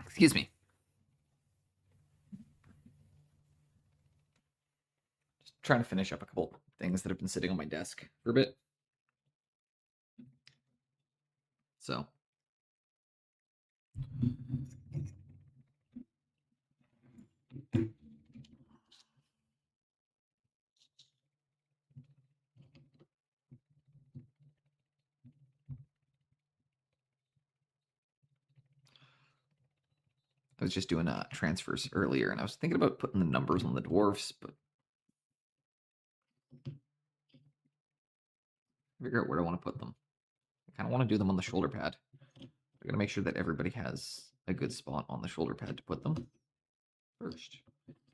Excuse me. Just trying to finish up a couple things that have been sitting on my desk for a bit. So. I was just doing transfers earlier, and I was thinking about putting the numbers on the dwarfs, but figure out where I want to put them. I kind of want to do them on the shoulder pad. I gotta make sure that everybody has a good spot on the shoulder pad to put them. First,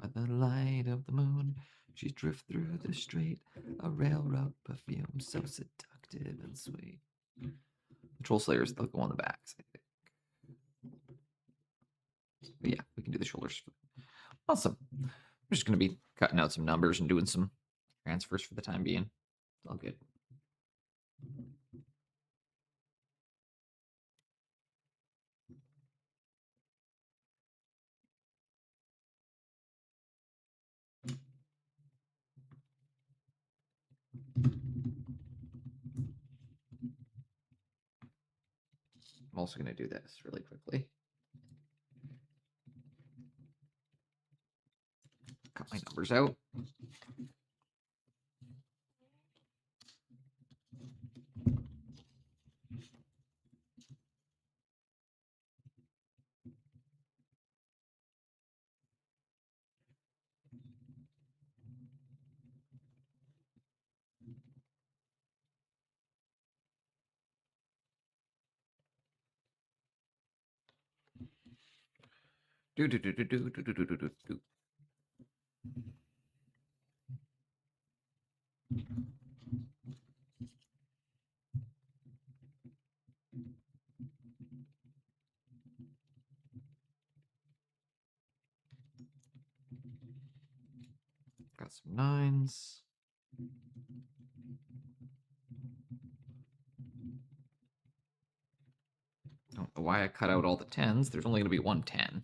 by the light of the moon, she drift through the street, a railroad perfume so seductive and sweet. Control Slayers, they'll go on the backs, I think. But yeah, we can do the shoulders. Awesome. I'm just going to be cutting out some numbers and doing some transfers for the time being. It's all good. I'm also going to do this really quickly. Cut my numbers out. Do do do do do do do do do do. Got some nines. Don't know why I cut out all the tens. There's only going to be one 10.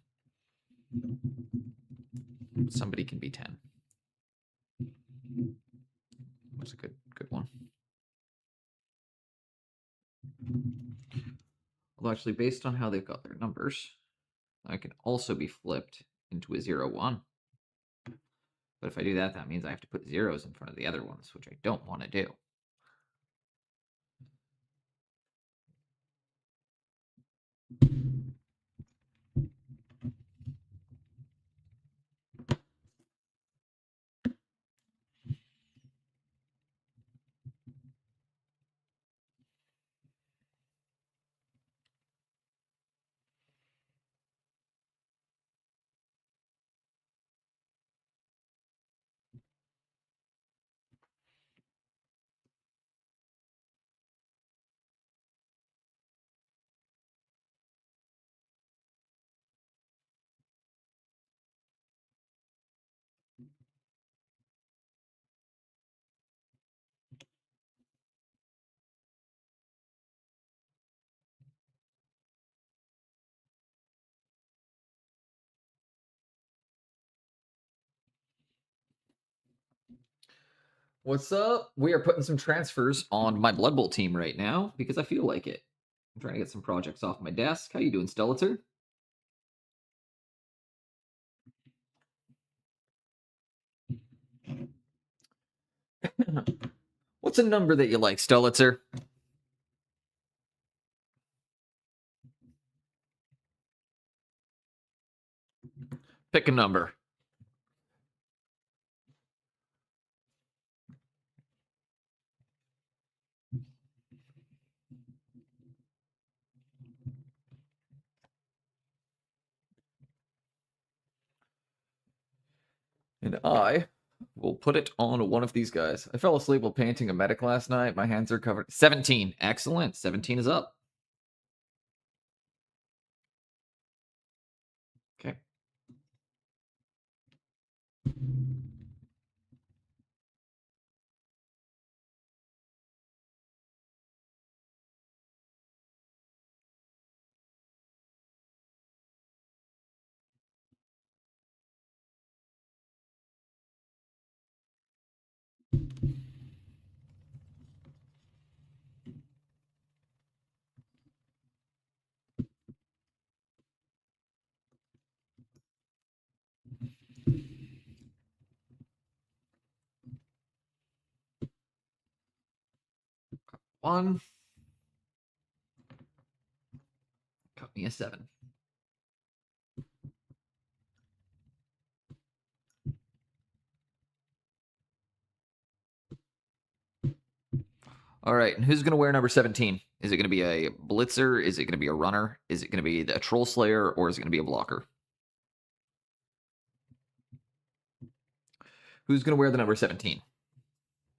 Somebody can be 10. That's a good one. Although actually, based on how they've got their numbers, I can also be flipped into a 0-1. But if I do that, that means I have to put zeros in front of the other ones, which I don't want to do. What's up? We are putting some transfers on my Blood Bowl team right now because I feel like it. I'm trying to get some projects off my desk. How you doing, Stelitzer? What's a number that you like, Stelitzer? Pick a number. And I will put it on one of these guys. I fell asleep while painting a medic last night. My hands are covered. 17. Excellent. 17 is up. Okay. One. Cut me a 7. All right, and who's going to wear number 17? Is it going to be a blitzer? Is it going to be a runner? Is it going to be a troll slayer? Or is it going to be a blocker? Who's going to wear the number 17?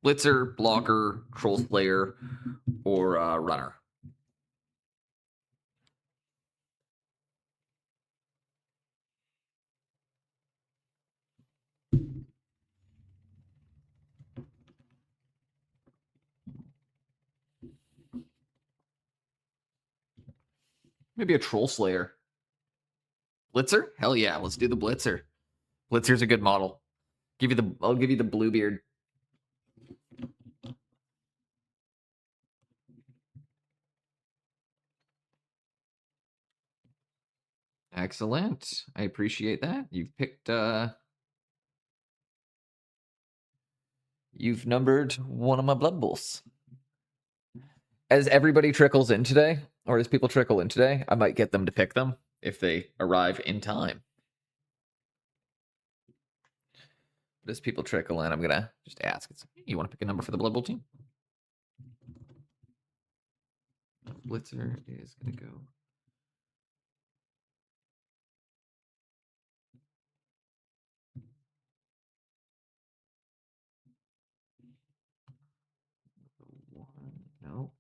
Blitzer, blocker, troll slayer, or runner? Maybe a troll slayer. Blitzer? Hell yeah, let's do the blitzer. Blitzer's a good model. I'll give you the Bluebeard. Excellent. I appreciate that. You've numbered one of my Blood Bowls. As everybody trickles in today, or as people trickle in today, I might get them to pick them if they arrive in time. But as people trickle in, I'm gonna just ask. You want to pick a number for the Blood Bowl team? Blitzer is gonna go. One. No.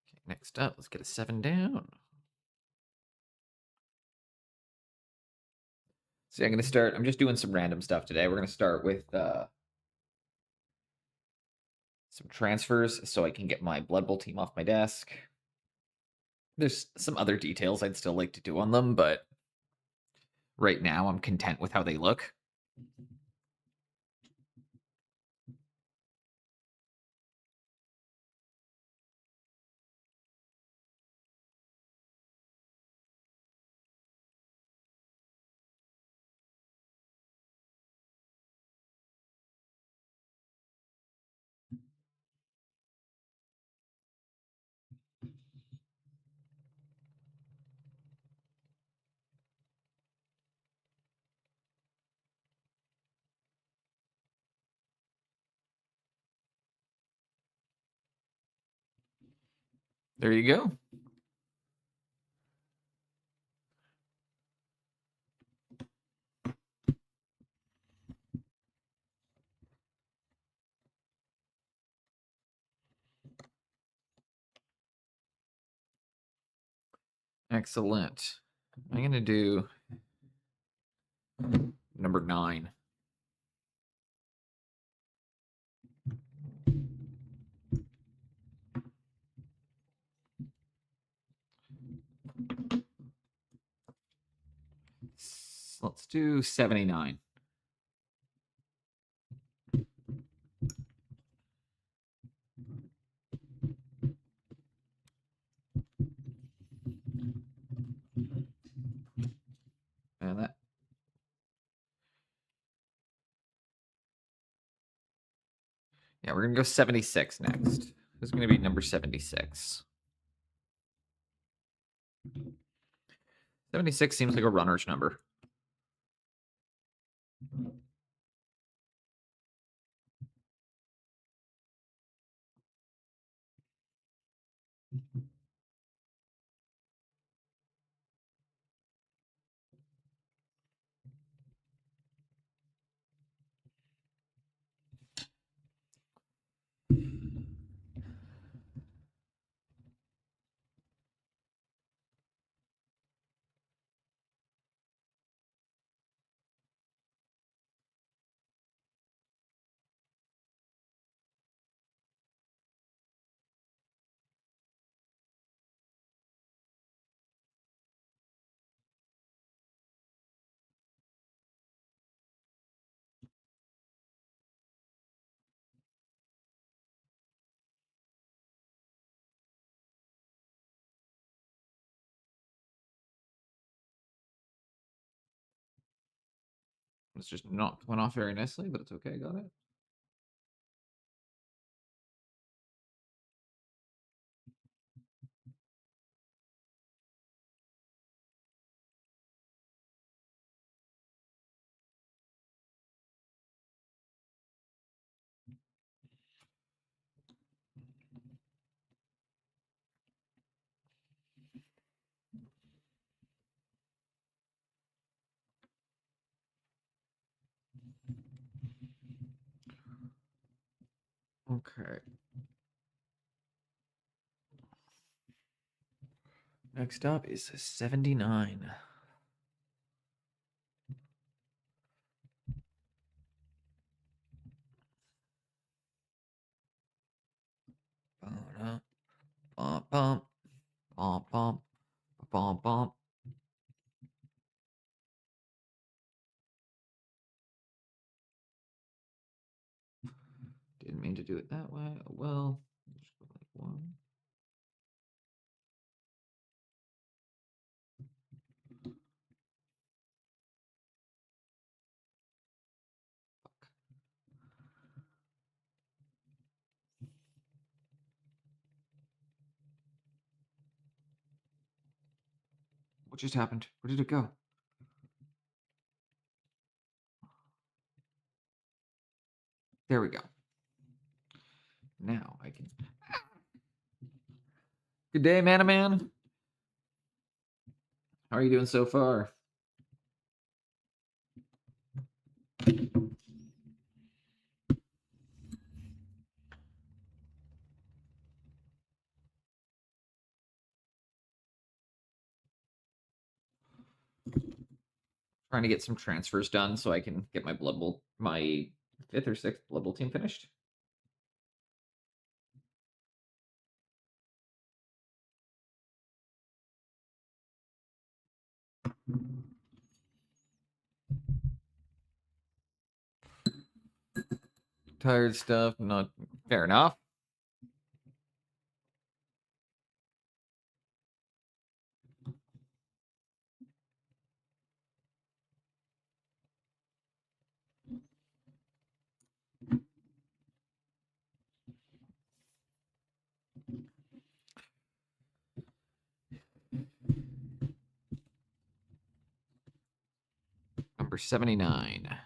Okay, next up, let's get a 7 down. See, I'm just doing some random stuff today. We're gonna start with some transfers so I can get my Blood Bowl team off my desk. There's some other details I'd still like to do on them, but right now I'm content with how they look. There you go. Excellent. I'm going to do number 9. Let's do 79. And that. Yeah, we're going to go 76 next. Who's going to be number 76? 76 seems like a runner's number. It's just not coming off very nicely, but it's okay. Got it. Okay. Next up is 79. Bum, bum, bum, bum, bum, bum, bum. Didn't mean to do it that way. Oh, well. Just go like one. What just happened? Where did it go? There we go. Now I can. Good day, man. How are you doing so far? Trying to get some transfers done so I can get my Blood Bowl, my 5th or 6th Blood Bowl team finished. Tired stuff, not fair enough. Number 79.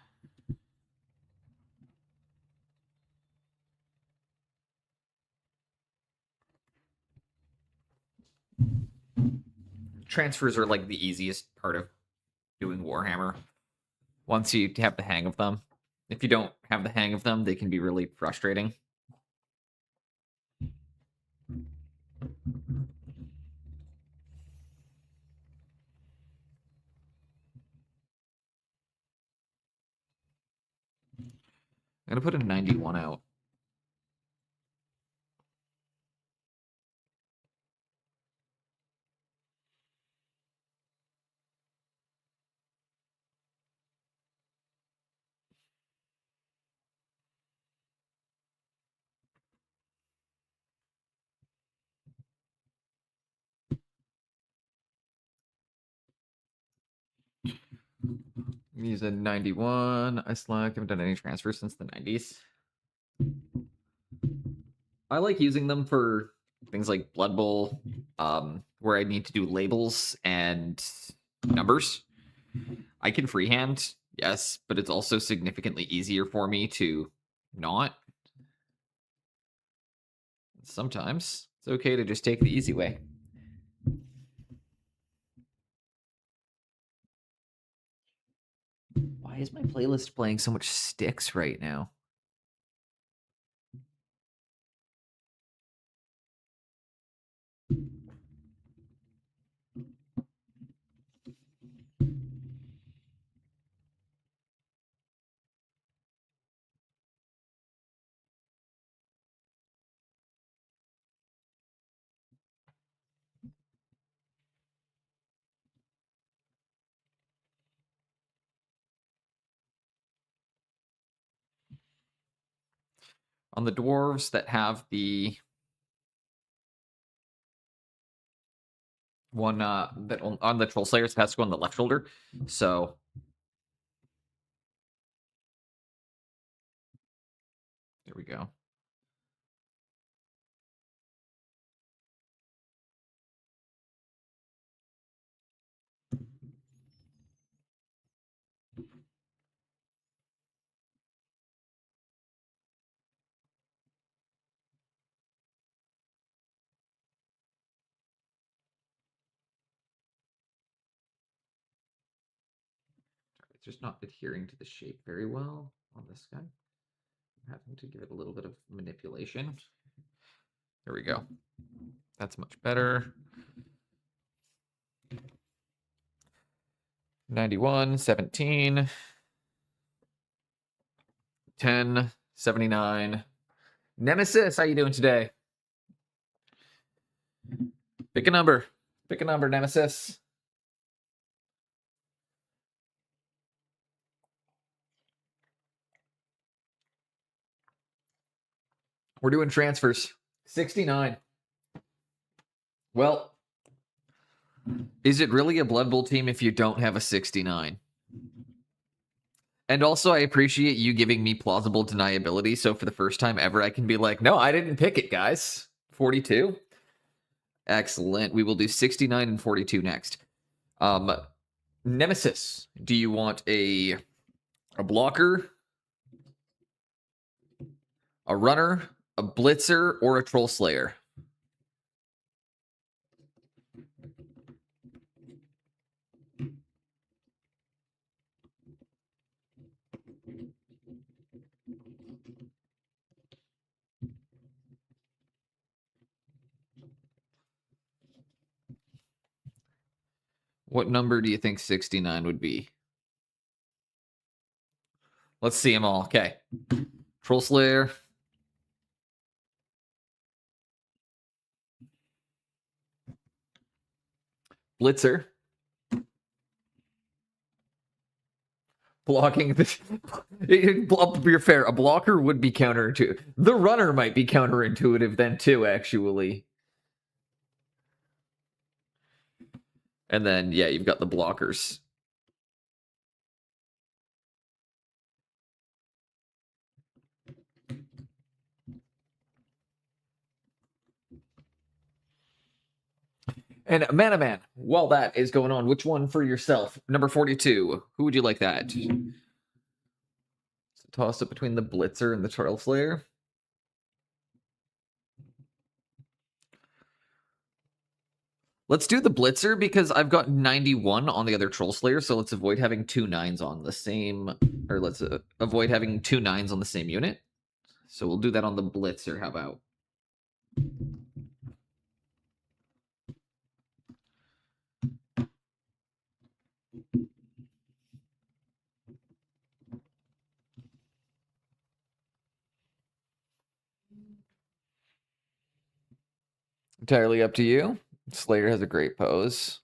Transfers are like the easiest part of doing Warhammer. Once you have the hang of them. If you don't have the hang of them, they can be really frustrating. I'm gonna put a 91 out. Use a 91. I select. Haven't done any transfers since the 90s. I like using them for things like Blood Bowl, where I need to do labels and numbers. I can freehand, yes, but it's also significantly easier for me to not. Sometimes. It's okay to just take the easy way. Why is my playlist playing so much Styx right now? On the dwarves that have the one that on the troll slayers, it has to go on the left shoulder. So there we go. It's just not adhering to the shape very well on this guy. I'm having to give it a little bit of manipulation. There we go. That's much better. 91, 17, 10, 79. Nemesis, how you doing today? Pick a number. Pick a number, Nemesis. We're doing transfers. 69. Well, is it really a Blood Bowl team if you don't have a 69? And also, I appreciate you giving me plausible deniability. So for the first time ever, I can be like, no, I didn't pick it, guys. 42. Excellent. We will do 69 and 42 next. Nemesis, do you want a blocker, a runner, a blitzer, or a troll slayer? What number do you think 69 would be? Let's see them all. Okay. Troll Slayer. Blitzer. Blocking this. You're fair. A blocker would be counterintuitive. The runner might be counterintuitive then too, actually. And then, yeah, you've got the blockers. And Man, while that is going on, which one for yourself? Number 42. Who would you like that? So toss it between the Blitzer and the Troll Slayer. Let's do the Blitzer because I've got 91 on the other Troll Slayer, so let's avoid having two 9s on the same, or let's avoid having two 9s on the same unit. So we'll do that on the Blitzer. How about? Entirely up to you. Slayer has a great pose.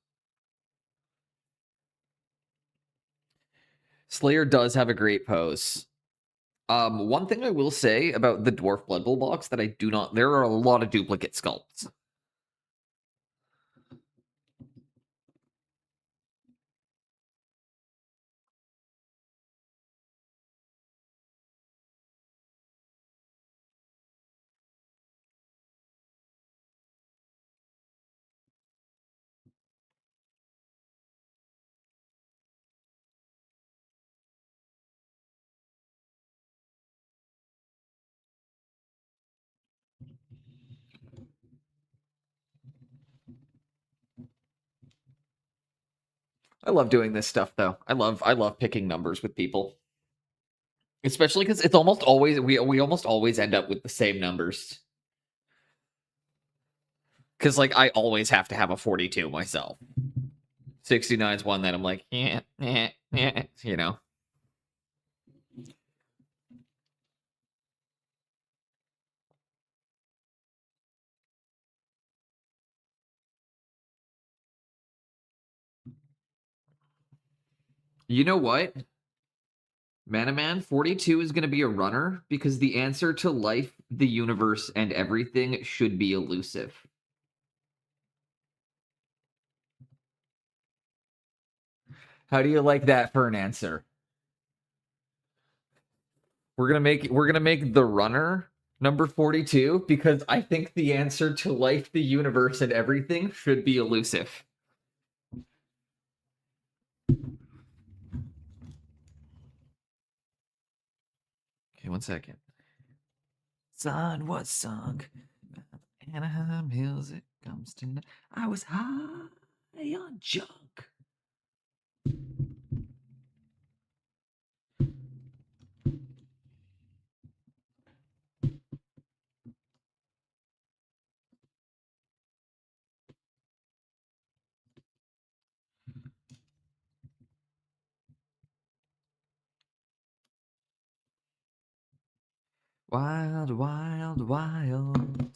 Slayer does have a great pose. One thing I will say about the Dwarf Blood Bowl box that I do not... There are a lot of duplicate sculpts. I love doing this stuff though. I love picking numbers with people. Especially because it's almost always we almost always end up with the same numbers. Because like I always have to have a 42 myself. 69 is one that I'm like, you know. You know what? Manaman, 42 is going to be a runner because the answer to life, the universe, and everything should be elusive. How do you like that for an answer? We're gonna make the runner number 42 because I think the answer to life, the universe, and everything should be elusive. Okay, 1 second. Sun was sunk. Anaheim Hills, it comes to. I was high on junk. Wild, wild, wild.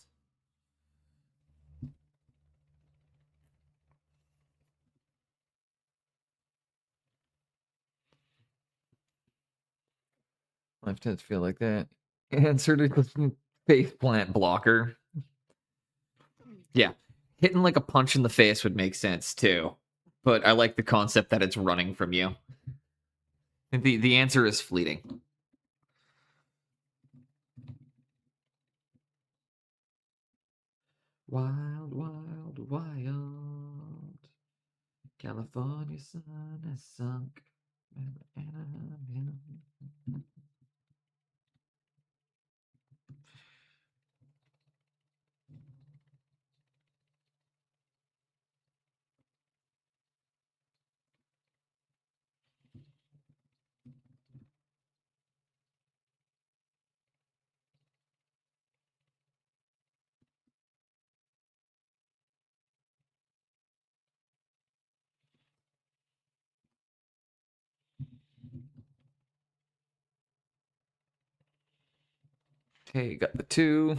Life does feel like that. Answer to face plant blocker. Yeah. Hitting like a punch in the face would make sense too. But I like the concept that it's running from you. The answer is fleeting. Wild, wild, wild. California sun has sunk. Okay, got the 2.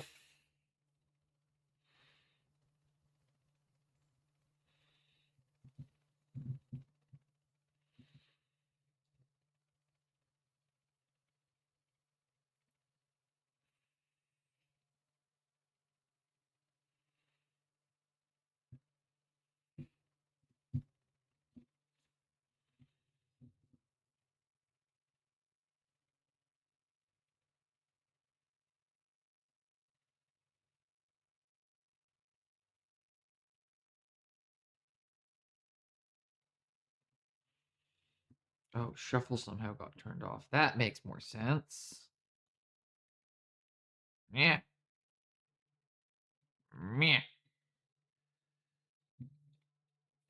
Oh, shuffle somehow got turned off. That makes more sense. Yeah. Meh.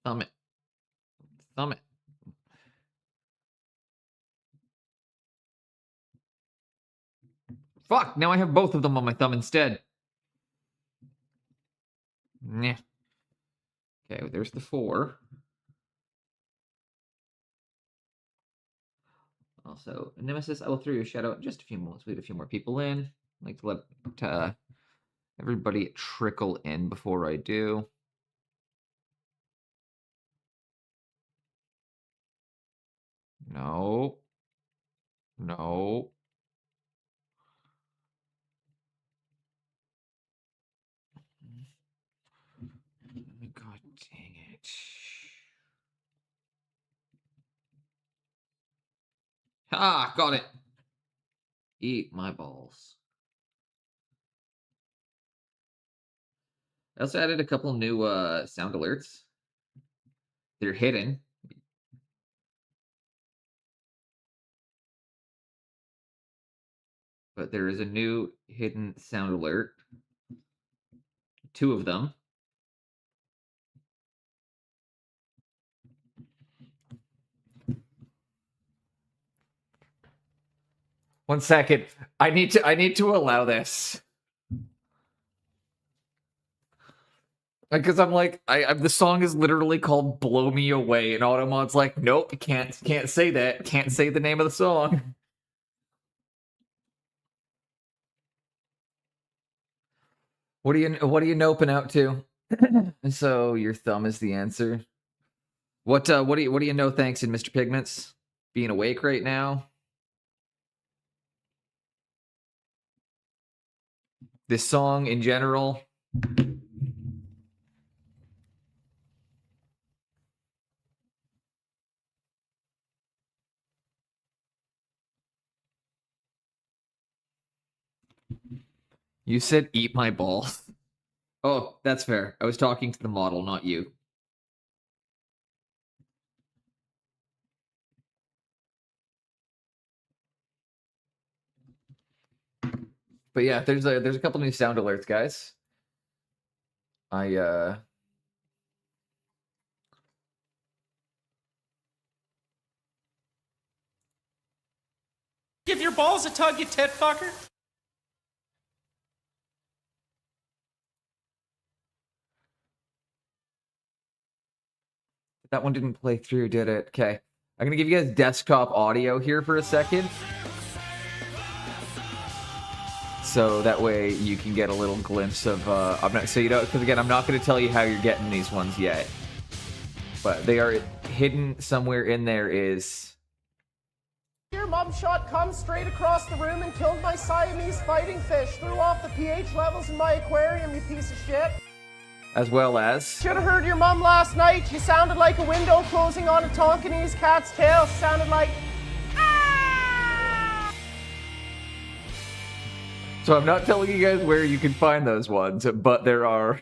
Thumb it. Thumb it. Fuck, now I have both of them on my thumb instead. Nah. Okay, well, there's the 4. Also, Nemesis, I will throw you a shout out in just a few moments. We get a few more people in. I'd like to let everybody trickle in before I do. No. No. God dang it. Ah, got it. Eat my balls. I also added a couple new sound alerts. They're hidden. But there is a new hidden sound alert. 2 of them. 1 second. I need to allow this. Because I'm like, the song is literally called "Blow Me Away," and Automod's like, nope, can't say that. Can't say the name of the song. What are you noping out to? So your thumb is the answer. What do you know? Thanks in Mr. Pigments being awake right now. This song in general. You said eat my balls. Oh, that's fair. I was talking to the model, not you. But yeah, there's a couple new sound alerts, guys. Give your balls a tug, you tit fucker. That one didn't play through, did it? Okay. I'm gonna give you guys desktop audio here for a second. So that way you can get a little glimpse of because again, I'm not gonna tell you how you're getting these ones yet. But they are hidden somewhere in there is Your mum shot cum straight across the room and killed my Siamese fighting fish. Threw off the pH levels in my aquarium, you piece of shit. as well as Should have heard your mum last night. She sounded like a window closing on a Tonkinese cat's tail. Sounded like... So I'm not telling you guys where you can find those ones, but there are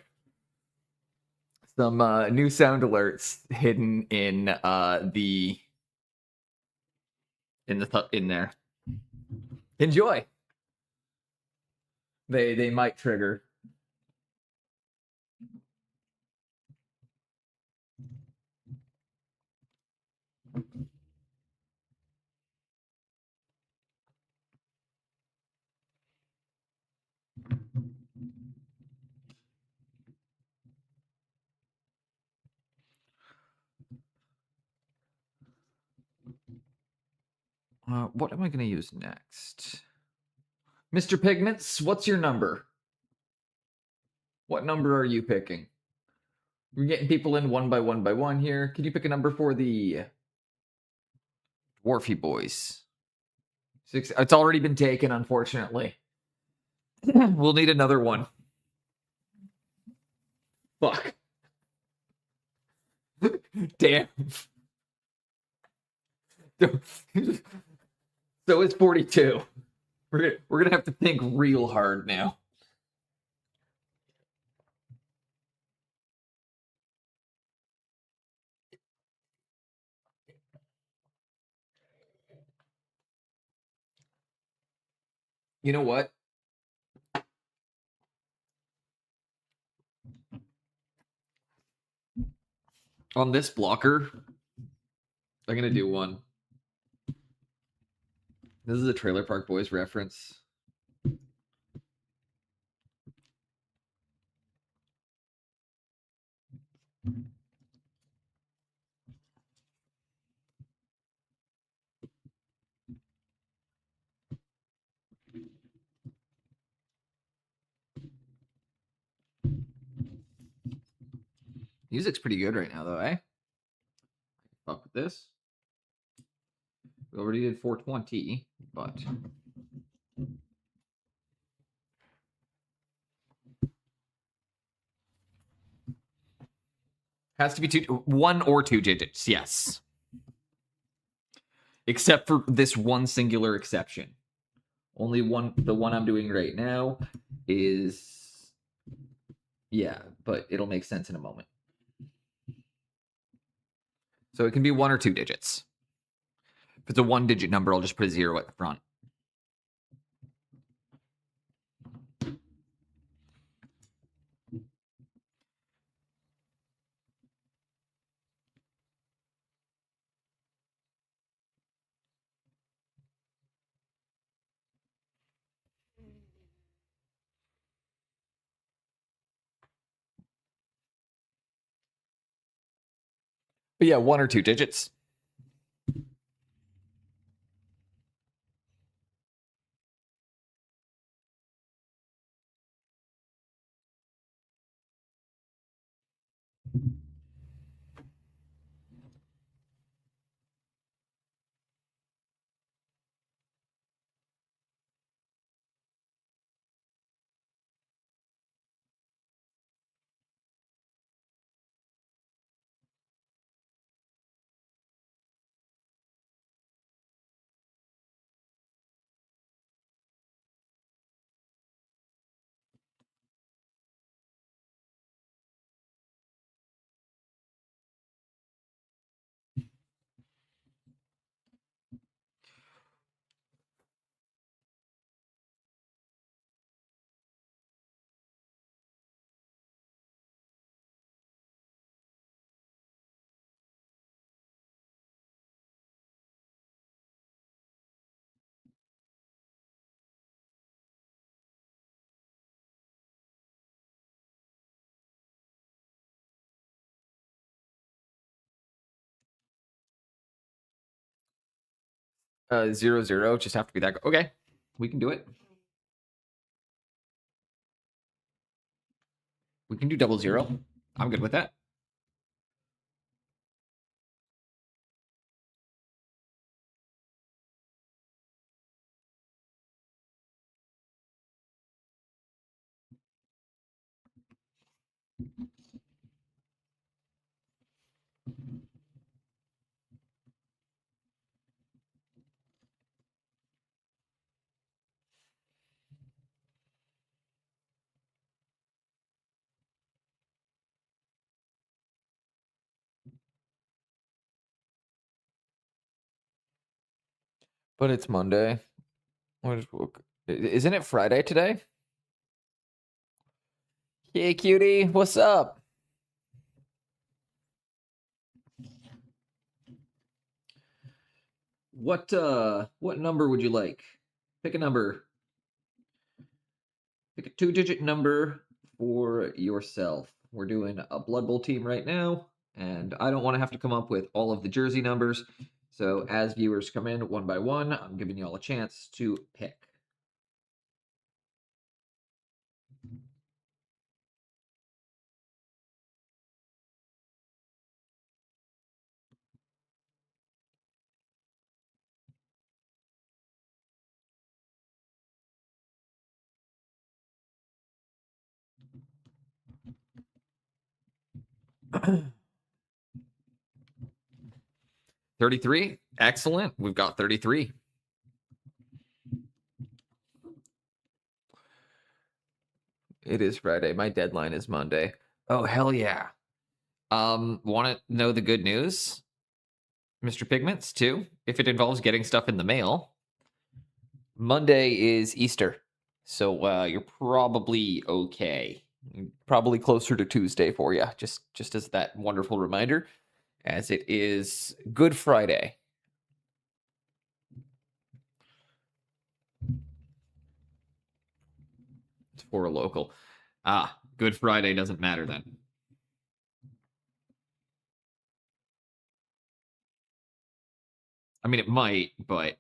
some new sound alerts hidden in in there. Enjoy. They might trigger. What am I going to use next? Mr. Pigments, what's your number? What number are you picking? We're getting people in one by one here. Can you pick a number for the Dwarfy Boys? 6. It's already been taken, unfortunately. We'll need another one. Fuck. Damn. So it's 42. We're gonna have to think real hard now. You know what? On this blocker, I'm gonna do one. This is a Trailer Park Boys reference. Music's pretty good right now, though, eh? Fuck with this. We already did 420, but has to be 1 or 2 digits, yes. Except for this one singular exception. Only one, the one I'm doing right now is, yeah, but it'll make sense in a moment. So it can be 1 or 2 digits. If it's a 1-digit number, I'll just put a 0 at the front. But yeah, 1 or 2 digits. Zero zero. Just have to be that. Okay, we can do it. We can do 00. I'm good with that. But it's Monday. Isn't it Friday today? Hey, cutie, what's up? What number would you like? Pick a number. Pick a 2-digit number for yourself. We're doing a Blood Bowl team right now, and I don't want to have to come up with all of the jersey numbers. So as viewers come in one by one, I'm giving you all a chance to pick. $33. Excellent. We've got 33. It is Friday. My deadline is Monday. Oh, hell yeah. Want to know the good news, Mr. Pigments, too? If it involves getting stuff in the mail, Monday is Easter. So you're probably okay. Probably closer to Tuesday for you, just as that wonderful reminder, as it is Good Friday. It's for a local. Good Friday doesn't matter then. I mean, it might, but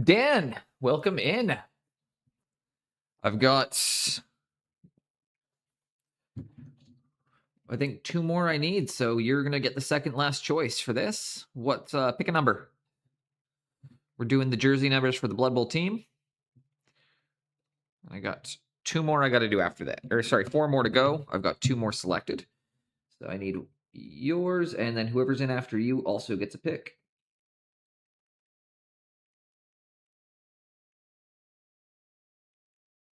Dan, welcome in. I've got, I think, 2 more I need, so you're gonna get the second last choice for this. What? Pick a number. We're doing the jersey numbers for the Blood Bowl team. I got 2 more I got to do after that. Or sorry, 4 more to go. I've got 2 more selected. So I need yours, and then whoever's in after you also gets a pick.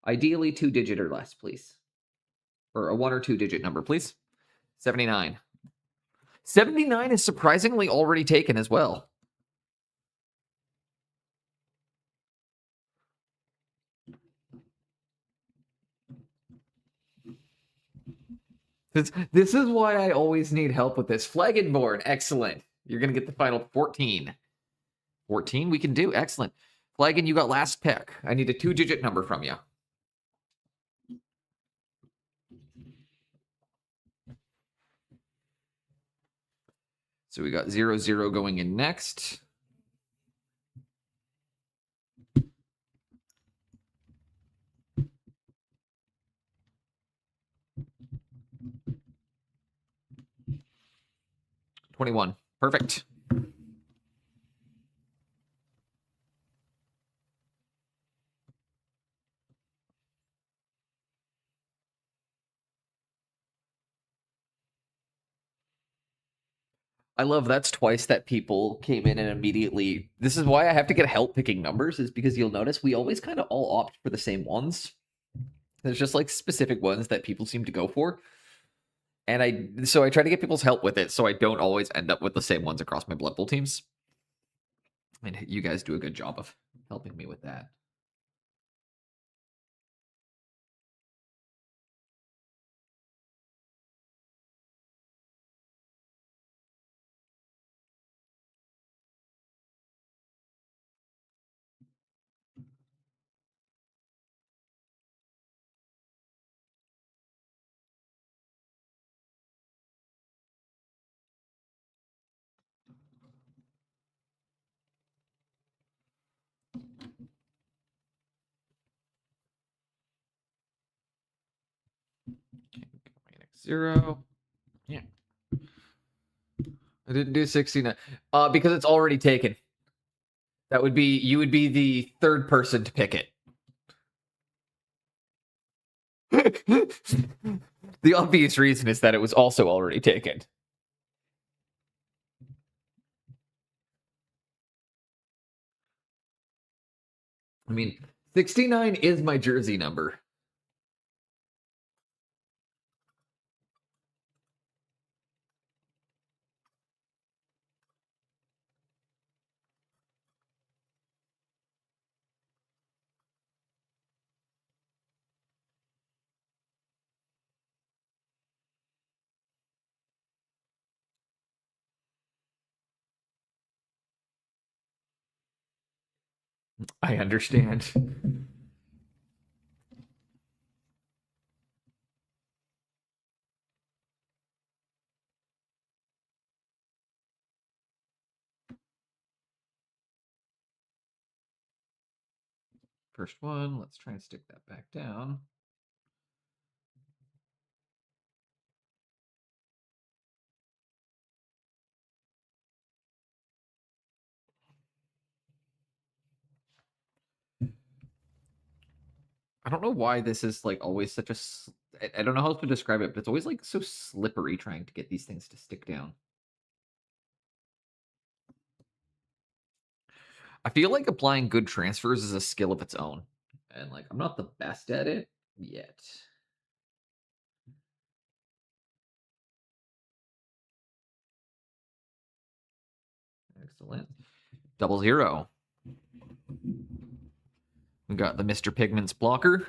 Ideally 2-digit or less, please. Or a 1 or 2-digit number, please. 79. 79 is surprisingly already taken as well. This is why I always need help with this. Flagonborn, excellent. You're going to get the final 14. 14 we can do, excellent. Flagon, you got last pick. I need a 2-digit number from you. So we got 00 going in next. $21. Perfect. I love that's twice that people came in and immediately. This is why I have to get help picking numbers, is because you'll notice we always kind of all opt for the same ones. There's just like specific ones that people seem to go for. And I try to get people's help with it, so I don't always end up with the same ones across my Blood Bowl teams. And you guys do a good job of helping me with that. Next 0. Yeah. I didn't do 69. Because it's already taken. That would be, you would be the third person to pick it. The obvious reason is that it was also already taken. I mean, 69 is my jersey number. I understand. First one, let's try and stick that back down. I don't know why this is like always such a. I don't know how else to describe it, but it's always like so slippery trying to get these things to stick down. I feel like applying good transfers is a skill of its own. And like, I'm not the best at it yet. Excellent. 00. We got the Mr. Pigment's blocker.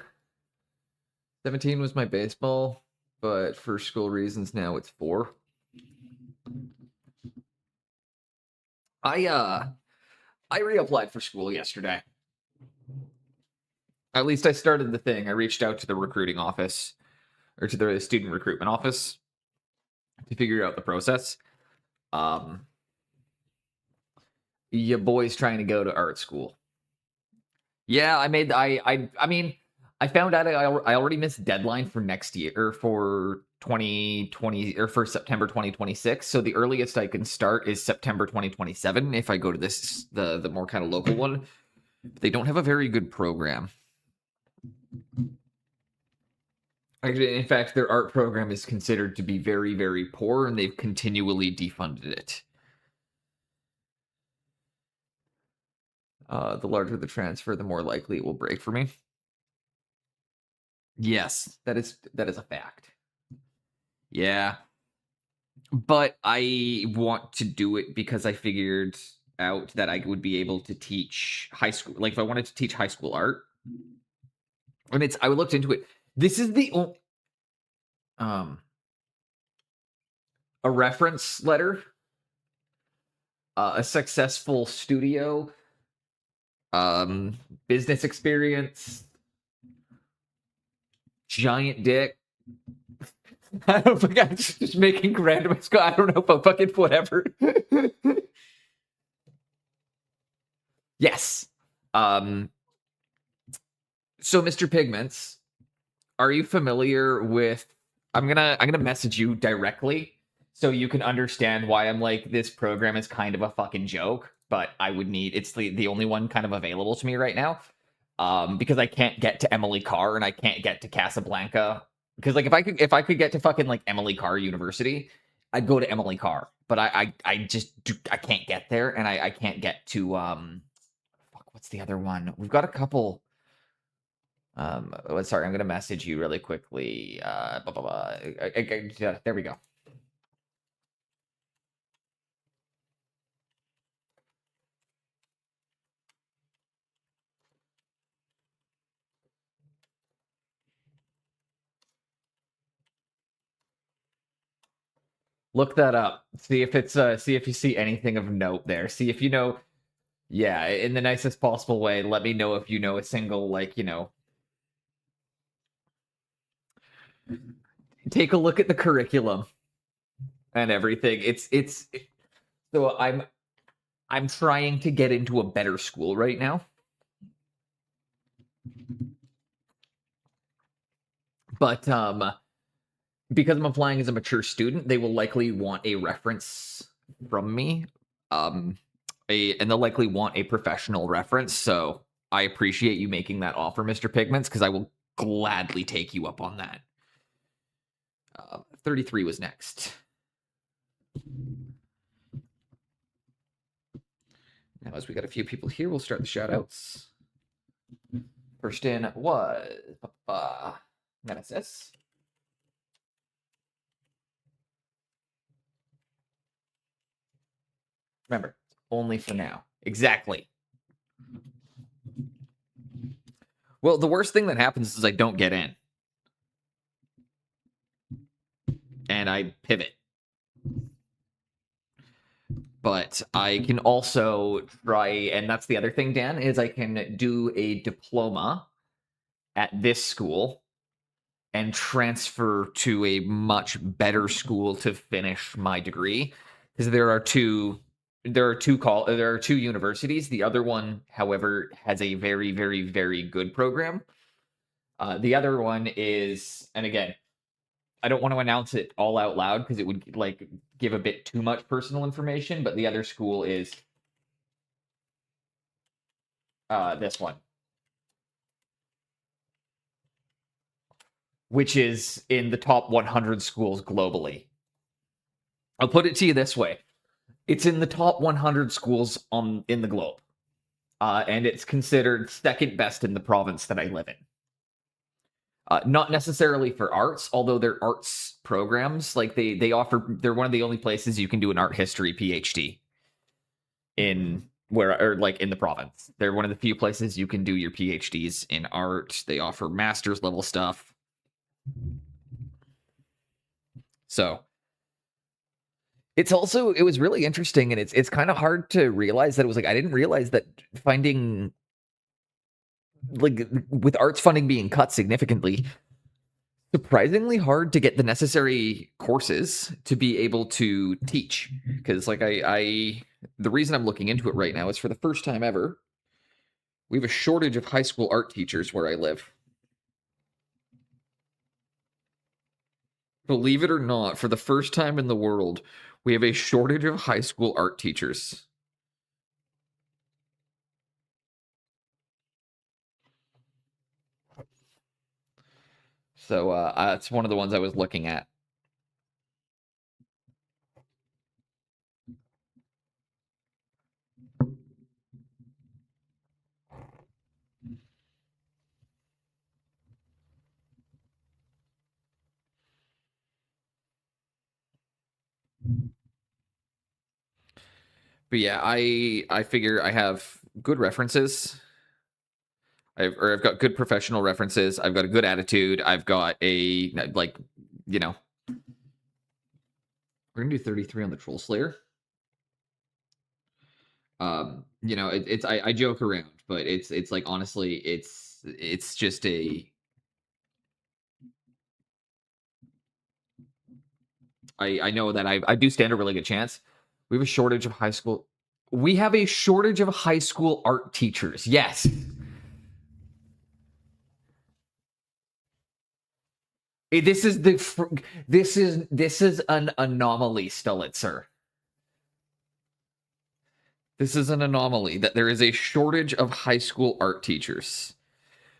17 was my baseball, but for school reasons now it's 4. I reapplied for school yesterday. At least I started the thing. I reached out to the recruiting office, or to the student recruitment office, to figure out the process. Your boy's trying to go to art school. Yeah, I mean, I found out I already missed deadline for next year, or for 2020, or for September 2026. So the earliest I can start is September 2027 if I go to this the more kind of local one. They don't have a very good program. Actually, in fact, their art program is considered to be very, very poor, and they've continually defunded it. The larger the transfer, the more likely it will break for me. Yes, that is a fact. Yeah. But I want to do it because I figured out that I would be able to teach high school. Like if I wanted to teach high school art, and I looked into it. This is the only a reference letter, a successful studio, business experience, giant dick. I don't think I'm just making random. I don't know, but fucking whatever. Yes. So, Mr. Pigments, are you familiar with? I'm gonna message you directly so you can understand why I'm like, this program is kind of a fucking joke, but I would need, it's the only one kind of available to me right now. Because I can't get to Emily Carr and I can't get to Casablanca. Because like if I could get to fucking like Emily Carr University, I'd go to Emily Carr. But I can't get there, and I can't get to fuck, what's the other one? We've got a couple. Sorry, I'm gonna message you really quickly. There we go. Look that up. See if it's see if you see anything of note there. See if you know. Yeah, in the nicest possible way. Let me know if you know a single, like, take a look at the curriculum and everything. So I'm trying to get into a better school right now. But because I'm applying as a mature student, they will likely want a reference from me. And they'll likely want a professional reference. So I appreciate you making that offer, Mr. Pigments, because I will gladly take you up on that. 33 was next. Now, as we got a few people here, we'll start the shout outs. First in was Nemesis. Remember, only for now. Exactly. Well, the worst thing that happens is I don't get in. And I pivot. But I can also try, and that's the other thing, Dan, is I can do a diploma at this school and transfer to a much better school to finish my degree. Because there are two universities. The other one, however, has a very, very, very good program. The other one is, and again, I don't want to announce it all out loud because it would like give a bit too much personal information, but the other school is this one, which is in the top 100 schools globally. I'll put it to you this way. It's in the top 100 schools in the globe. And it's considered second best in the province that I live in. Not necessarily for arts, although their arts programs, like they offer, they're one of the only places you can do an art history PhD in the province. They're one of the few places you can do your PhDs in art. They offer master's level stuff. So it was really interesting, and it's kind of hard to realize that it was like, I didn't realize that finding, like, with arts funding being cut significantly, surprisingly hard to get the necessary courses to be able to teach. Because like the reason I'm looking into it right now is for the first time ever, we have a shortage of high school art teachers where I live. Believe it or not, for the first time in the world, we have a shortage of high school art teachers. So it's one of the ones I was looking at. But yeah, I figure I have good references. I've got good professional references. I've got a good attitude. I've got a like, you know, we're gonna do 33 on the Troll Slayer. You know, it's I joke around, but it's like honestly, it's just a I know that I do stand a really good chance. We have a shortage of high school. We have a shortage of high school art teachers. Yes. This is this is an anomaly, Stulitzer. This is an anomaly that there is a shortage of high school art teachers,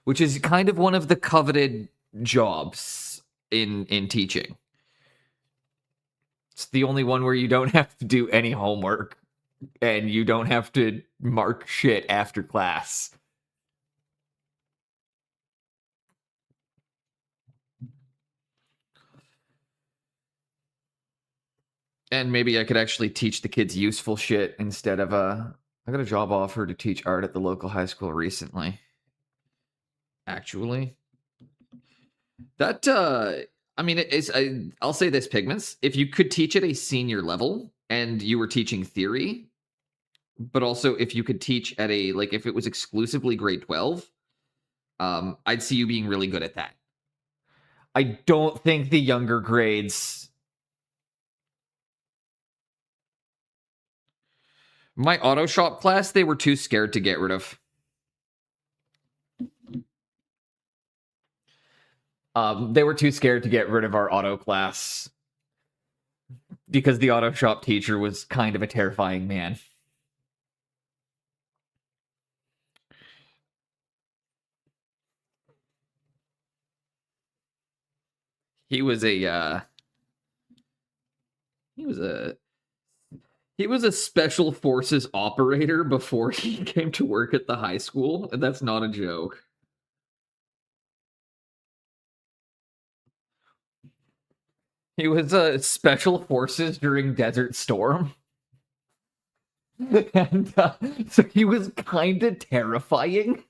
which is kind of one of the coveted jobs in teaching. It's the only one where you don't have to do any homework and you don't have to mark shit after class. And maybe I could actually teach the kids useful shit instead of I got a job offer to teach art at the local high school recently. Actually, that I mean, I'll say this, Pigments. If you could teach at a senior level and you were teaching theory, but also if you could teach at a like if it was exclusively grade 12, I'd see you being really good at that. I don't think the younger grades. My auto shop class, they were too scared to get rid of. They were too scared to get rid of our auto class because the auto shop teacher was kind of a terrifying man. He was a he was a special forces operator before he came to work at the high school, and that's not a joke. He was special forces during Desert Storm. And so he was kind of terrifying.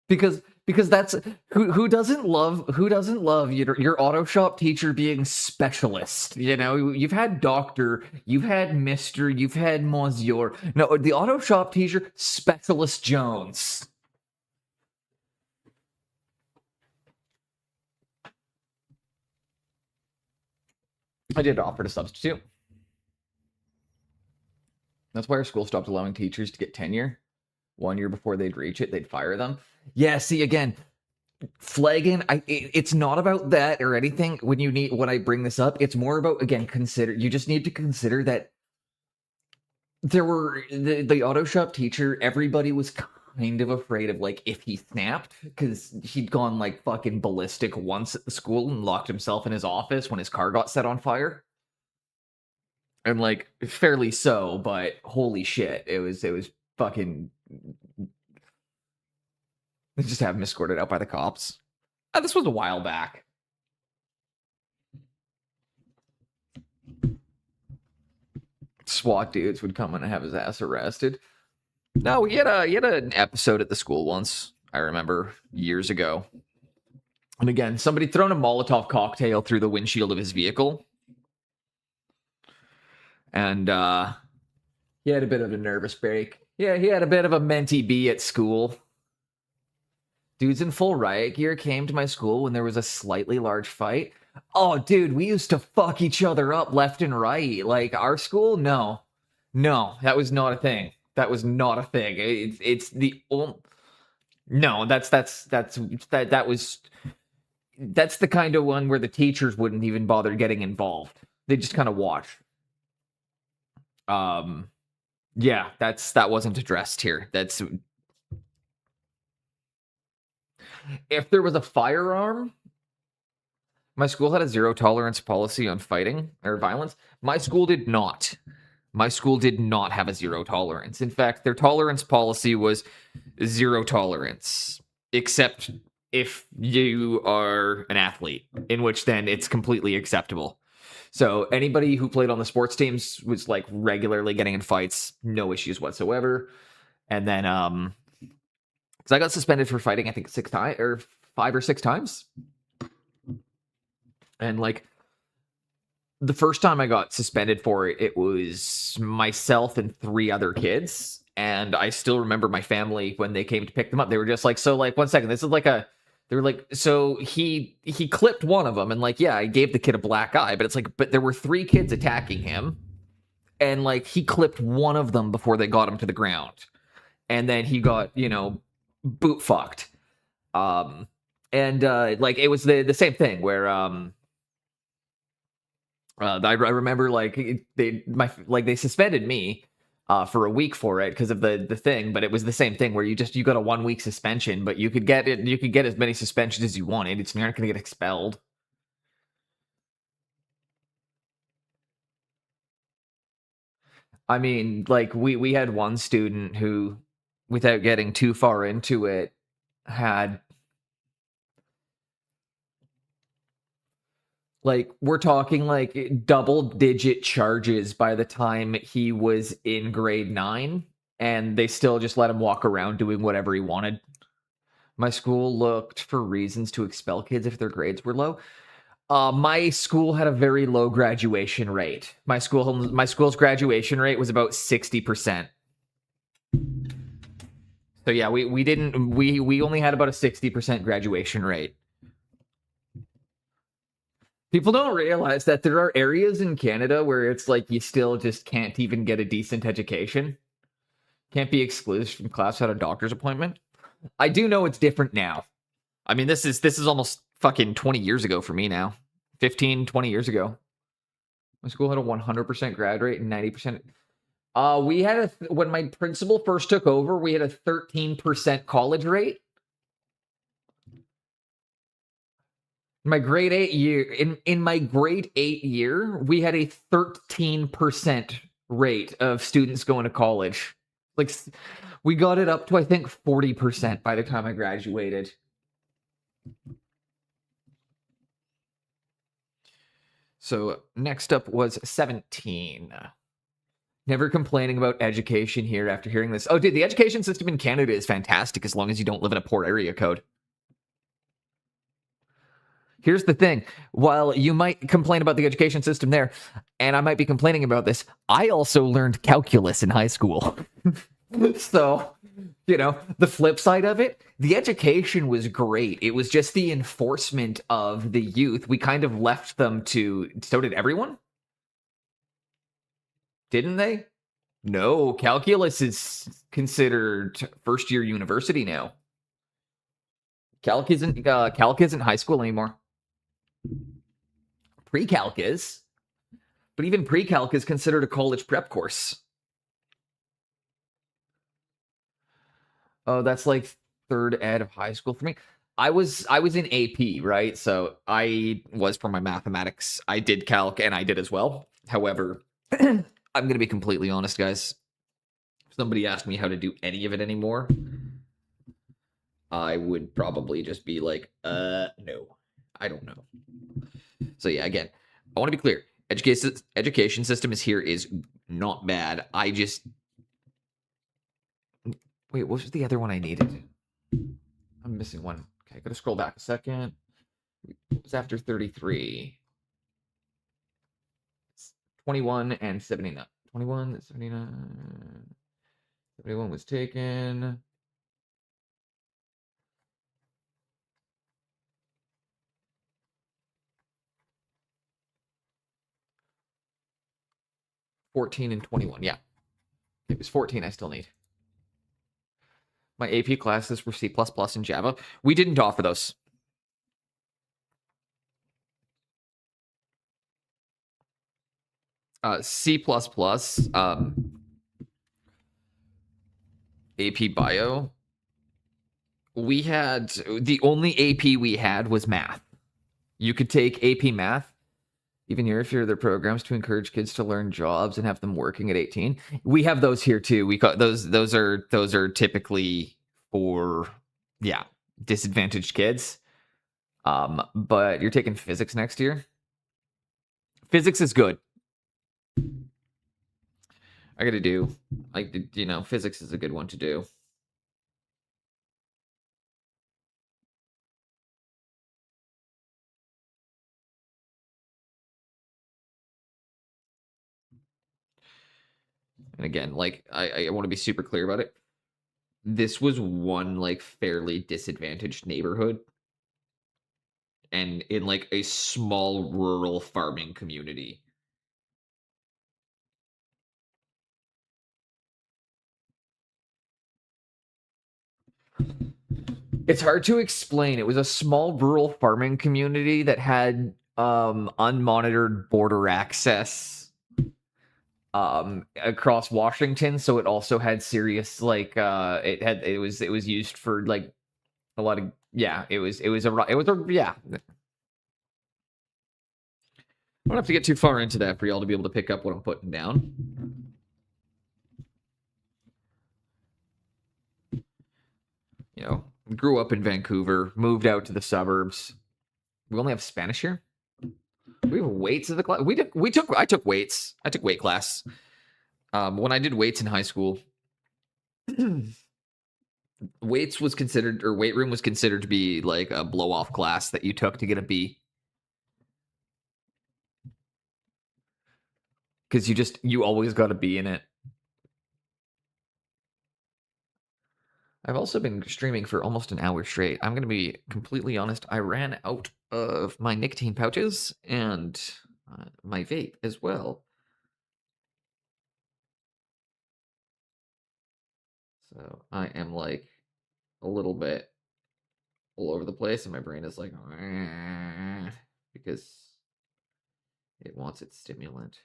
because that's who doesn't love your auto shop teacher being specialist. You know, you've had doctor, you've had mister, you've had monsieur. No, the auto shop teacher, Specialist Jones. I did offer to substitute. That's why our school stopped allowing teachers to get tenure. 1 year before they'd reach it, they'd fire them. Yeah, see, again, flagging, it's not about that or anything. When I bring this up, it's more about, again, you just need to consider that there were the auto shop teacher, everybody was kind of afraid of, like, if he snapped, because he'd gone, like, fucking ballistic once at the school and locked himself in his office when his car got set on fire. And, like, fairly so, but holy shit, it was fucking... They just have him escorted out by the cops. This was a while back. SWAT dudes would come in and have his ass arrested. No, he had an episode at the school once, I remember, years ago. And again, somebody thrown a Molotov cocktail through the windshield of his vehicle. And he had a bit of a nervous break. Yeah, he had a bit of a mentee B at school. Dudes in full riot gear came to my school when there was a slightly large fight. Oh, dude, we used to fuck each other up left and right. Like, our school? No, that was not a thing. That was not a thing. It's the only... No, that's the kind of one where the teachers wouldn't even bother getting involved. They just kind of watch. That wasn't addressed here. If there was a firearm, my school had a zero tolerance policy on fighting or violence. My school did not. My school did not have a zero tolerance. In fact, their tolerance policy was zero tolerance, except if you are an athlete, in which then it's completely acceptable. So anybody who played on the sports teams was like regularly getting in fights, no issues whatsoever. And then, because I got suspended for fighting, I think 6 times or 5 or 6 times. And like the first time I got suspended for it, it was myself and 3 other kids. And I still remember my family when they came to pick them up. They were just like, so like, 1 second, this is like a, they were like, so he clipped one of them, and like, yeah, I gave the kid a black eye, but it's like, but there were 3 kids attacking him, and like he clipped one of them before they got him to the ground, and then he got, you know, boot fucked. And like it was the same thing where I remember like they suspended me for a week for it because of the thing, but it was the same thing where you got a 1 week suspension, but you could get as many suspensions as you wanted. You're not going to get expelled. I mean, like we had one student who, without getting too far into it, had like, we're talking like double-digit charges by the time he was in grade 9, and they still just let him walk around doing whatever he wanted. My school looked for reasons to expel kids if their grades were low. My school had a very low graduation rate. My school's graduation rate was about 60%. So yeah, we only had about a 60% graduation rate. People don't realize that there are areas in Canada where it's like you still just can't even get a decent education. Can't be excluded from class without a doctor's appointment. I do know it's different now. I mean, this is almost fucking 20 years ago for me now. 15, 20 years ago. My school had a 100% grad rate and 90%. We had when my principal first took over, we had a 13% college rate. My grade 8 year, in my grade 8 year, we had a 13% rate of students going to college. Like, we got it up to, I think, 40% by the time I graduated. So next up was 17. Never complaining about education here after hearing this. Oh, dude, the education system in Canada is fantastic as long as you don't live in a poor area code. Here's the thing. While you might complain about the education system there, and I might be complaining about this, I also learned calculus in high school. So, you know, the flip side of it, the education was great. It was just the enforcement of the youth. We kind of left them to... So did everyone? Didn't they? No, calculus is considered first-year university now. Calc isn't high school anymore. Pre-calc is, but even pre-calc is considered a college prep course. Oh, that's like third ed of high school for me. I was in AP, right? So I was, for my mathematics, I did calc and I did as well. However, I'm going to be completely honest, guys. If somebody asked me how to do any of it anymore, I would probably just be like, no, I don't know. So yeah, again, I want to be clear. Education system is not bad. I just... Wait, what was the other one I needed? I'm missing one. Okay, gotta scroll back a second. It was after 33. 21 and 79. 21, 79. 71 was taken. $14 and 21. Yeah. It was 14 I still need. My AP classes were C++ and Java. We didn't offer those. C++, AP Bio, we had the only AP we had was math. You could take AP math even here if you're the programs to encourage kids to learn jobs and have them working at 18. We have those here too. We call those are typically for disadvantaged kids. But you're taking physics next year. Physics is good. I gotta do physics is a good one to do. And again, like I want to be super clear about it. This was one like fairly disadvantaged neighborhood and in like a small rural farming community. It's hard to explain. It was a small rural farming community that had unmonitored border access across Washington, so it also had serious like it was used for like a lot of it was a I don't have to get too far into that for y'all to be able to pick up what I'm putting down. You know, grew up in Vancouver, moved out to the suburbs. We only have Spanish here. We have weights as a class. I took weights. I took weight class. When I did weights in high school, weights was considered, or weight room was considered to be like a blow off class that you took to get a B. Because you always got a B in it. I've also been streaming for almost an hour straight. I'm going to be completely honest. I ran out of my nicotine pouches and my vape as well. So I am like a little bit all over the place, and my brain is like, because it wants its stimulant.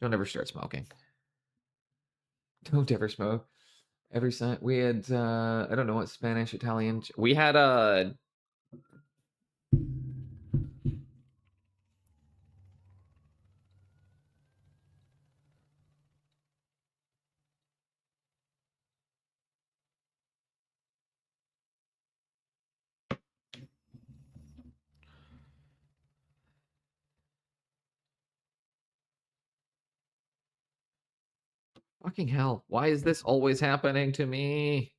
Don't ever start smoking. Don't ever smoke. Every time we had, I don't know what Spanish, Italian. We had fucking hell. Why is this always happening to me?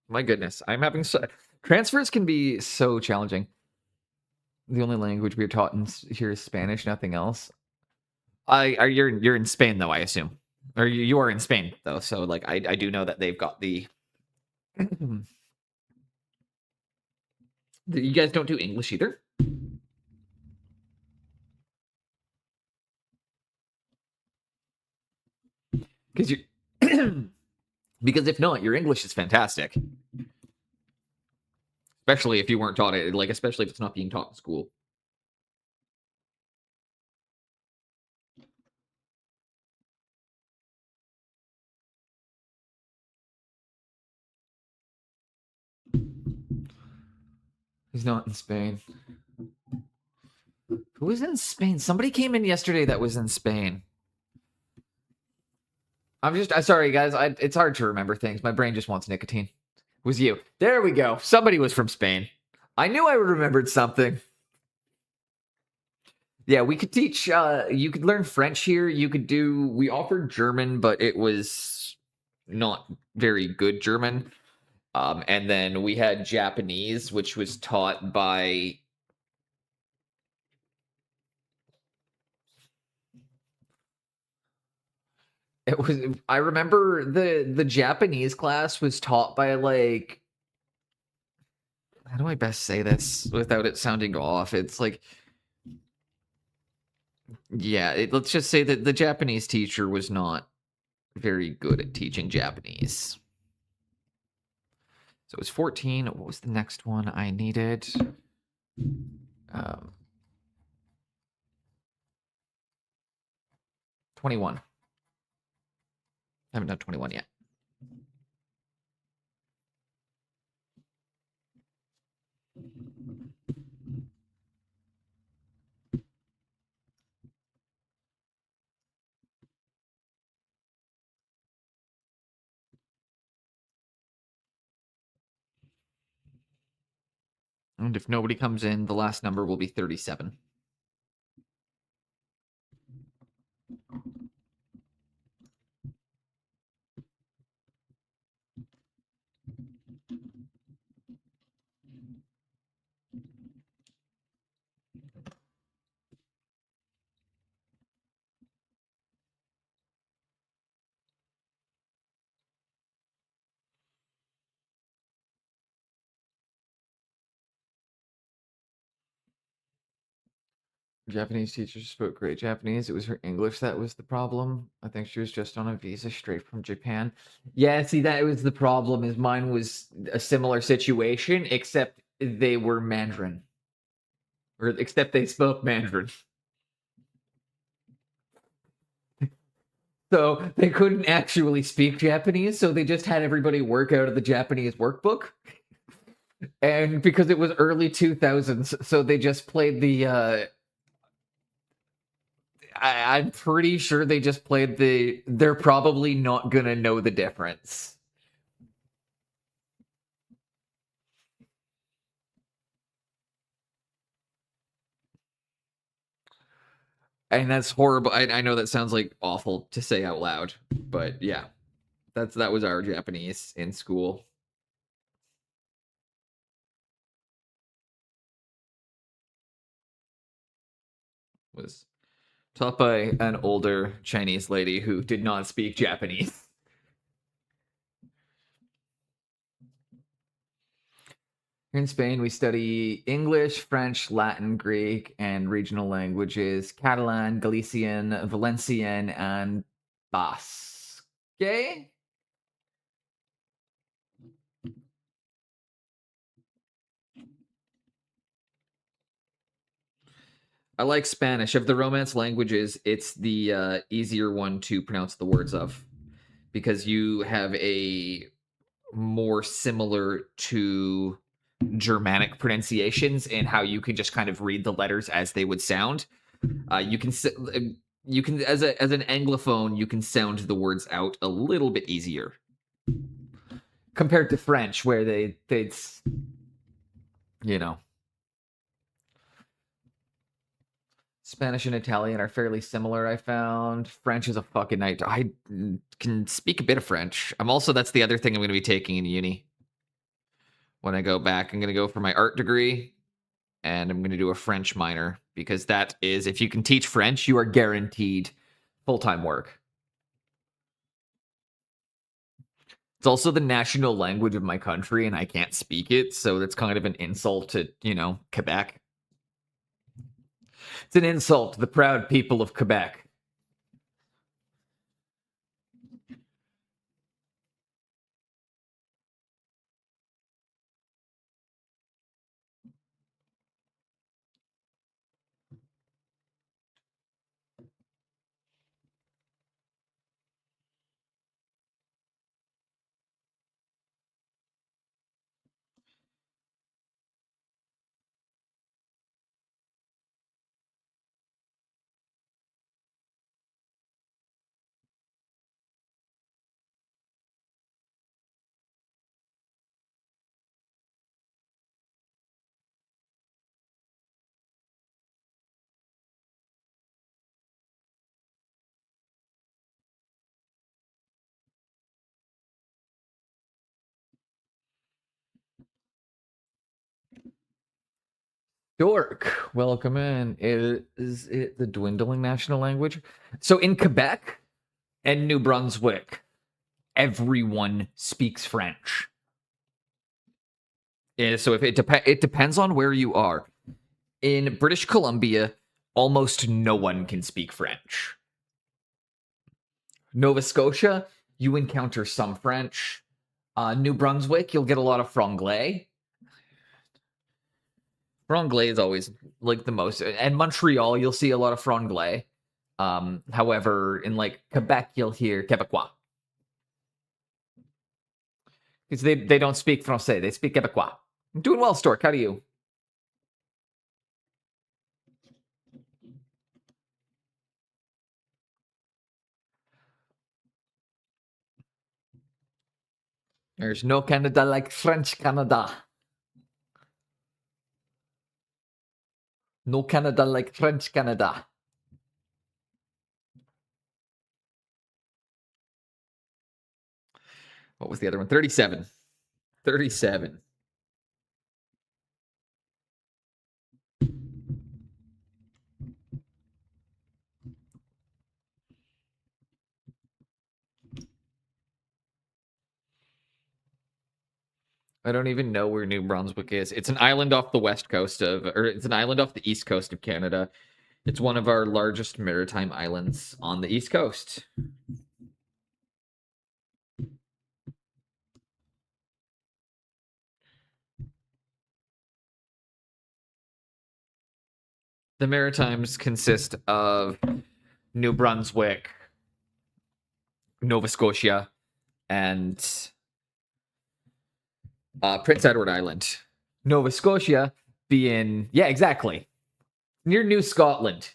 My goodness, I'm having transfers can be so challenging. The only language we're taught here is Spanish, nothing else. You're in Spain though, I assume, or you are in Spain though. So like I do know that they've got the. You guys don't do English either. Because you because if not, your English is fantastic. Especially if you weren't taught it, like especially if it's not being taught in school. He's not in Spain. Who is in Spain? Somebody came in yesterday that was in Spain. I'm sorry, guys. It's hard to remember things. My brain just wants nicotine. It was you. There we go. Somebody was from Spain. I knew I remembered something. Yeah, we could teach. You could learn French here. We offered German, but it was not very good German. And then we had Japanese, which was taught by. It was. I remember the Japanese class was taught by like. How do I best say this without it sounding off? It's like. Yeah, let's just say that the Japanese teacher was not very good at teaching Japanese. So it was 14. What was the next one I needed? 21. I haven't done 21 yet. And if nobody comes in, the last number will be 37. Japanese teacher spoke great Japanese. It was her English that was the problem. I think she was just on a visa straight from Japan. Yeah, see, that was the problem. Is mine was a similar situation, except they were Mandarin, or except they spoke Mandarin. So they couldn't actually speak Japanese, so they just had everybody work out of the Japanese workbook. And because it was early 2000s, so they just played the I'm pretty sure they just played they're probably not gonna know the difference. And that's horrible. I know that sounds like awful to say out loud, but yeah. That was our Japanese in school. Was taught by an older Chinese lady who did not speak Japanese. Here in Spain, we study English, French, Latin, Greek, and regional languages, Catalan, Galician, Valencian, and Basque. I like Spanish. Of the Romance languages, it's the easier one to pronounce the words of, because you have a more similar to Germanic pronunciations in how you can just kind of read the letters as they would sound. You can as an Anglophone, you can sound the words out a little bit easier compared to French, where they'd you know. Spanish and Italian are fairly similar, I found. French is a fucking night. I can speak a bit of French. That's the other thing I'm going to be taking in uni. When I go back, I'm going to go for my art degree, and I'm going to do a French minor, because that is, if you can teach French, you are guaranteed full-time work. It's also the national language of my country, and I can't speak it, so that's kind of an insult to, Quebec. It's an insult to the proud people of Quebec. Dork, welcome in. Is it the dwindling national language? So in Quebec and New Brunswick, everyone speaks French. Yeah, so if it depends on where you are. In British Columbia, almost no one can speak French. Nova Scotia, you encounter some French. New Brunswick, you'll get a lot of franglais. Franglais is always like the most. And Montreal, you'll see a lot of franglais. However, in like Quebec, you'll hear Quebecois. Because they don't speak Francais, they speak Quebecois. I'm doing well, Stork. How do you? There's no Canada like French Canada. No Canada like French Canada. What was the other one? 37. 37. I don't even know where New Brunswick is. It's an island off the west coast of, or it's an island off the east coast of Canada. It's one of our largest maritime islands on the east coast. The Maritimes consist of New Brunswick, Nova Scotia, and Prince Edward Island. Nova Scotia being, yeah, exactly, near New Scotland.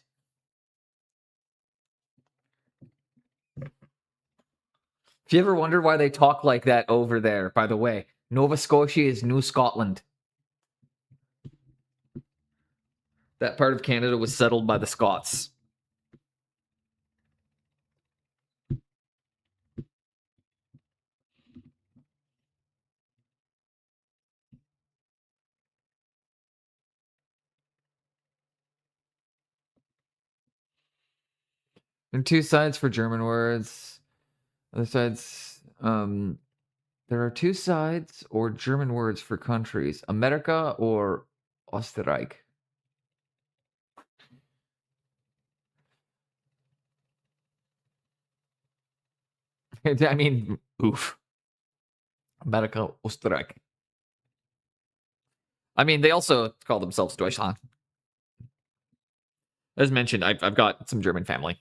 If you ever wonder why they talk like that over there, by the way, Nova Scotia is New Scotland. That part of Canada was settled by the Scots. And two sides for German words. Other sides, there are two sides or German words for countries: America or Österreich. I mean, oof. America, Österreich. I mean, they also call themselves Deutschland. As mentioned, I've got some German family.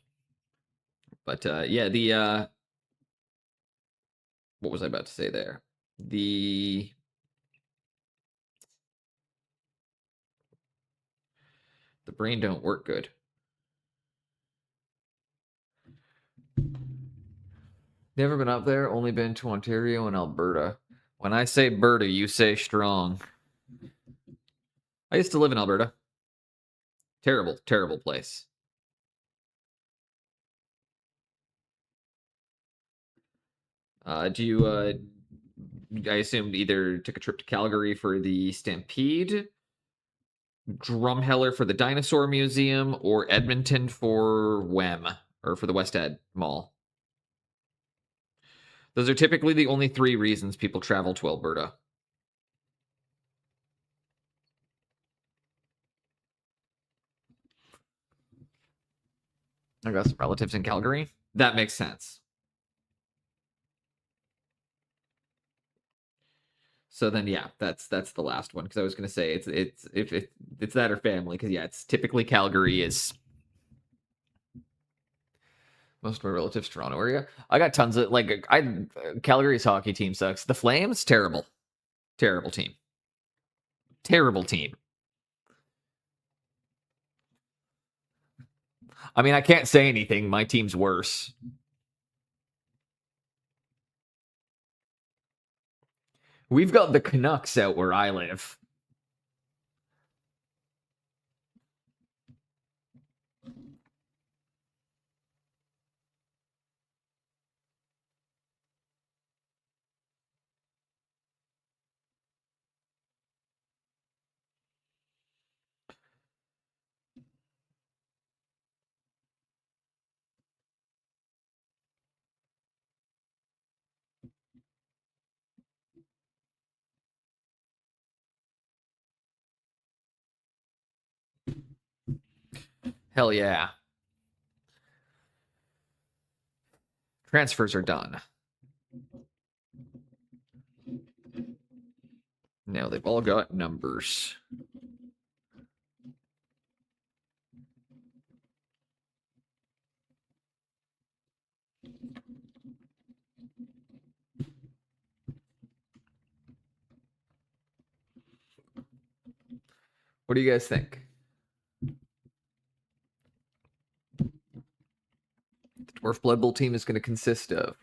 But yeah, the what was I about to say there? The brain don't work good. Never been up there, only been to Ontario and Alberta. When I say Berta, you say strong. I used to live in Alberta. Terrible, terrible place. Do you, I assumed either took a trip to Calgary for the Stampede, Drumheller for the Dinosaur Museum, or Edmonton for WEM, or for the West Ed Mall? Those are typically the only three reasons people travel to Alberta. I got some relatives in Calgary. That makes sense. So then, yeah, that's the last one, because I was going to say it's that or family, because yeah, it's typically Calgary is most of my relatives Toronto area. I got tons of Calgary's hockey team sucks. The Flames, terrible team, terrible team. I mean, I can't say anything. My team's worse. We've got the Canucks out where I live. Hell yeah. Transfers are done. Now they've all got numbers. What do you guys think? The Dwarf Blood Bowl team is going to consist of...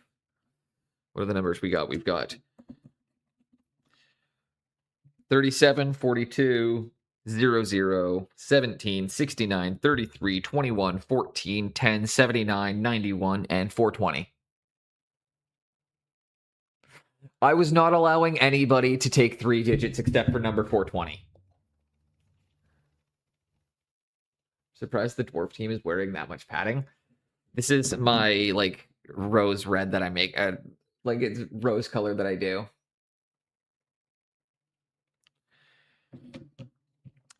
What are the numbers we got? We've got 37, 42, 00, 17, 69, 33, 21, 14, 10, 79, 91, and 420. I was not allowing anybody to take 3 digits except for number 420. Surprised the dwarf team is wearing that much padding. This is my, like, rose red that I make. Like, it's rose color that I do.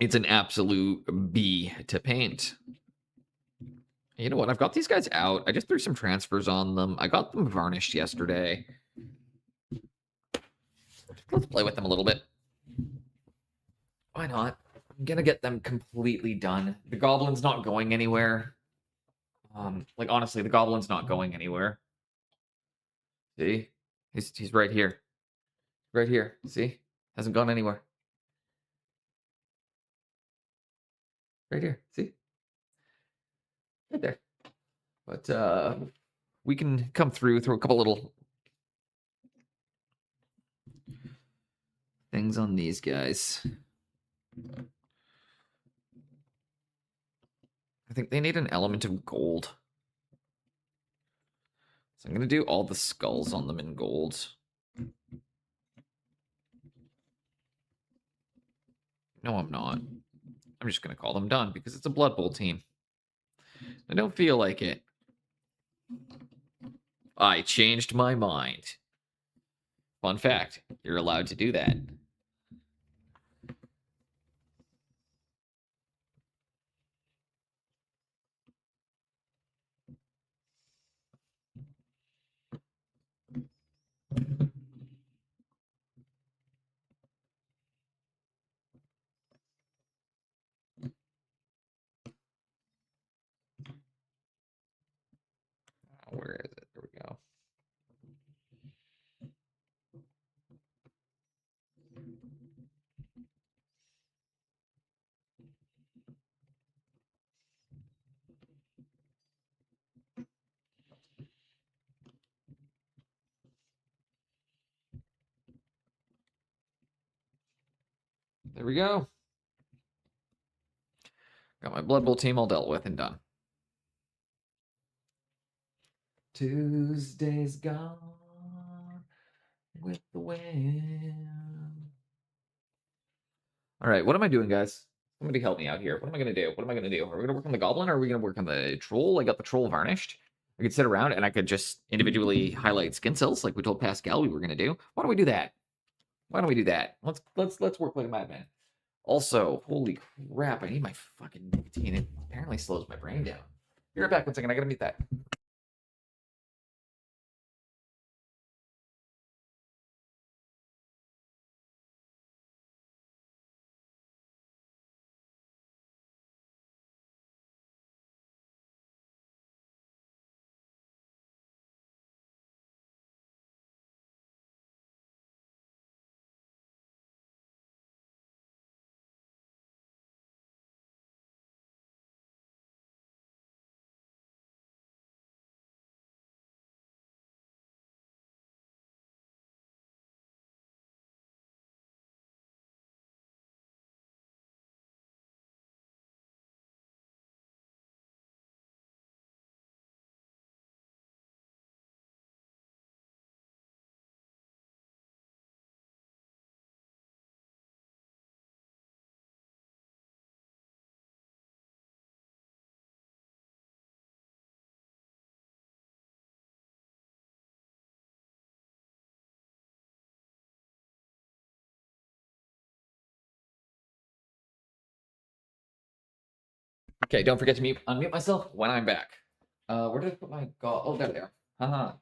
It's an absolute B to paint. You know what? I've got these guys out. I just threw some transfers on them. I got them varnished yesterday. Let's play with them a little bit. Why not? I'm gonna get them completely done. The goblin's not going anywhere. Like, honestly, the goblin's not going anywhere. See? He's right here. Right here. See? Hasn't gone anywhere. Right here. See? Right there. But we can come through a couple little things on these guys. I think they need an element of gold. So I'm going to do all the skulls on them in gold. No, I'm not. I'm just going to call them done because it's a Blood Bowl team. I don't feel like it. I changed my mind. Fun fact, you're allowed to do that. Where is it? There we go. There we go. Got my Blood Bowl team all dealt with and done. Tuesday's gone with the wind. All right, what am I doing, guys? Somebody help me out here. What am I going to do? What am I going to do? Are we going to work on the goblin or are we going to work on the troll? I got the troll varnished. I could sit around and I could just individually highlight skin cells like we told Pascal we were going to do. Why don't we do that? Why don't we do that? Let's work like a madman. Also, holy crap, I need my fucking nicotine. It apparently slows my brain down. Be right back 1 second. I got to meet that. Okay, don't forget to unmute myself when I'm back. Where did I put my Oh, there they are. Haha.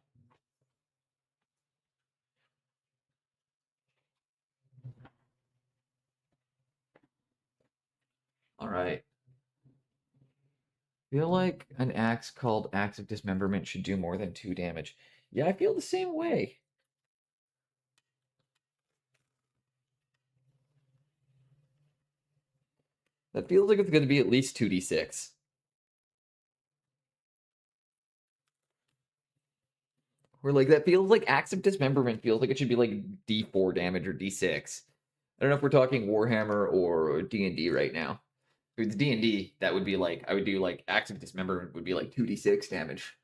All right. Feel like an axe called Axe of Dismemberment should do more than 2 damage. Yeah, I feel the same way. That feels like it's going to be at least 2d6. Or like that feels like Axe of Dismemberment feels like it should be like d4 damage or d6. I don't know if we're talking Warhammer or D&D right now. If it's D&D, that would be like I would do like Axe of Dismemberment would be like 2d6 damage.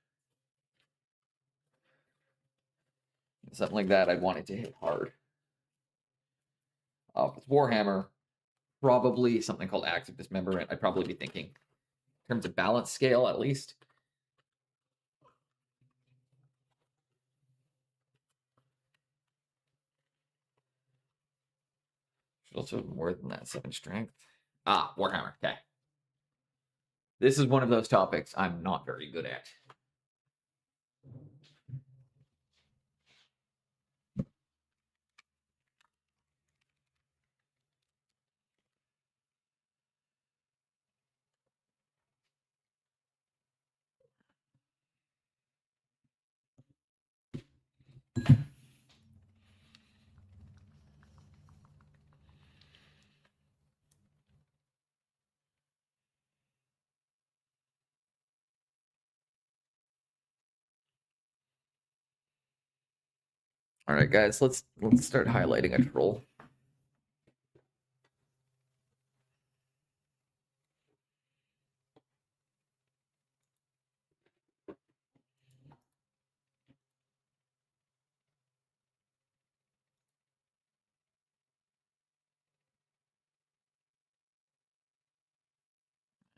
Something like that, I'd want it to hit hard. If it's Warhammer, probably something called Axe of Dismemberment. I'd probably be thinking in terms of balance scale, at least. Should also have more than that 7 strength. Warhammer. Okay. This is one of those topics I'm not very good at. All right, guys, let's start highlighting a troll.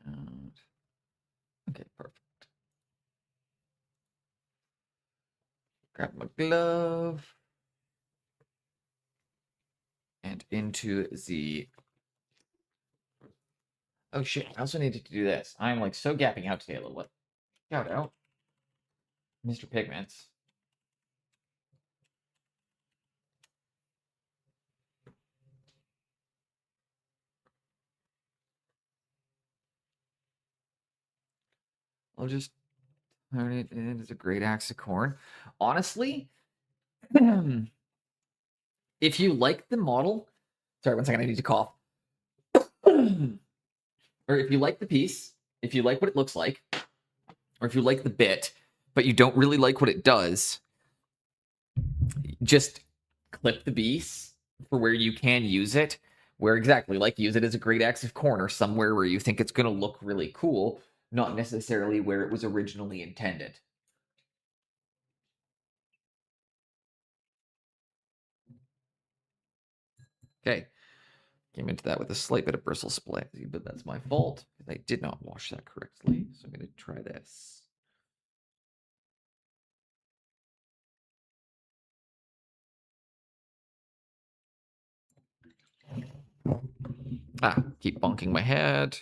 And, okay, perfect. Grab my glove. And into the... Oh shit, I also needed to do this. I'm like so gapping out today a little bit. Shout out. Mr. Pigments. I'll just turn it in as a great axe of corn. Honestly, if you like the model, sorry, 1 second, I need to cough. Or if you like the piece, if you like what it looks like, or if you like the bit, but you don't really like what it does, just clip the beast for where you can use it. Where exactly, like use it as a great axe of corn or somewhere where you think it's going to look really cool, not necessarily where it was originally intended. Okay. Came into that with a slight bit of bristle split, but that's my fault because I did not wash that correctly. So I'm going to try this. Keep bonking my head.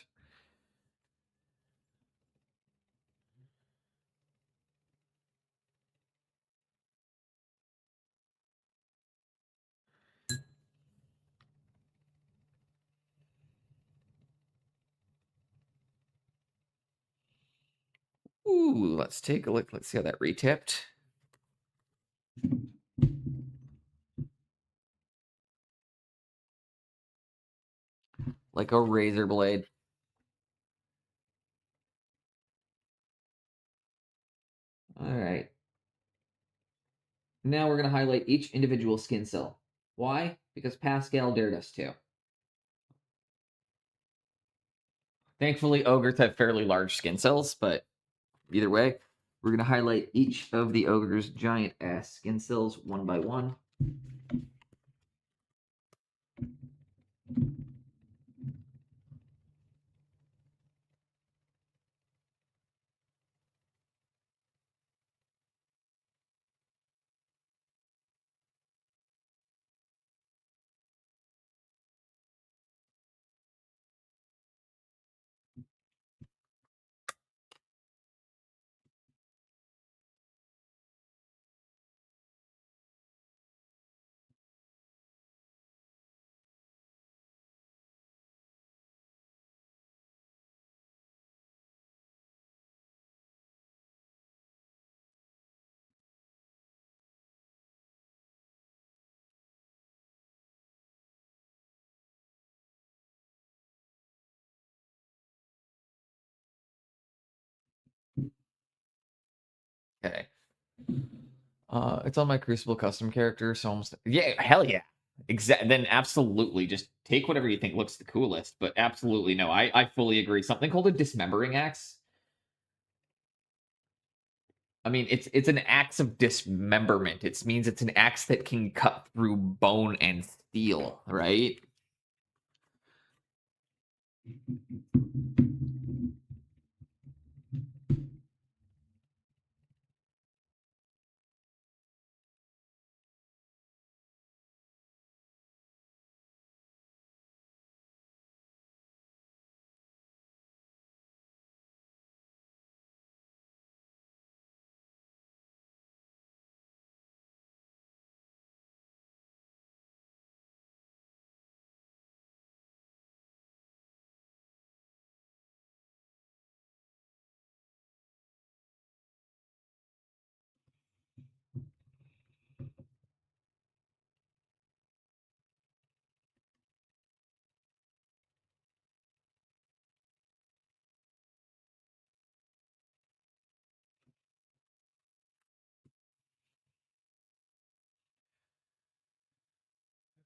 Ooh, let's take a look. Let's see how that retipped. Like a razor blade. All right. Now we're going to highlight each individual skin cell. Why? Because Pascal dared us to. Thankfully, ogres have fairly large skin cells, but either way, we're going to highlight each of the ogre's giant ass skin cells one by one. Okay. It's on my Crucible custom character, so almost yeah, hell yeah. Then absolutely just take whatever you think looks the coolest, but absolutely no, I fully agree. Something called a dismembering axe. I mean, it's an axe of dismemberment. It means it's an axe that can cut through bone and steel, right?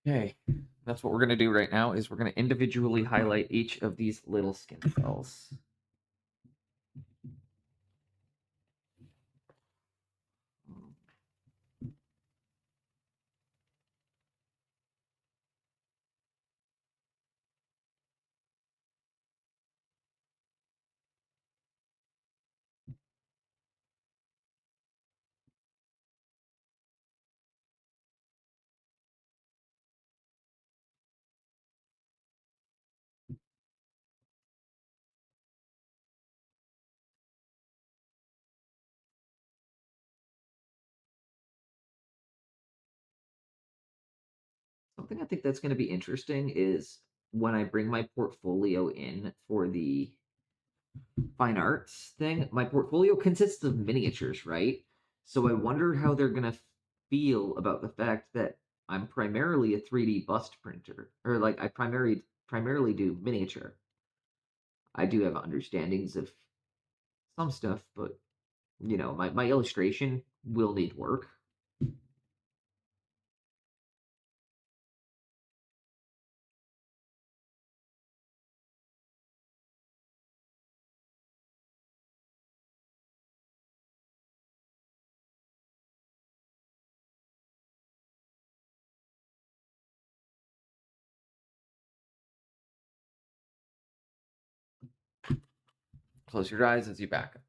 Okay, that's what we're gonna do right now. Is we're gonna individually highlight each of these little skin cells. Something I think that's going to be interesting is when I bring my portfolio in for the fine arts thing, my portfolio consists of miniatures, right? So I wonder how they're going to feel about the fact that I'm primarily a 3D bust printer, or like I primarily do miniature. I do have understandings of some stuff, but my illustration will need work. Close your eyes as you back up.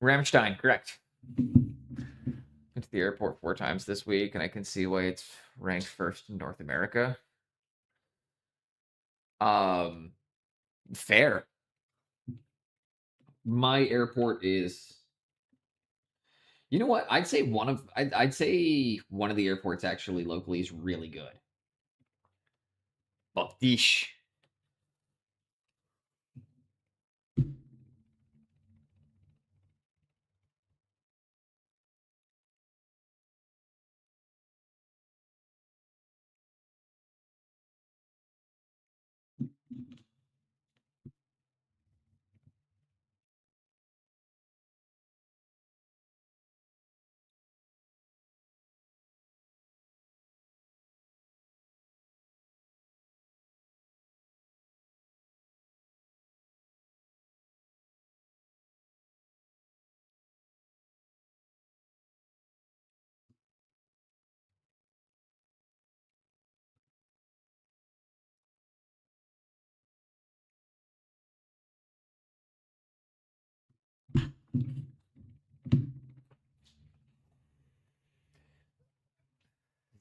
Ramstein, correct. Went to the airport 4 times this week, and I can see why it's ranked first in North America. Um, Fair. My airport is. You know what? I'd say one of the airports actually locally is really good. Baptiste.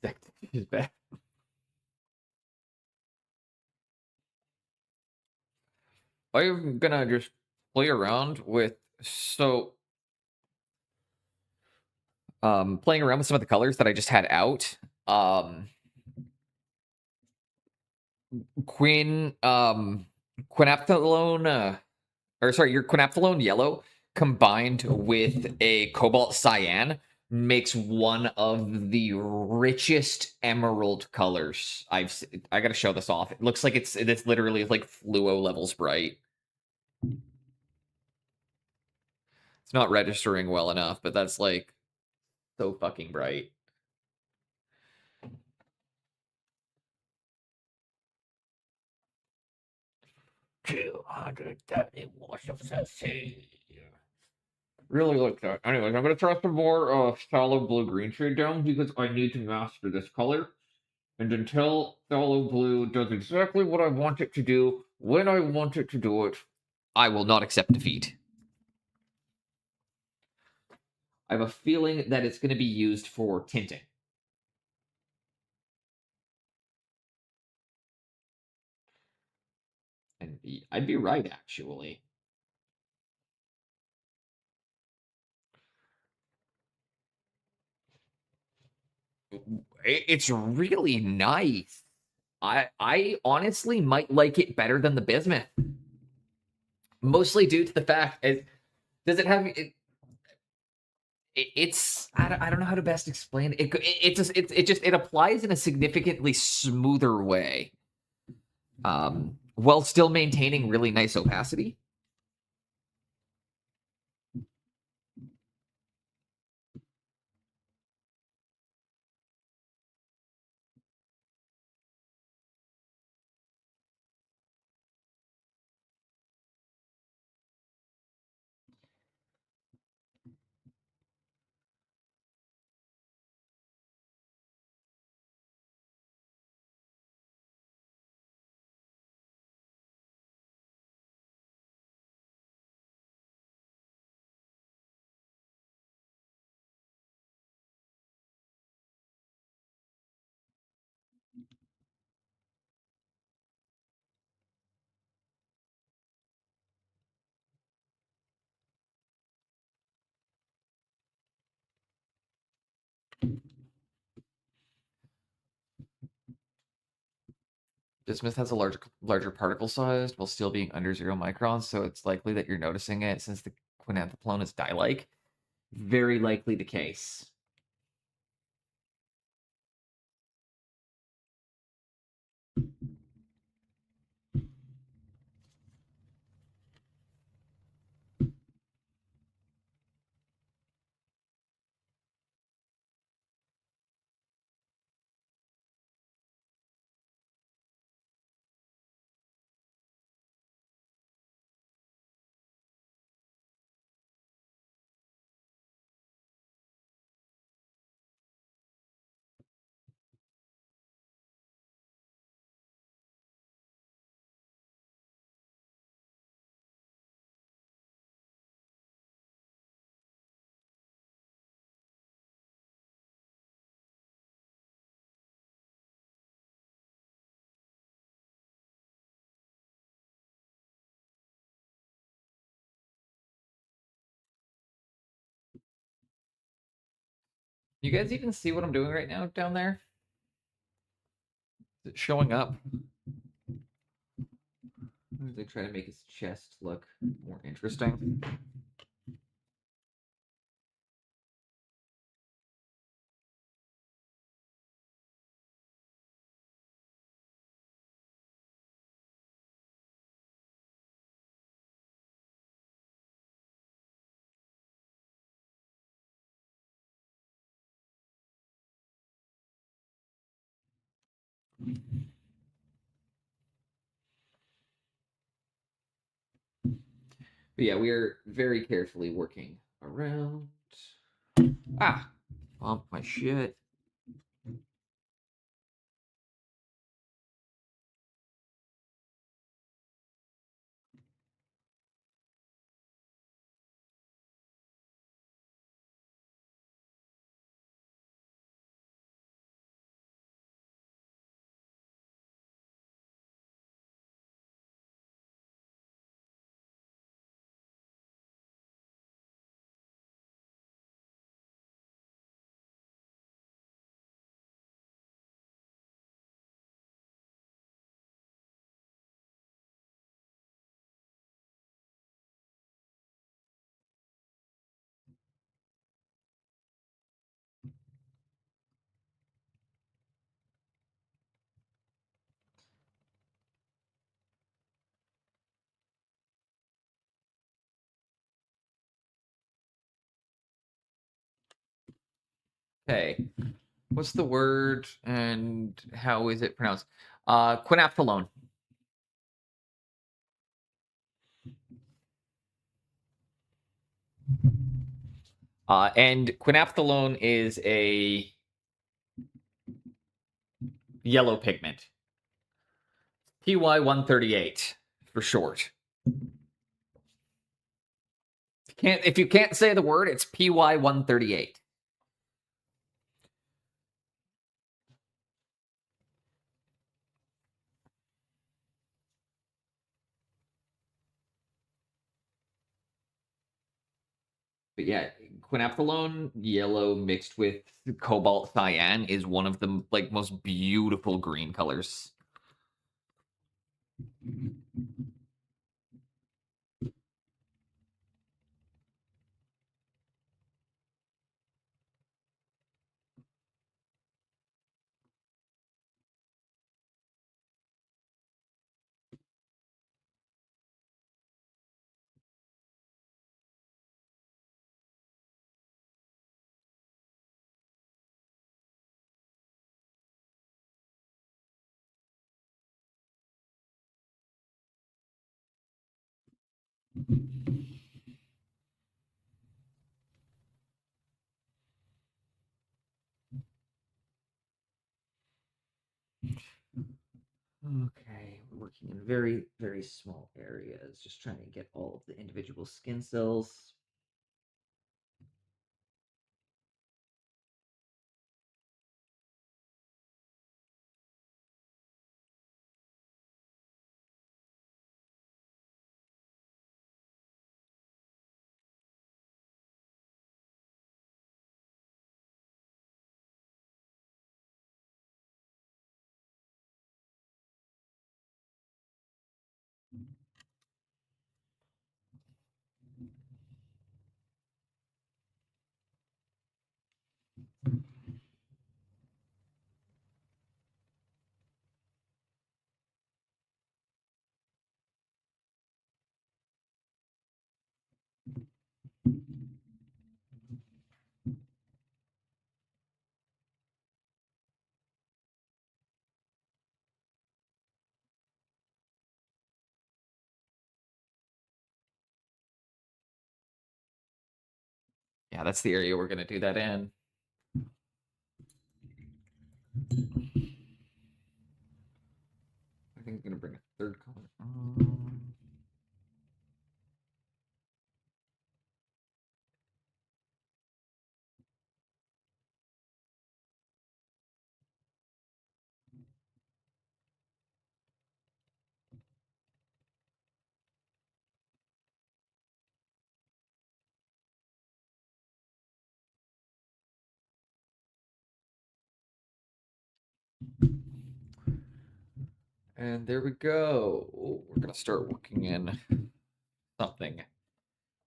That is bad. I'm gonna just play around with playing around with some of the colors that I just had out. Quin Quinapthalone or sorry, your Quinapthalone yellow combined with a cobalt cyan makes one of the richest emerald colors I gotta show this off. It looks like it's literally like fluo levels bright. It's not registering well enough, but that's like so fucking bright. Really like that. Anyways, I'm gonna try some more shallow blue green shade down because I need to master this color. And until shallow blue does exactly what I want it to do, when I want it to do it, I will not accept defeat. I have a feeling that it's going to be used for tinting. And I'd be right, actually. It's really nice. I honestly might like it better than the bismuth. Mostly due to the fact does it have it's I don't know how to best explain it. It applies in a significantly smoother way, while still maintaining really nice opacity. Bismuth has a larger particle size while still being under 0 microns, so it's likely that you're noticing it since the quinanthoplone is dye-like. Very likely the case. You guys even see what I'm doing right now down there? Is it showing up? They try to make his chest look more interesting. But yeah, we are very carefully working around. Ah, bump my shit. Okay. What's the word and how is it pronounced? Quinaphthalone. And quinaphthalone is a yellow pigment. PY138 for short. If you can't say the word, it's PY138. But yeah, quinaphthalone yellow mixed with cobalt cyan is one of the like most beautiful green colors. Okay, we're working in very, very small areas, just trying to get all of the individual skin cells. Yeah, that's the area we're going to do that in. I think I'm going to bring a third color. And there we go. We're going to start working in something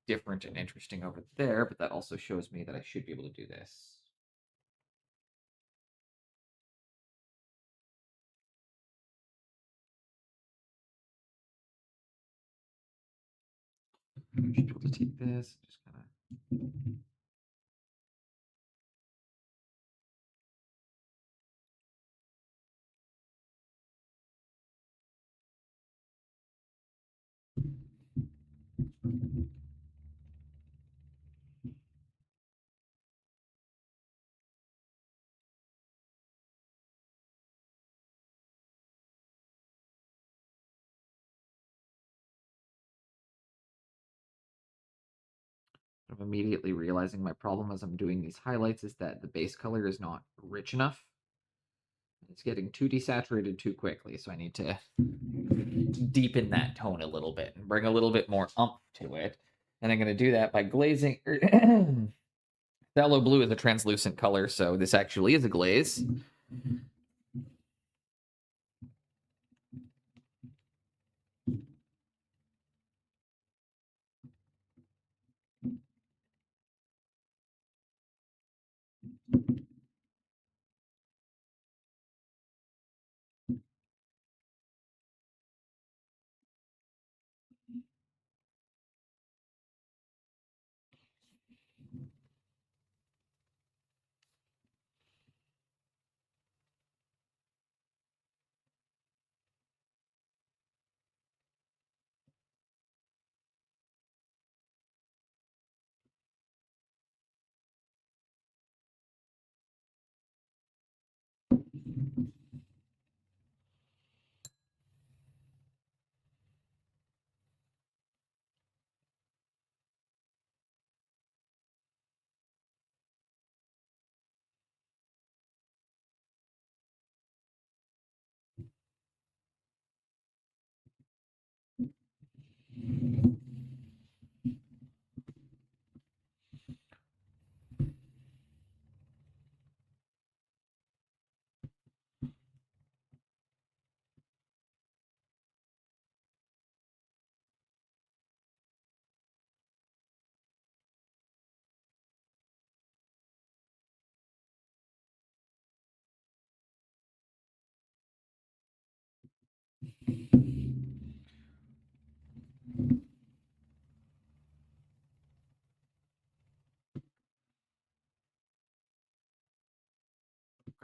different and interesting over there, but that also shows me that I should be able to do this. I should be able to take this, just kind of. I'm immediately realizing my problem as I'm doing these highlights is that the base color is not rich enough. It's getting too desaturated too quickly, so I need to deepen that tone a little bit and bring a little bit more umph to it. And I'm going to do that by glazing. Phthalo blue is a translucent color, so this actually is a glaze.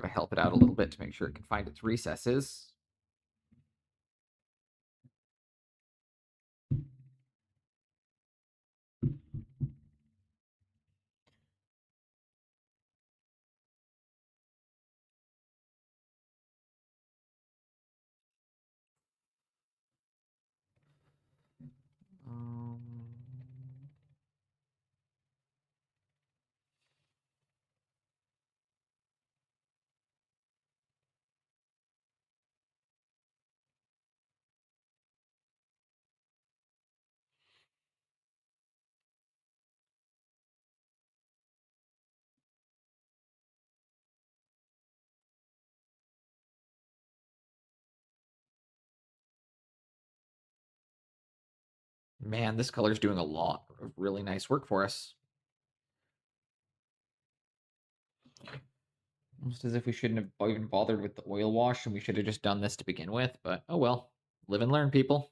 Gotta help it out a little bit to make sure it can find its recesses. Um, Man, this color's doing a lot of really nice work for us. Almost as if we shouldn't have even bothered with the oil wash and we should have just done this to begin with, but oh well. Live and learn, people.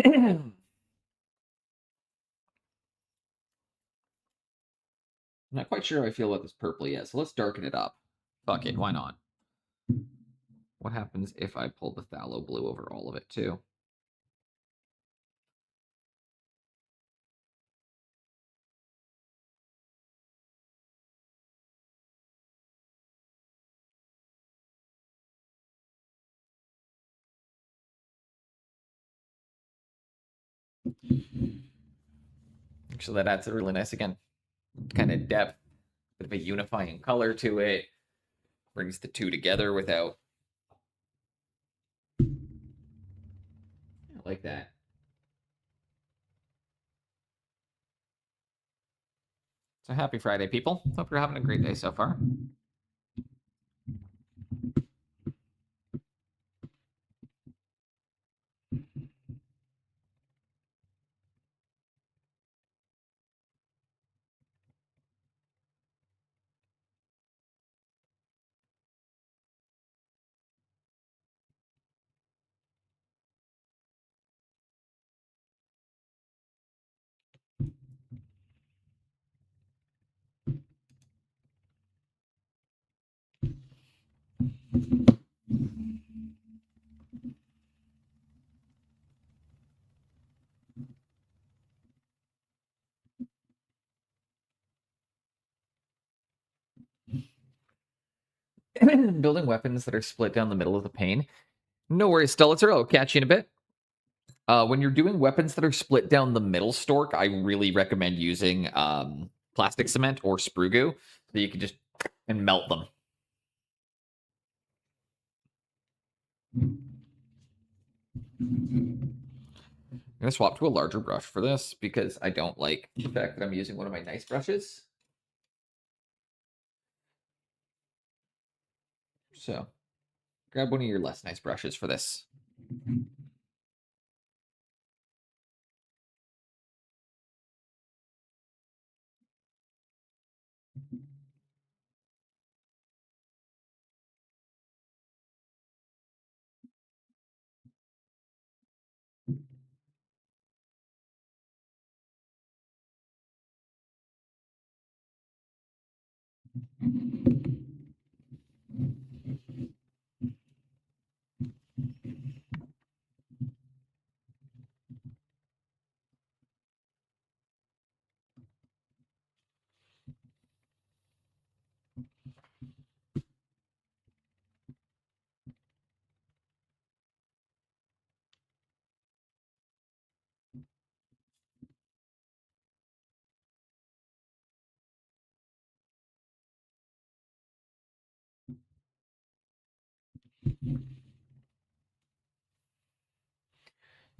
I'm not quite sure how I feel about this purple yet, so let's darken it up. Fuck it, why not? What happens if I pull the phthalo blue over all of it too? So that adds a really nice, again, kind of depth, bit of a unifying color to it. Brings the two together without. I like that. So happy Friday, people. Hope you're having a great day so far. Building weapons that are split down the middle of the pane. No worries, Stelitzer. I'll catch you in a bit. When you're doing weapons that are split down the middle, Stork, I really recommend using plastic cement or sprue goo so you can just and melt them. I'm gonna swap to a larger brush for this because I don't like the fact that I'm using one of my nice brushes. So grab one of your less nice brushes for this.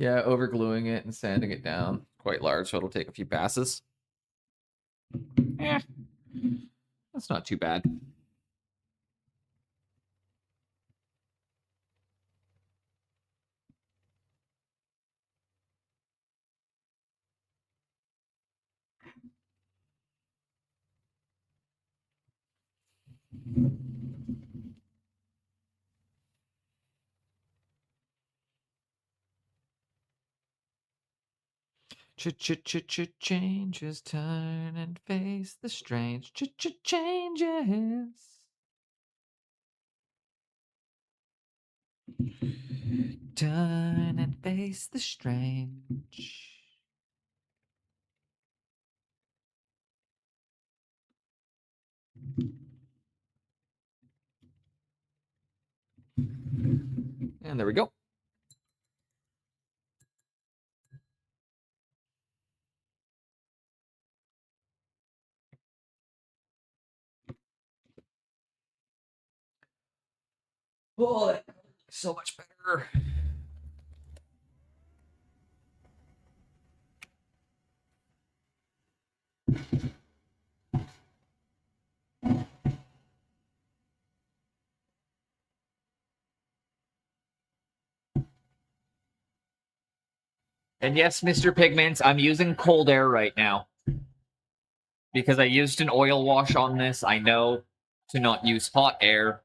Yeah, over gluing it and sanding it down quite large, so it'll take a few passes. That's not too bad. Changes, turn and face the strange changes. Turn and face the strange. And there we go. Oh, so much better. And yes, Mr. Pigments, I'm using cold air right now. Because I used an oil wash on this, I know to not use hot air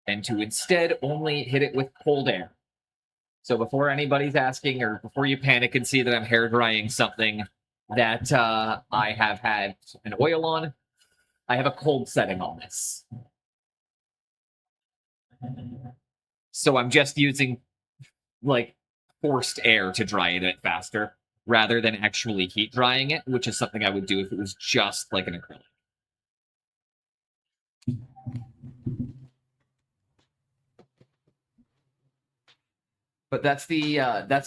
and to instead only hit it with cold air. So before anybody's asking or before you panic and see that I'm hair drying something that I have had an oil on, I have a cold setting on this. So I'm just using like forced air to dry it faster rather than actually heat drying it, which is something I would do if it was just like an acrylic. But that's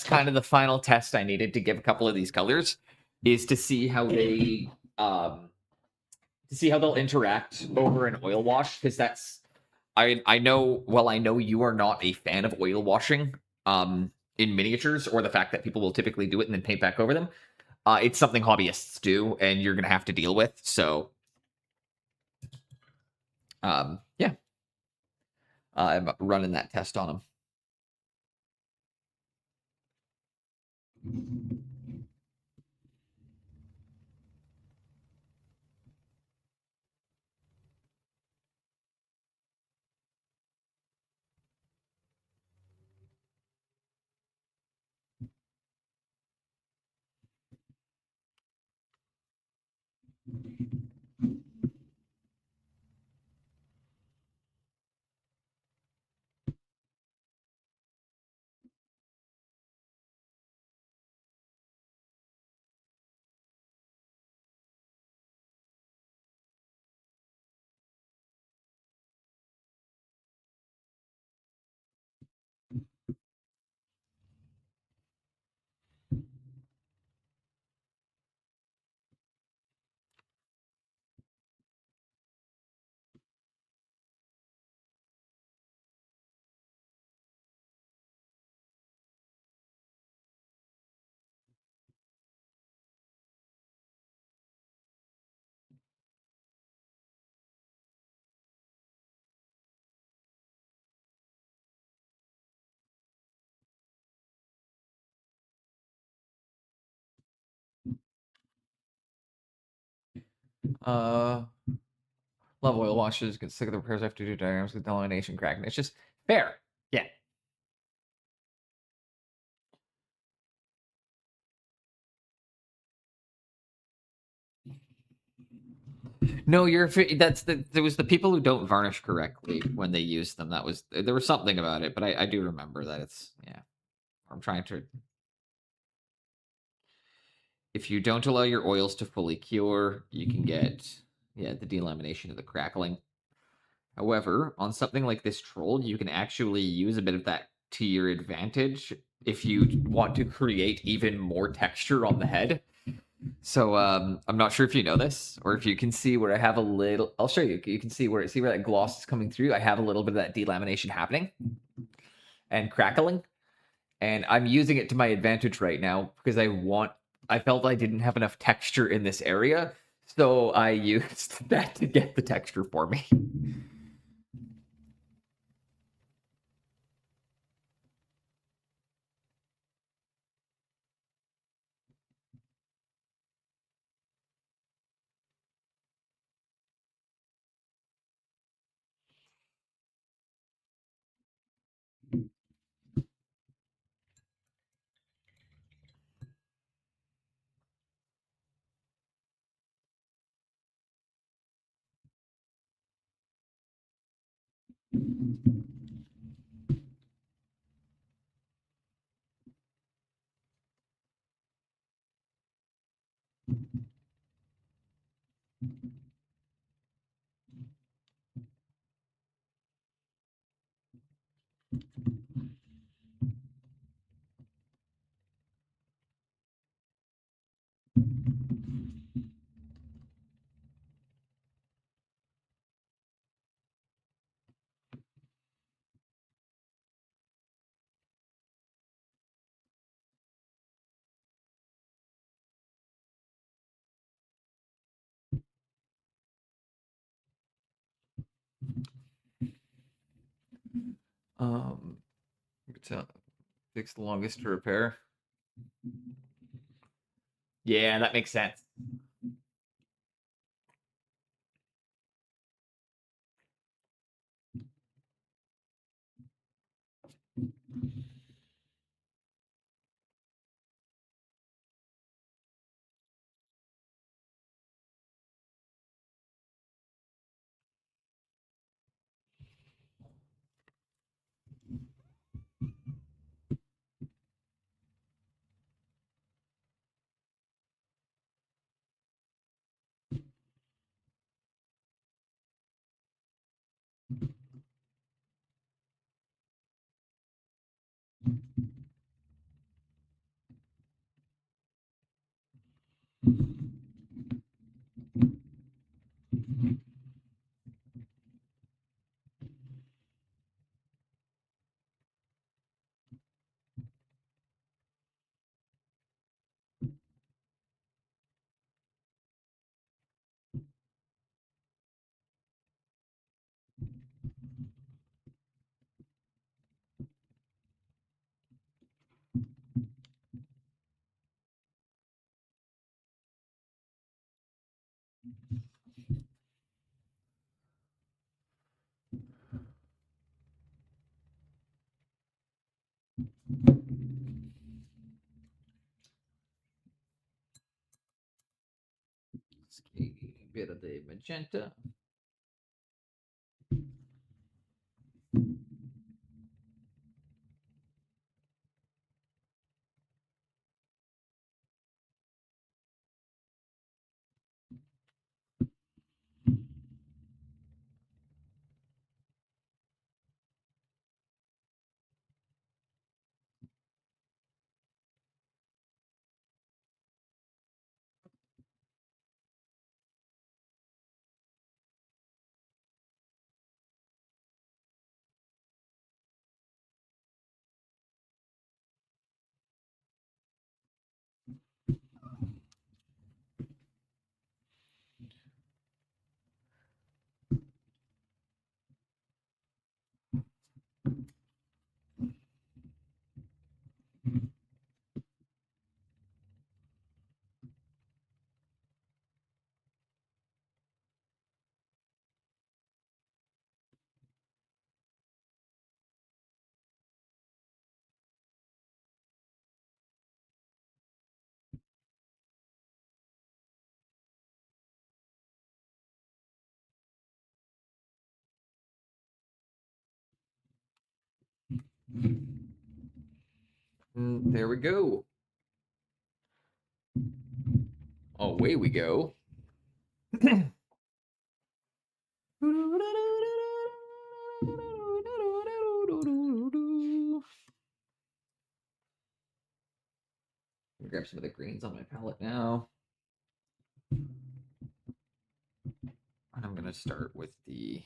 kind of the final test I needed to give a couple of these colors, is to see how they'll interact over an oil wash, because that's I know you are not a fan of oil washing in miniatures, or the fact that people will typically do it and then paint back over them. It's something hobbyists do, and you're gonna have to deal with. So yeah, I'm running that test on them. Love oil washes. Get sick of the repairs after do diagrams with delamination cracking. It's just fair. Yeah. No, there was the people who don't varnish correctly when they use them. There was something about it, but I do remember that it's, yeah. I'm trying to. If you don't allow your oils to fully cure, you can get the delamination of the crackling. However, on something like this troll, you can actually use a bit of that to your advantage if you want to create even more texture on the head. So I'm not sure if you know this, or if you can see where I have a little. I'll show you. You can see where that gloss is coming through. I have a little bit of that delamination happening and crackling. And I'm using it to my advantage right now because I felt I didn't have enough texture in this area, so I used that to get the texture for me. Um, fix the longest to repair. Yeah, that makes sense. A bit of the magenta. There we go. Away we go. Grab some of the greens on my palette now. And I'm going to start with the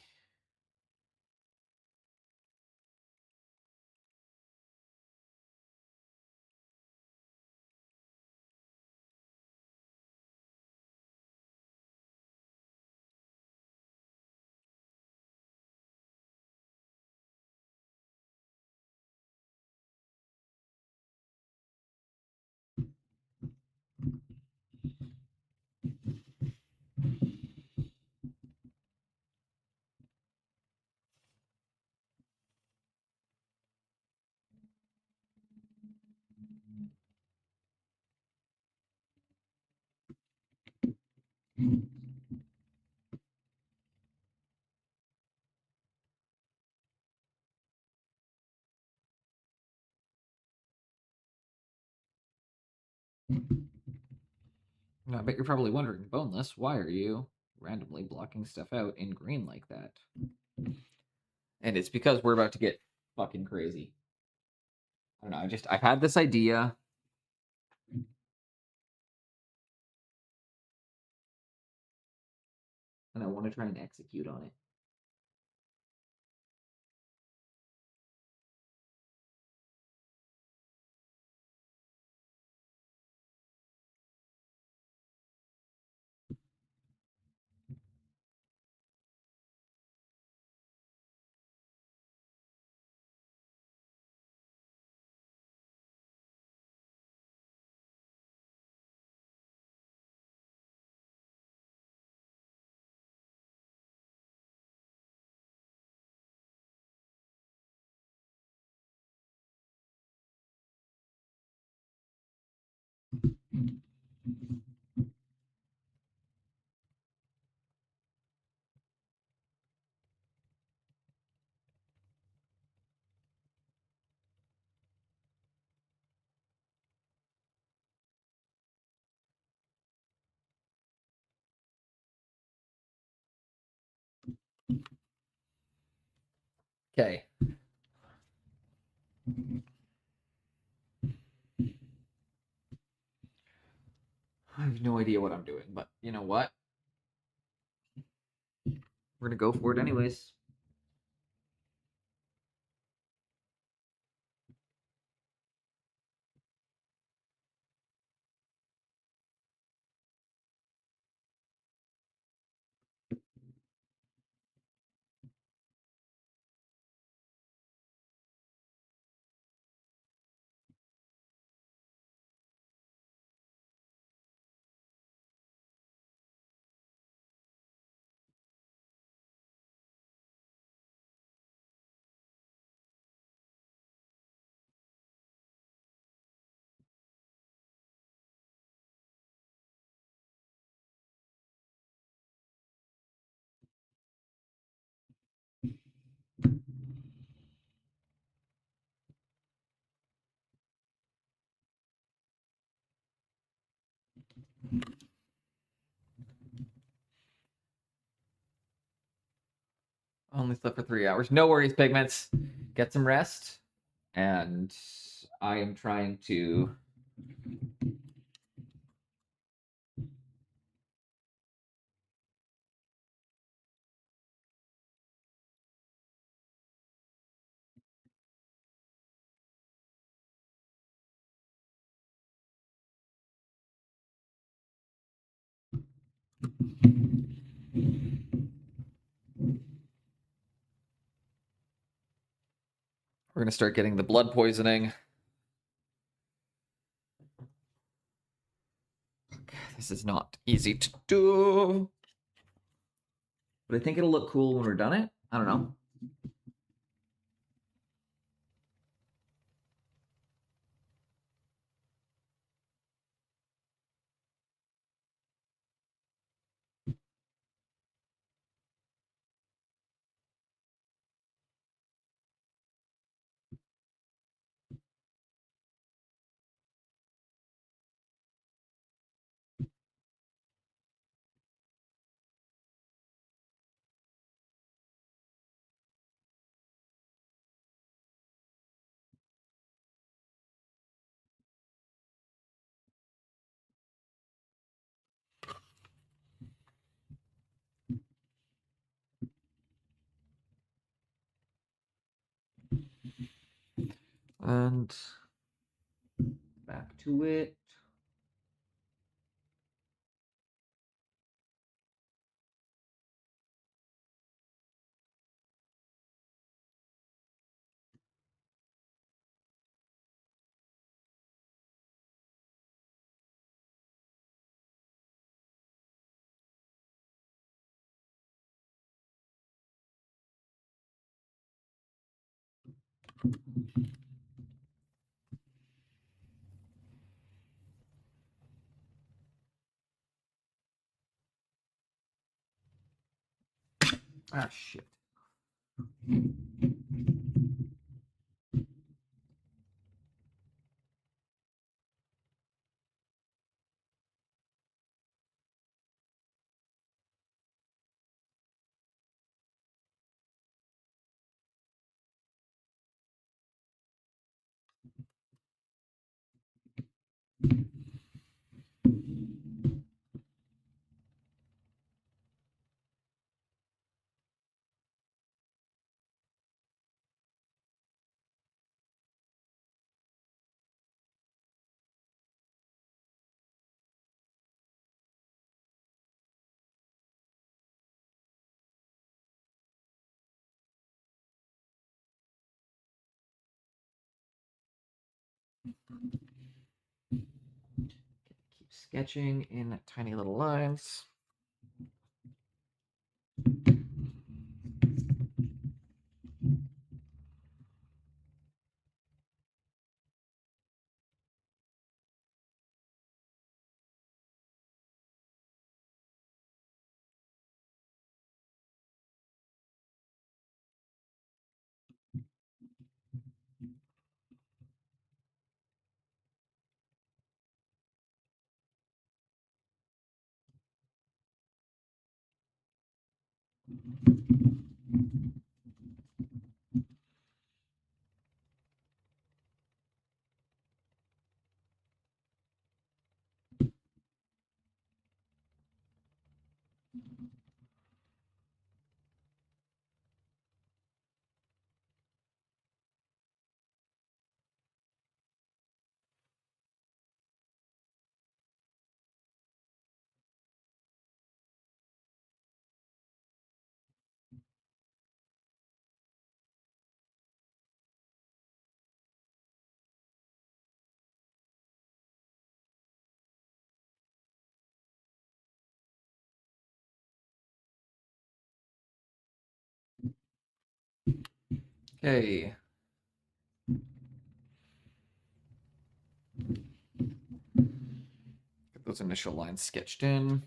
Now, I bet you're probably wondering, Boneless, why are you randomly blocking stuff out in green like that? And it's because we're about to get fucking crazy. I don't know, I've had this idea. And I want to try and execute on it. Okay. I have no idea what I'm doing, but you know what? We're gonna go for it anyways. Only slept for 3 hours. No worries, Pigments. Get some rest. And I am trying to. We're gonna start getting the blood poisoning. This is not easy to do. But I think it'll look cool when we're done it. I don't know. And back to it. Ah, shit. Keep sketching in tiny little lines. Okay. Get those initial lines sketched in.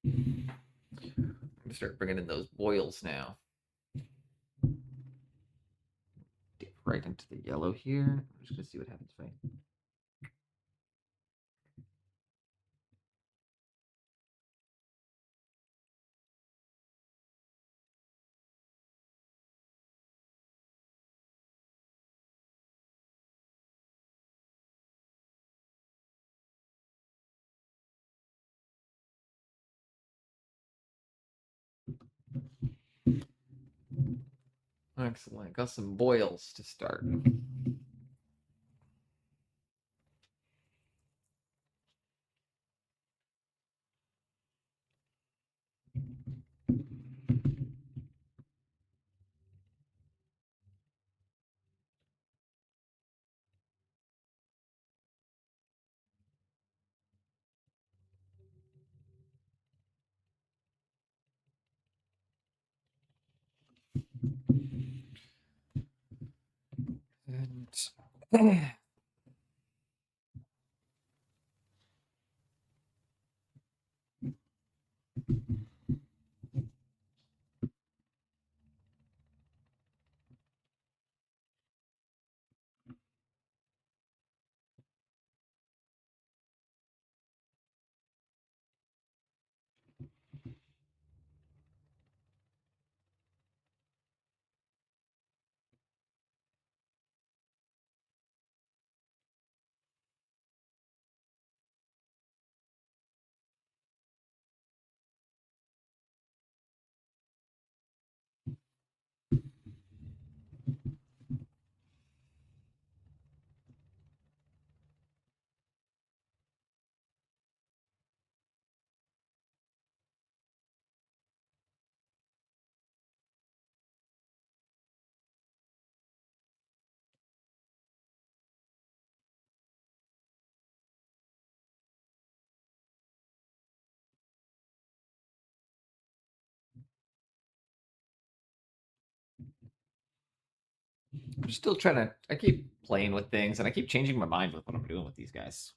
I'm gonna start bringing in those boils now. Dip right into the yellow here. I'm just gonna see what happens if I Excellent. Got some boils to start. And I'm still trying to. I keep playing with things, and I keep changing my mind with what I'm doing with these guys.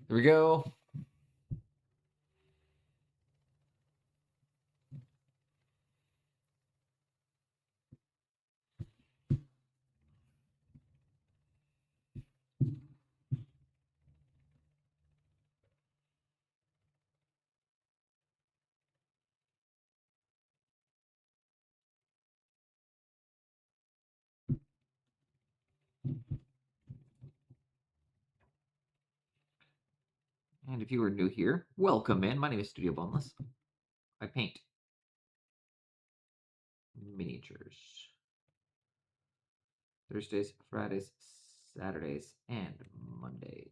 Here we go. And if you are new here, welcome in. My name is Studio Boneless. I paint miniatures Thursdays, Fridays, Saturdays, and Mondays.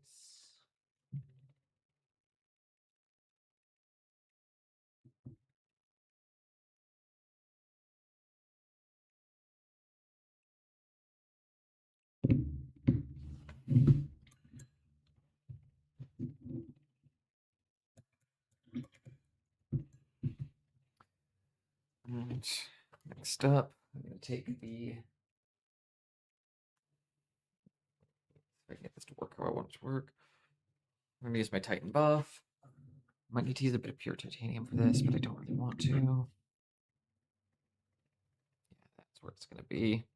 And next up, I'm going to take the. If I can get this to work how I want it to work. I'm going to use my Titan buff. Might need to use a bit of pure titanium for this, but I don't really want to. Yeah, that's where it's going to be.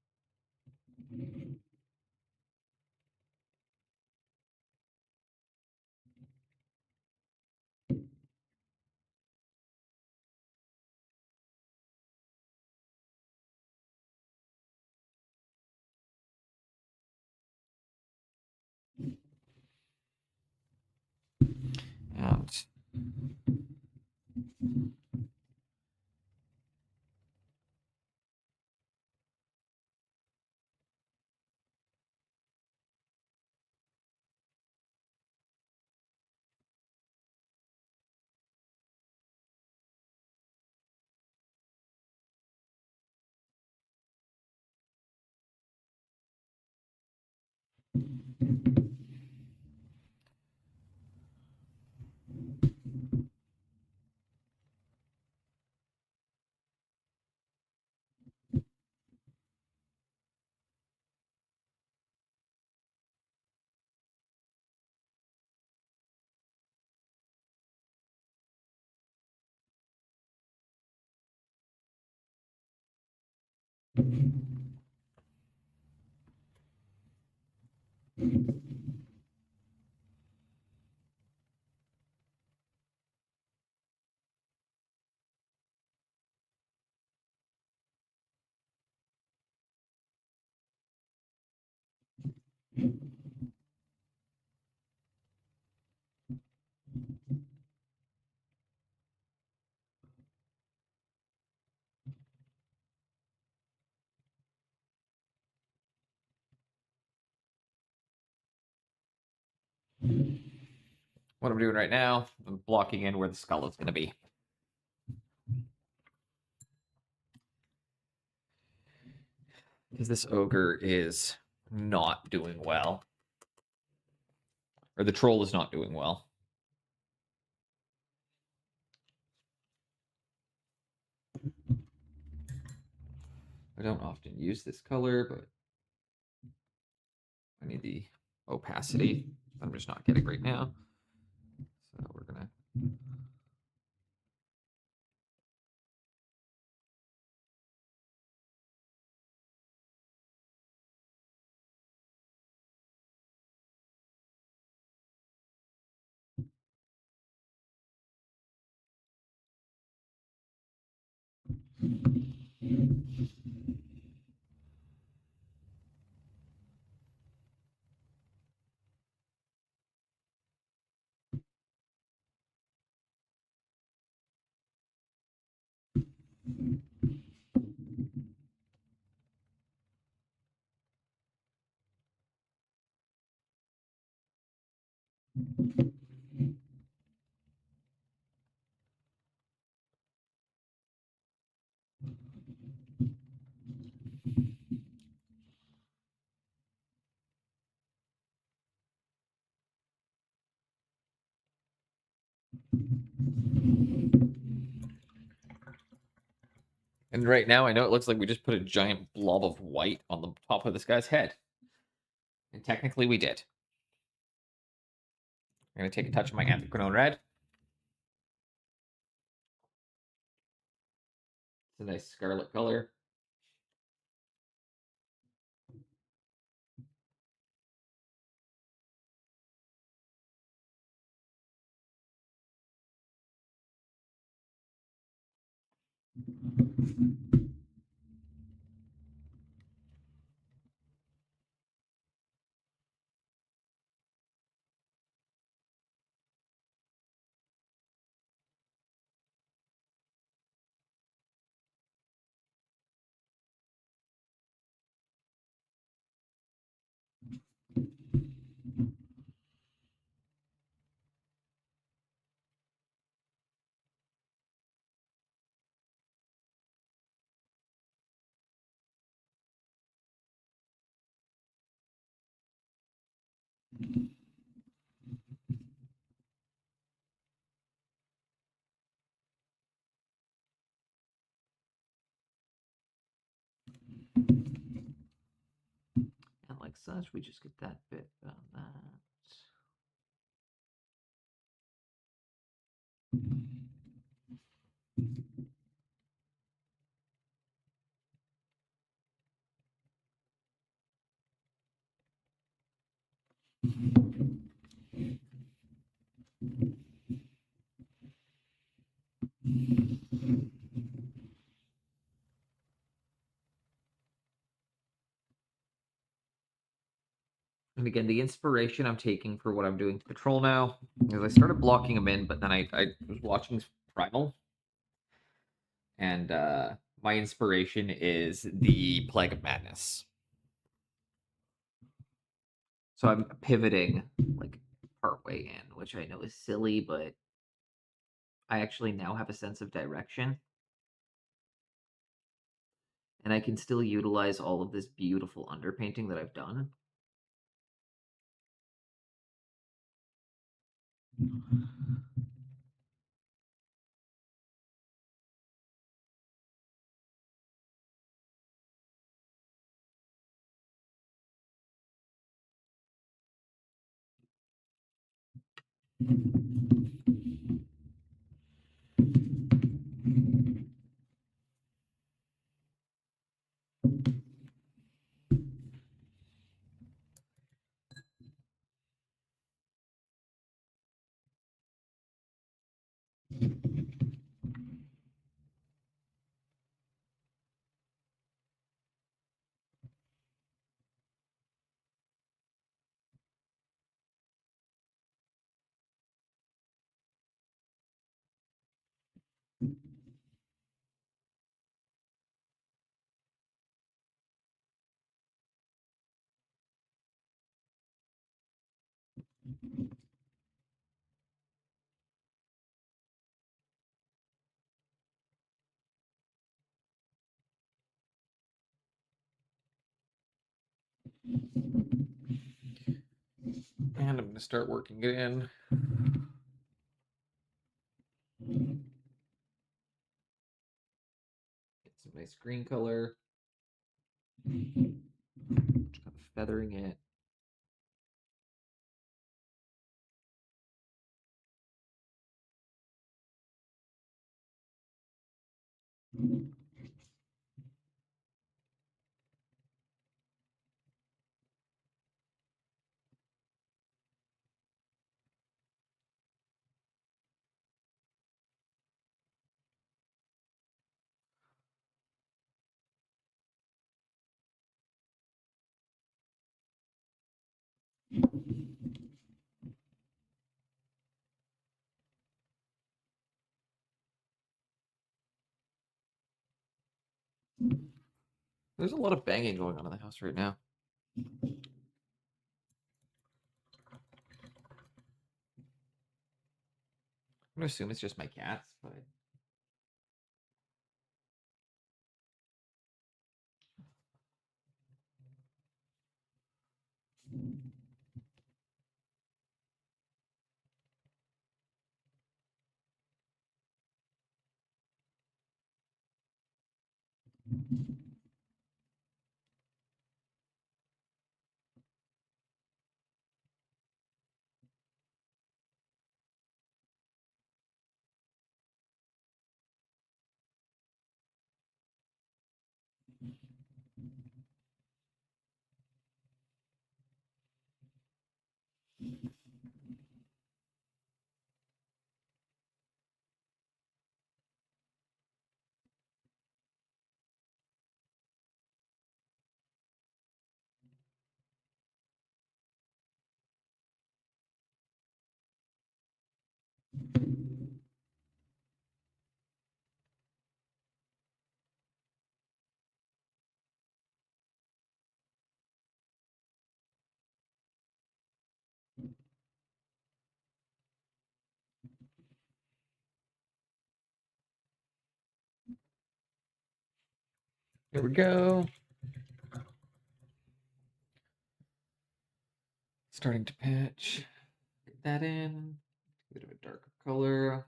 And what I'm doing right now, I'm blocking in where the skull is going to be. Because this ogre is not doing well. Or the troll is not doing well. I don't often use this color, but I need the opacity. I'm just not getting right now. So we're going to And right now, I know it looks like we just put a giant blob of white on the top of this guy's head. And technically, we did. I'm going to take a touch of my Anthraquinone Red. It's a nice scarlet color. And like such, we just get that bit on that. And again, the inspiration I'm taking for what I'm doing to Patrol now is I started blocking him in, but then I was watching Primal, and my inspiration is the Plague of Madness. So I'm pivoting like partway in, which I know is silly, but I actually now have a sense of direction. And I can still utilize all of this beautiful underpainting that I've done. And I'm going to start working it in. Get some nice green color. Just kind of feathering it. There's a lot of banging going on in the house right now. I'm gonna assume it's just my cats, but here we go. Starting to patch. Get that in. A bit of a darker color.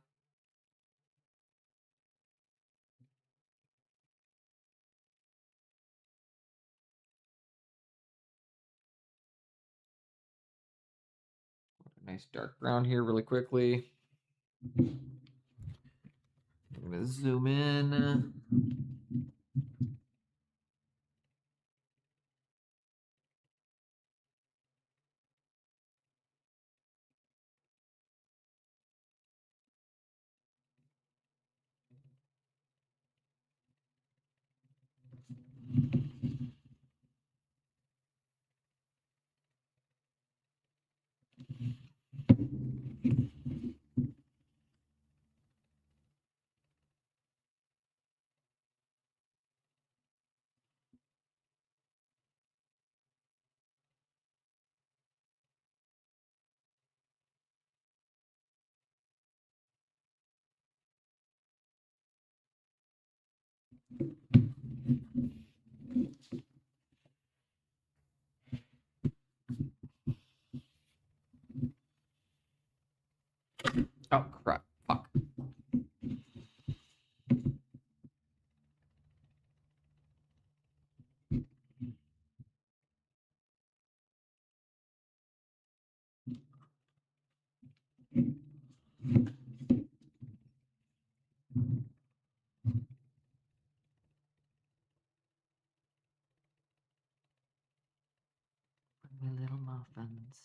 A nice dark brown here really quickly. I'm gonna zoom in. Oh crap! Fuck. My little muffins.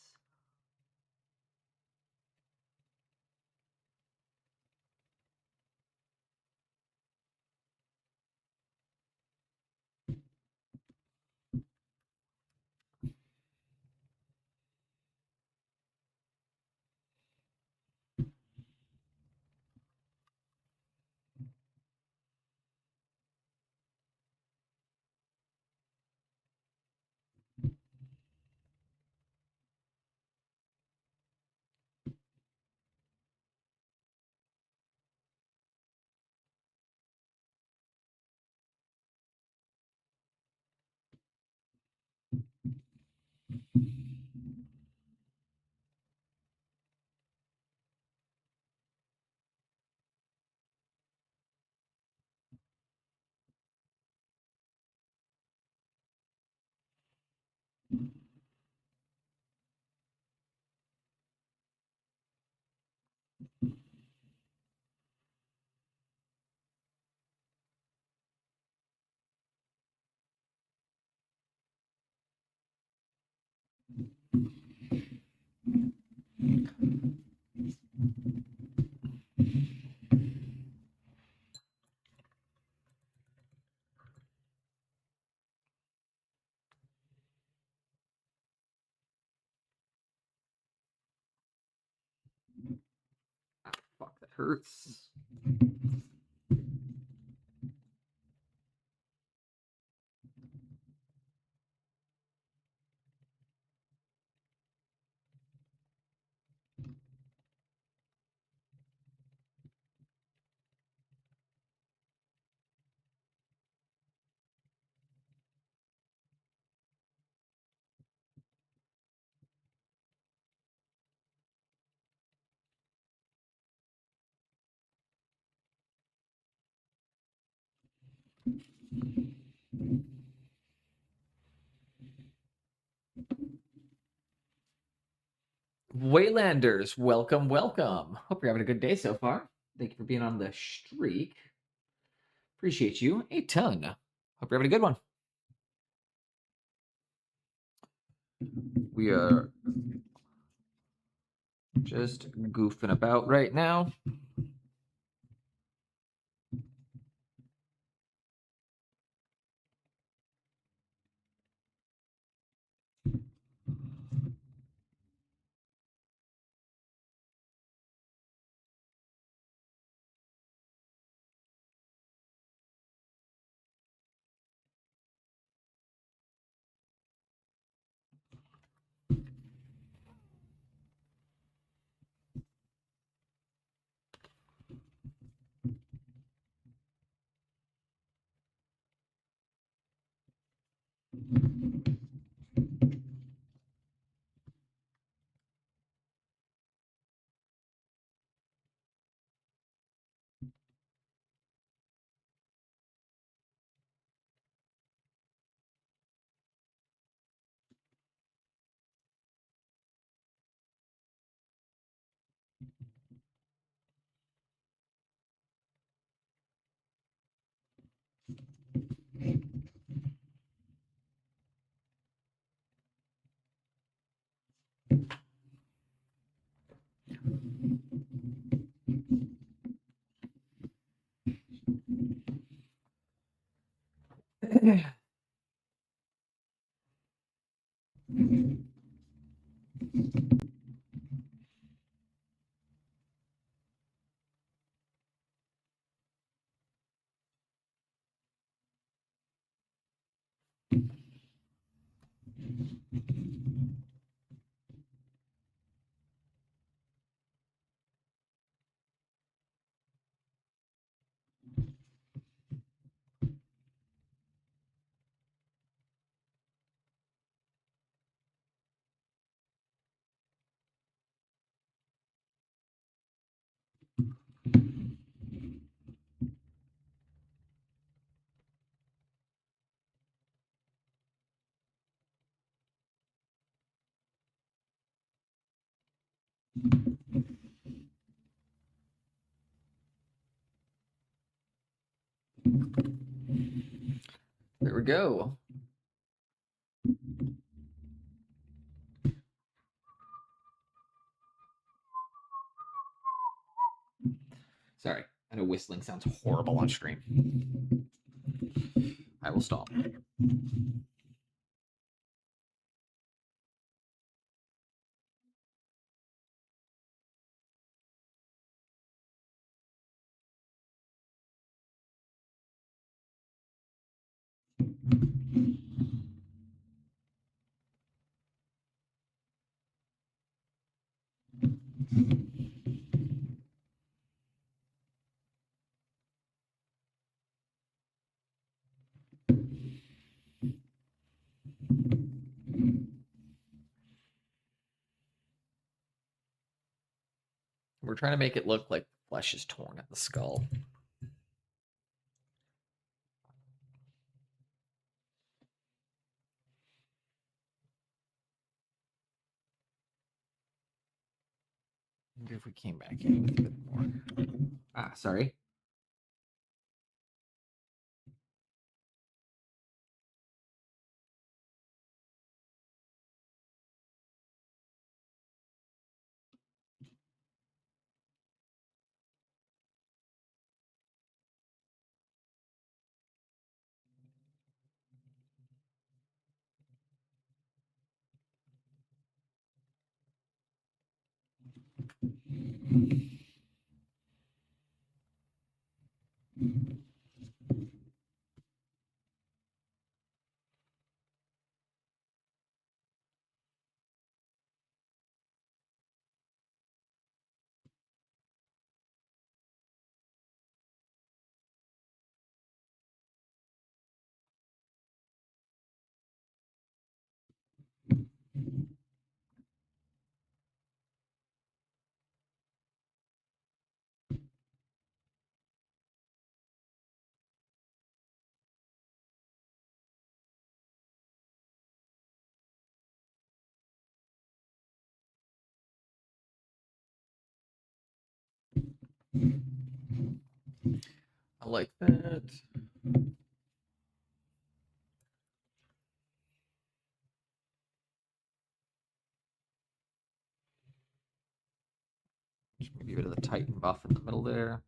hurts. Waylanders, welcome, welcome. Hope you're having a good day so far. Thank you for being on the streak. Appreciate you a ton. Hope you're having a good one. We are just goofing about right now. There we go. Sorry, I know whistling sounds horrible on stream. I will stop. We're trying to make it look like flesh is torn at the skull. Maybe if we came back in with a bit more. Ah, sorry. I like that. Just gonna give it the Titan buff in the middle there.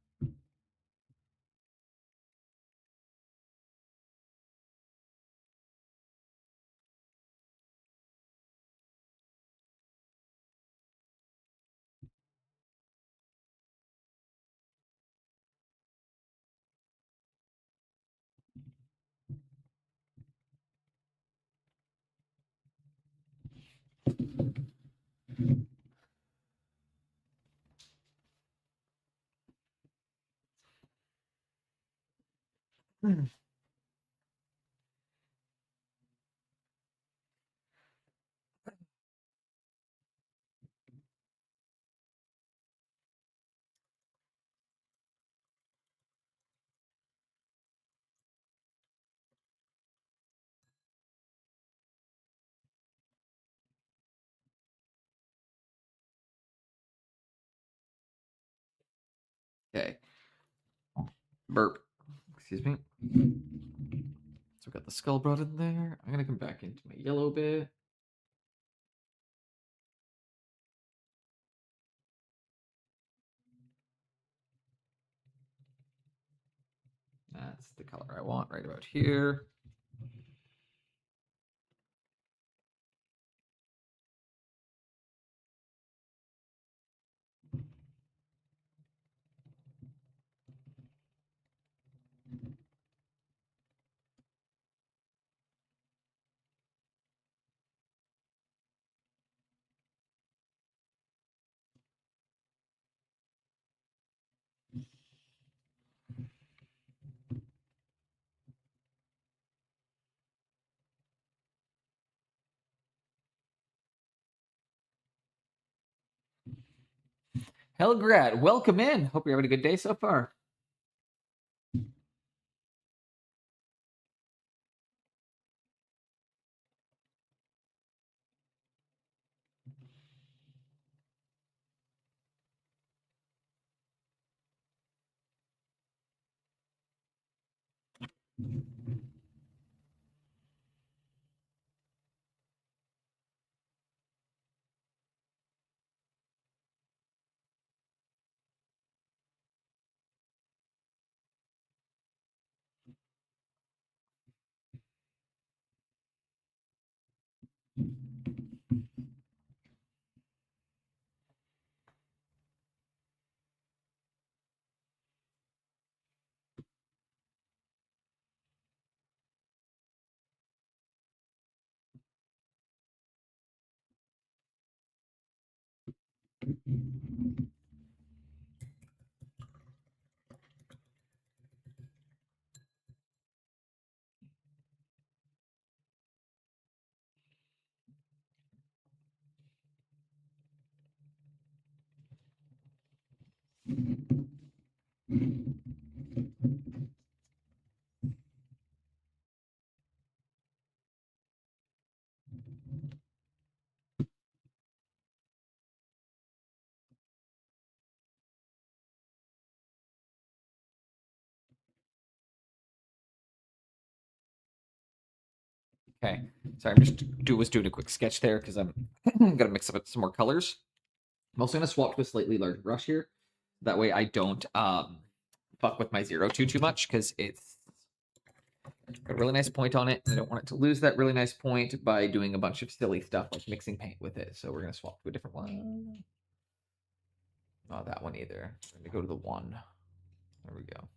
Okay. Burp. Excuse me. So we got the skull brought in there. I'm gonna come back into my yellow bit. That's the color I want right about here. Helgrad, welcome in. Hope you're having a good day so far. Okay, sorry, I'm just doing a quick sketch there because I'm gonna mix up some more colors. I'm also gonna swap to a slightly larger brush here. That way I don't fuck with my 02 too much because it's got a really nice point on it. I don't want it to lose that really nice point by doing a bunch of silly stuff like mixing paint with it. So we're gonna swap to a different one. Not that one either. We're gonna go to the one. There we go.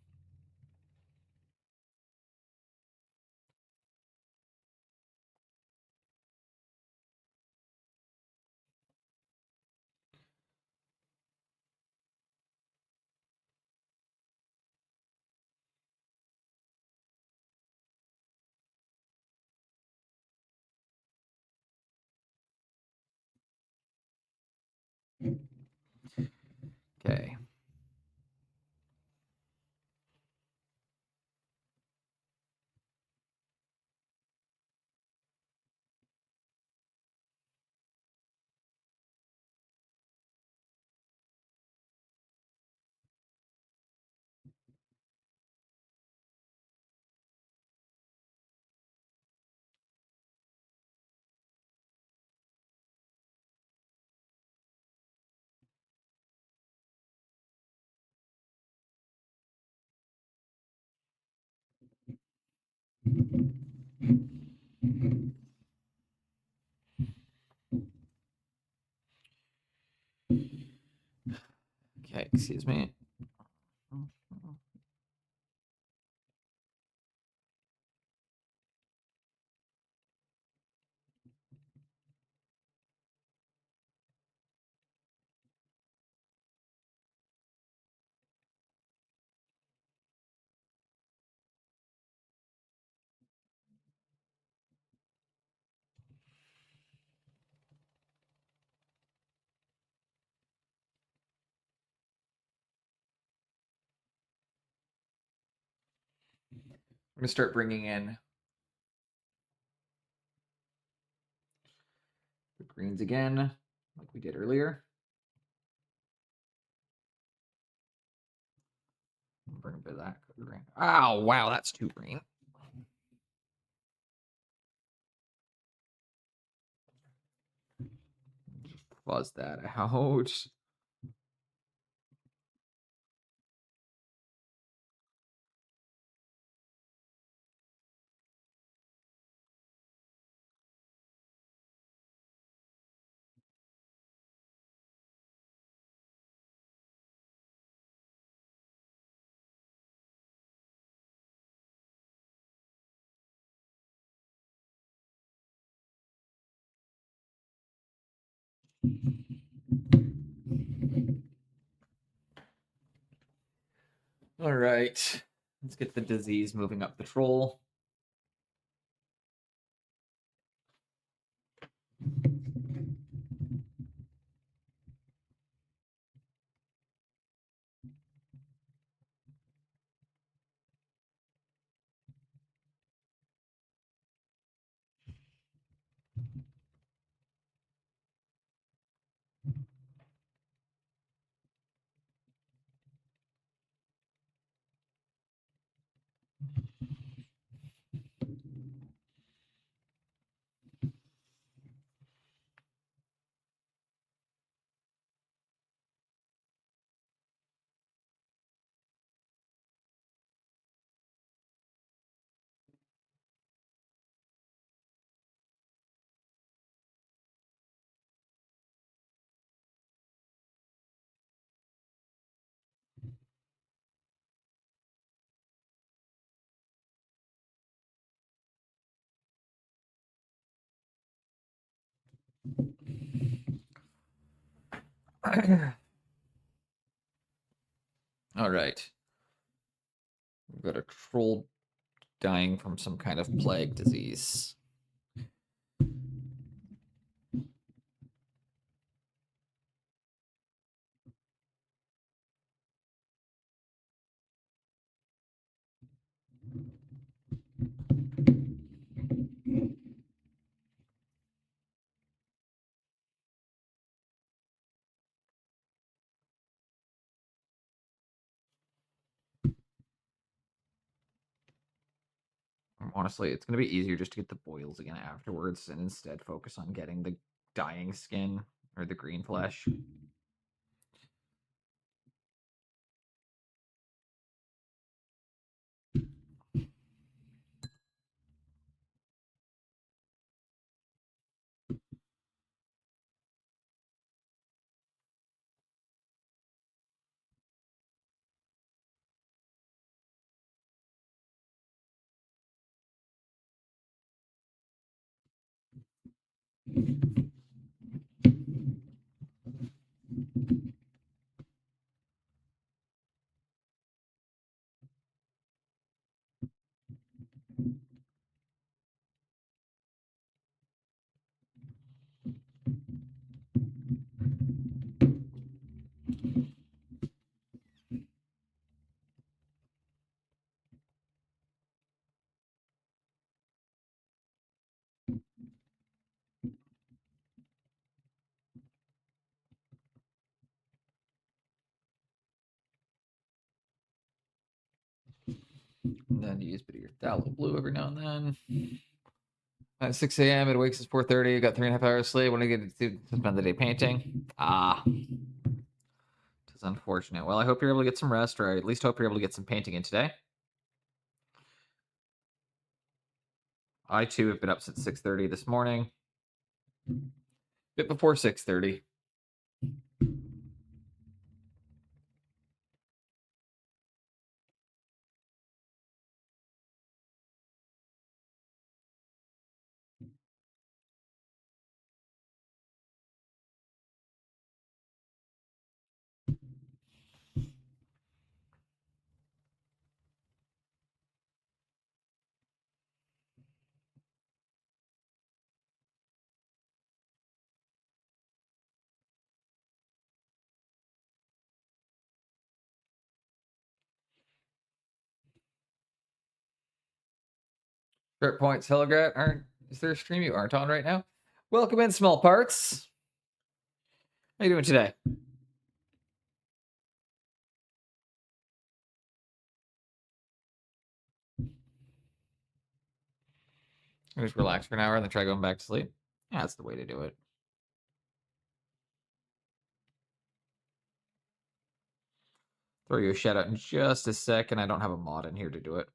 Okay. Okay, excuse me. I'm going to start bringing in the greens again, like we did earlier. Bring a bit of that green. Oh, wow, that's too green. Just fuzz that out. All right, let's get the disease moving up the troll. All right. We've got a troll dying from some kind of plague disease. Honestly, it's going to be easier just to get the boils again afterwards and instead focus on getting the dying skin or the green flesh. And then use a bit of your phthalo blue every now and then. At 6 a.m. It wakes at 4:30. Got 3.5 hours sleep. When I get to spend the day painting. It's unfortunate. Well, I hope you're able to get some rest, or I at least hope you're able to get some painting in today. I too have been up since 6:30 this morning. Bit before 6:30. Short points, Hellgrat. Is there a stream you aren't on right now? Welcome in, small parts. How you doing today? Just relax for an hour and then try going back to sleep. Yeah, that's the way to do it. Throw you a shout out in just a second. I don't have a mod in here to do it.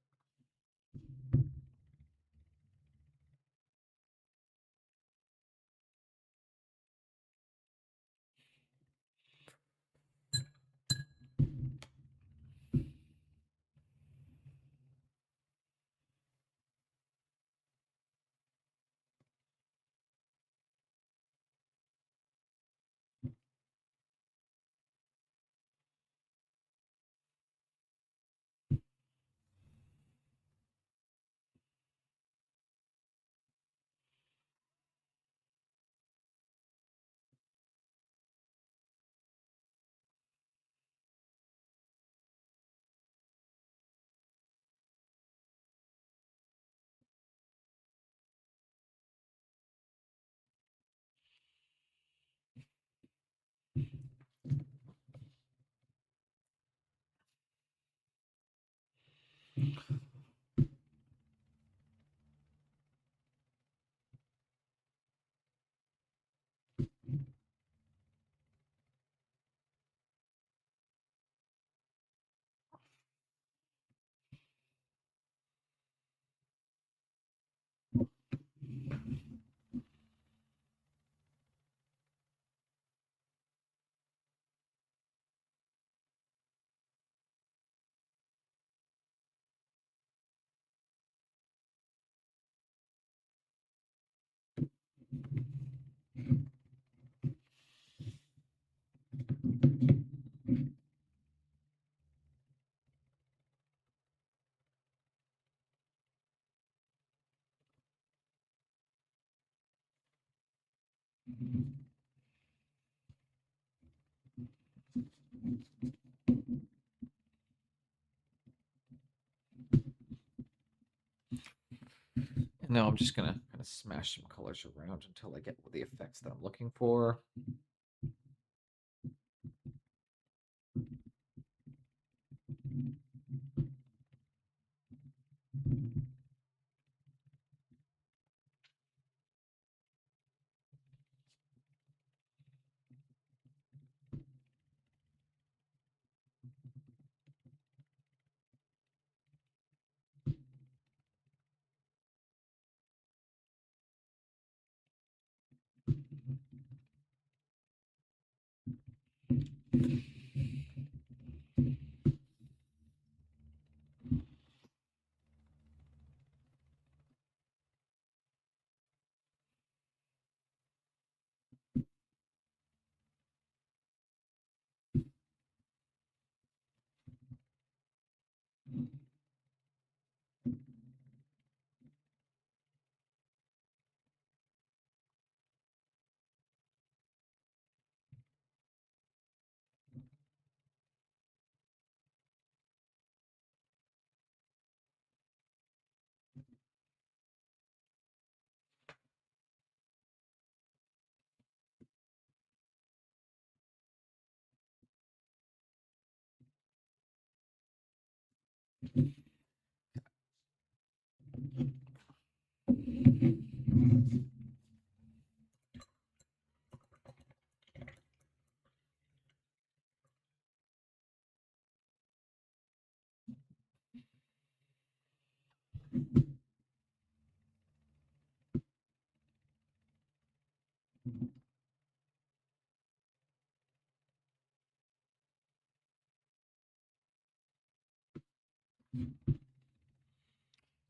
And now I'm just gonna kind of smash some colors around until I get the effects that I'm looking for.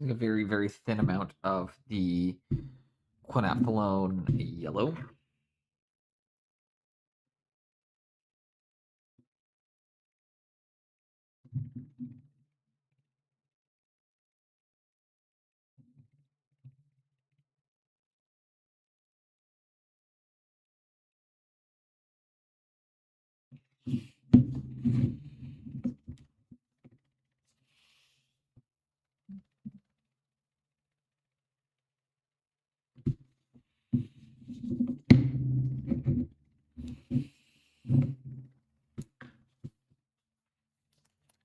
A very, very thin amount of the quinapthalone yellow.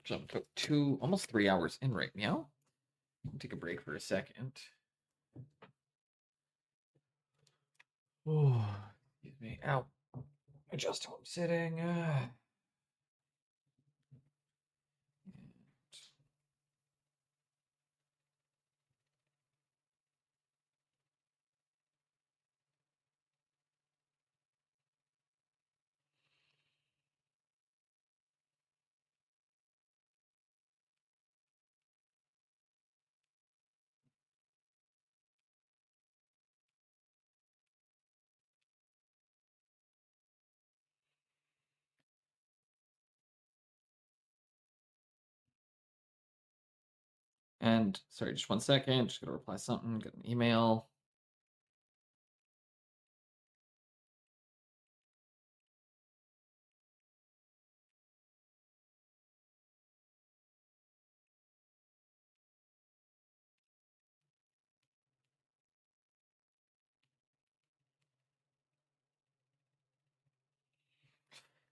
So I'm about almost 3 hours in right now. I'll take a break for a second. Oh, excuse me. Ow. Adjust how I'm sitting. And sorry, just 1 second. Just gotta reply something. Get an email.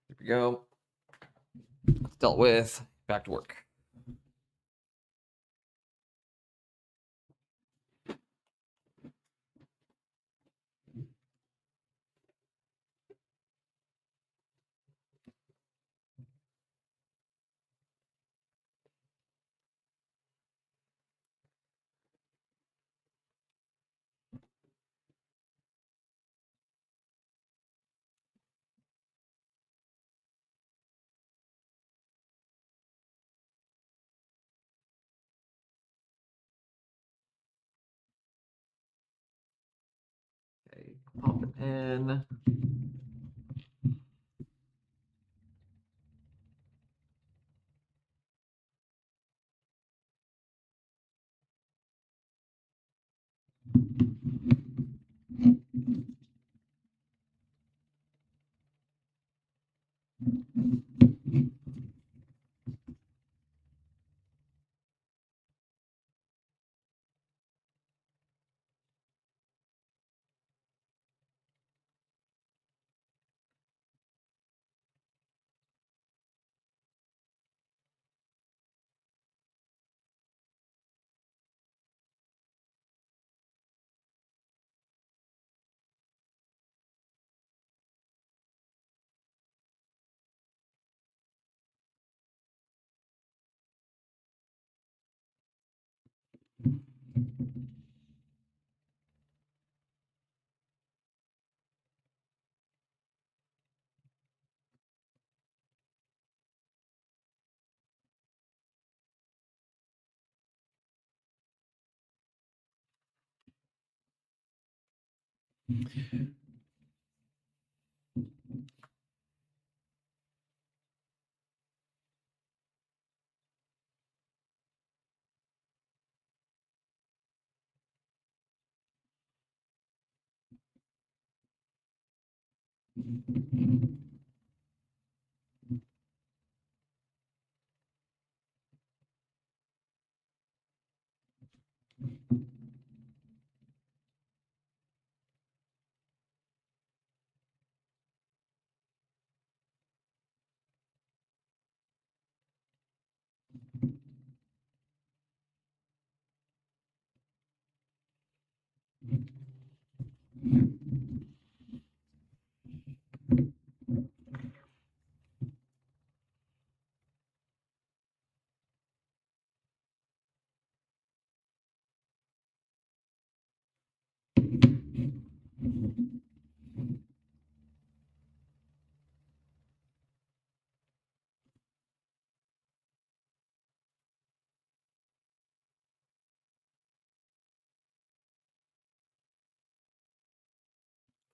There we go. It's dealt with. Back to work. Okay, pop it in.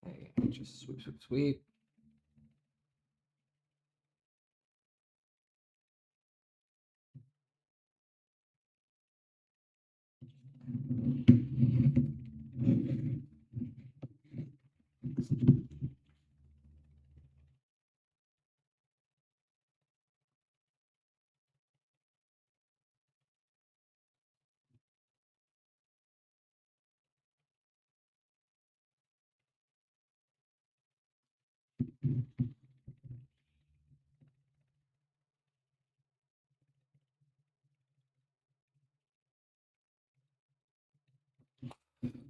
Okay, just sweep, sweep, sweep.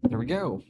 There we go.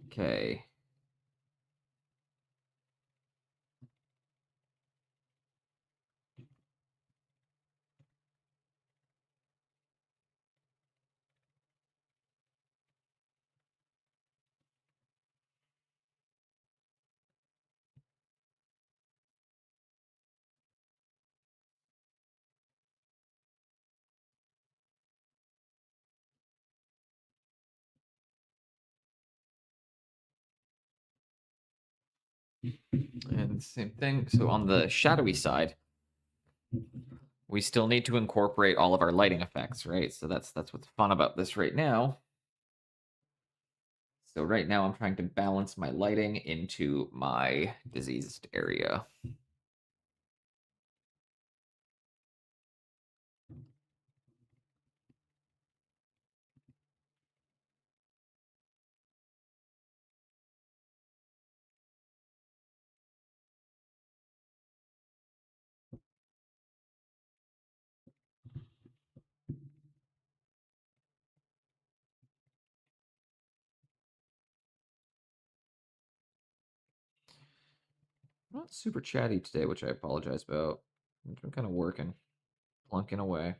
Okay. And same thing. So on the shadowy side, we still need to incorporate all of our lighting effects, right? So that's what's fun about this right now. So right now I'm trying to balance my lighting into my diseased area. Not super chatty today, which I apologize about. I'm kind of working, plunking away.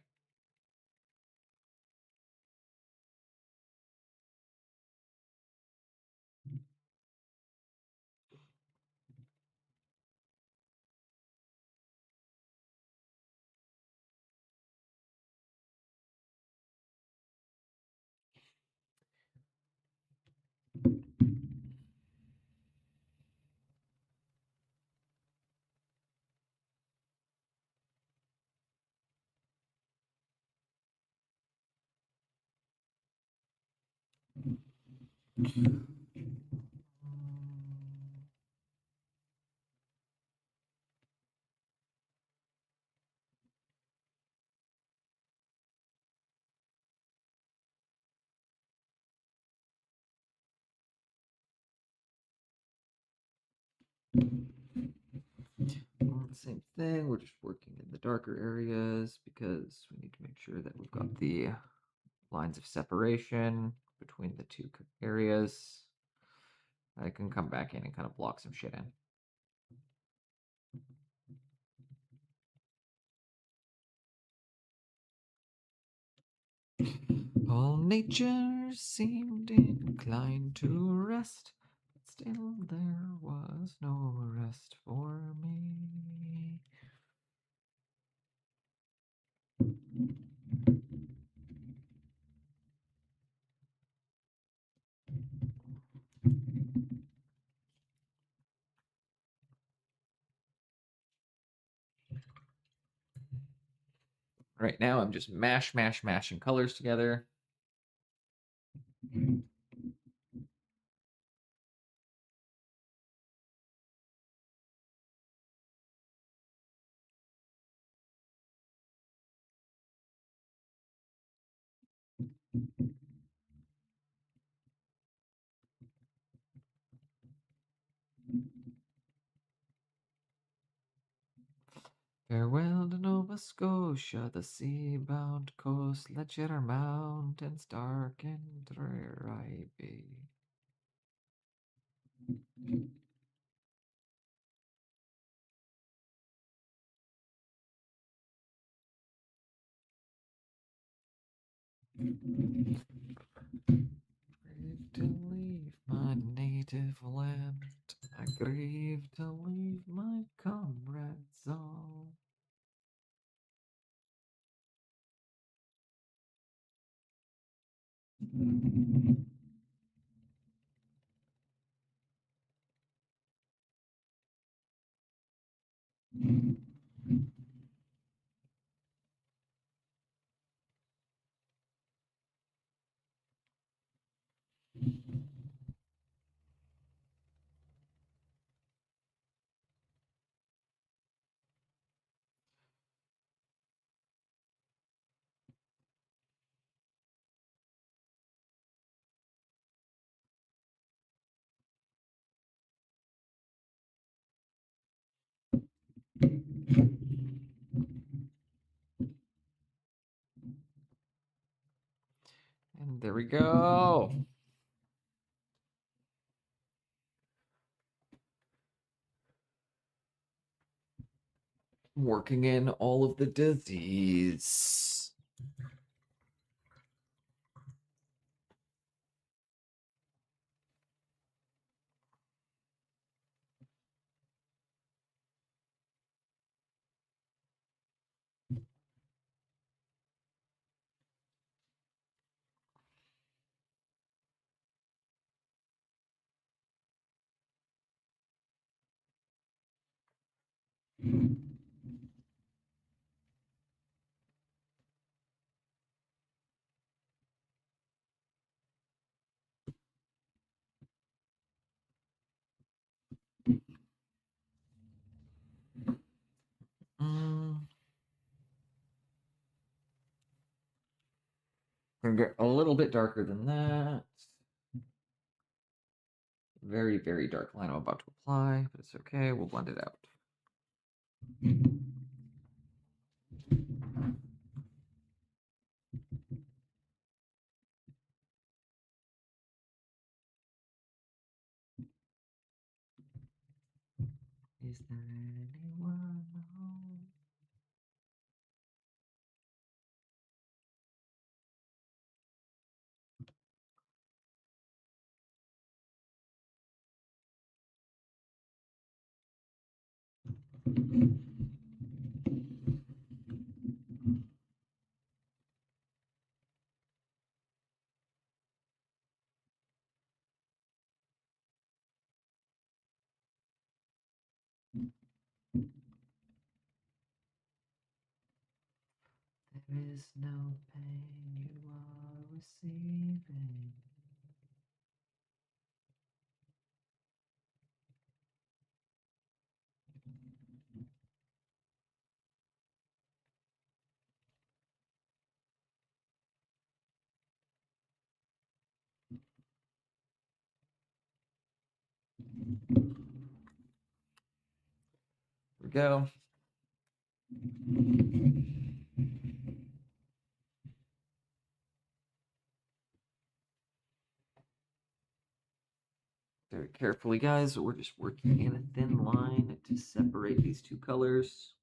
Same thing. We're just working in the darker areas because we need to make sure that we've got the lines of separation between the two areas. I can come back in and kind of block some shit in. All nature seemed inclined to rest, but still there was no rest for me. Right now, I'm just mashing colors together. Farewell to Nova Scotia, the sea-bound coast. Let yet our mountains dark and dreary be. Grieve to leave my native land. I grieve to leave my comrades all. And there we go. Working in all of the disease. Gonna get a little bit darker than that. Very, very dark line I'm about to apply, but it's okay. We'll blend it out. Is there anyone home? There is no pain you are receiving. Here we go. Very carefully, guys. We're just working in a thin line to separate these two colors.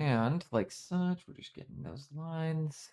And like such, we're just getting those lines.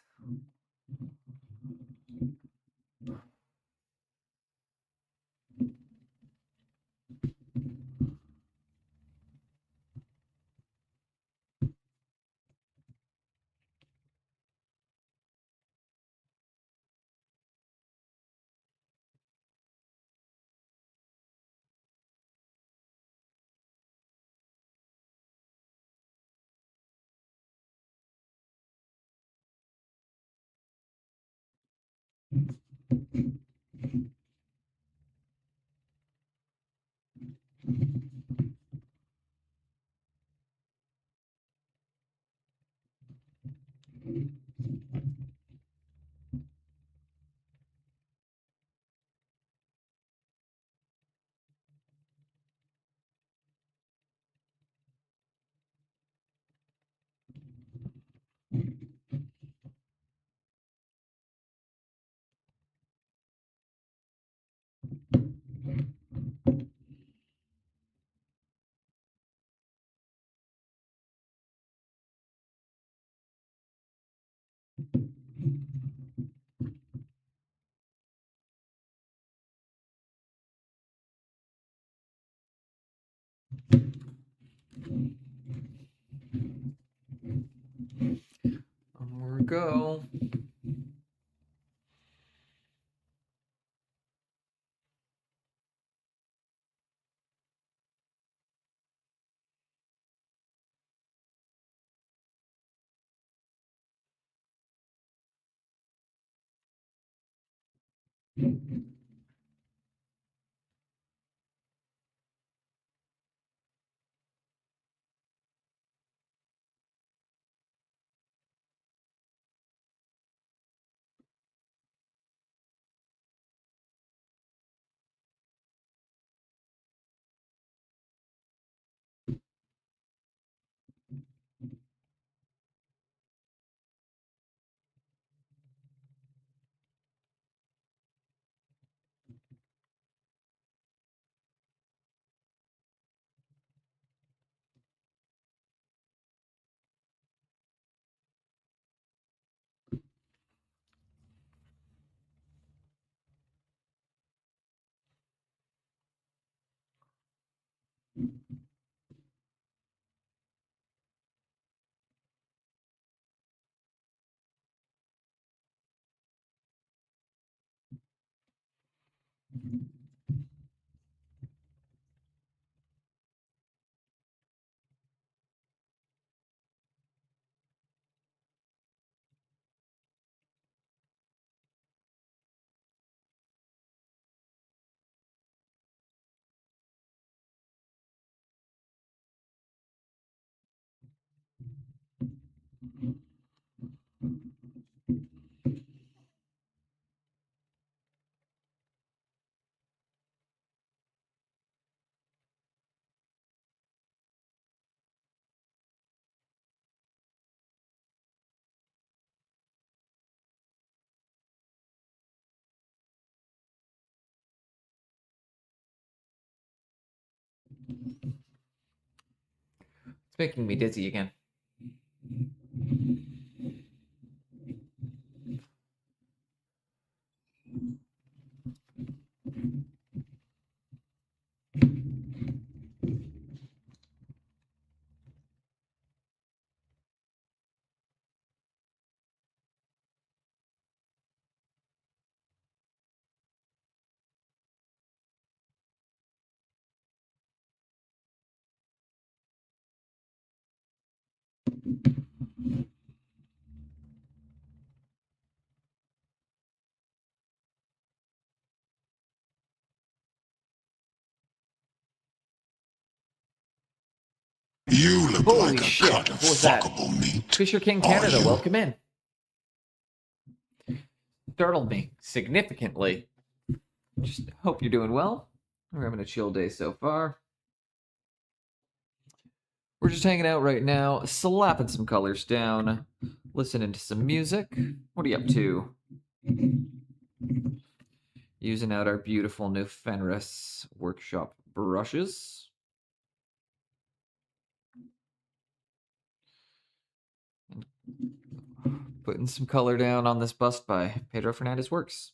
More go. It's making me dizzy again. You look Holy like a shit, cut of what was that? fuckable meat. Fisher King Are Canada, you? welcome in. Startled me significantly. Just hope you're doing well. We're having a chill day so far. We're just hanging out right now, slapping some colors down, listening to some music. What are you up to? Using out our beautiful new Fenris Workshop brushes. Putting some color down on this bust by Pedro Fernandez works.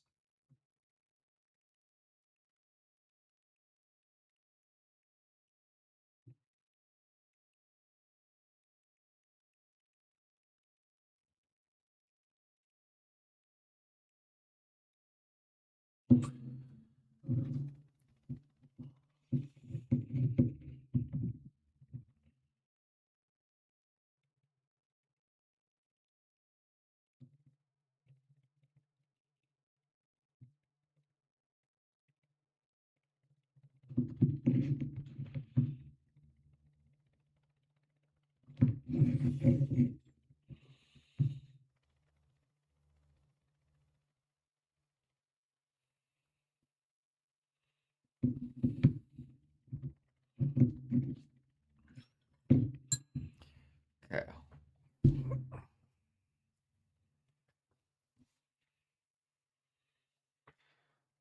Okay.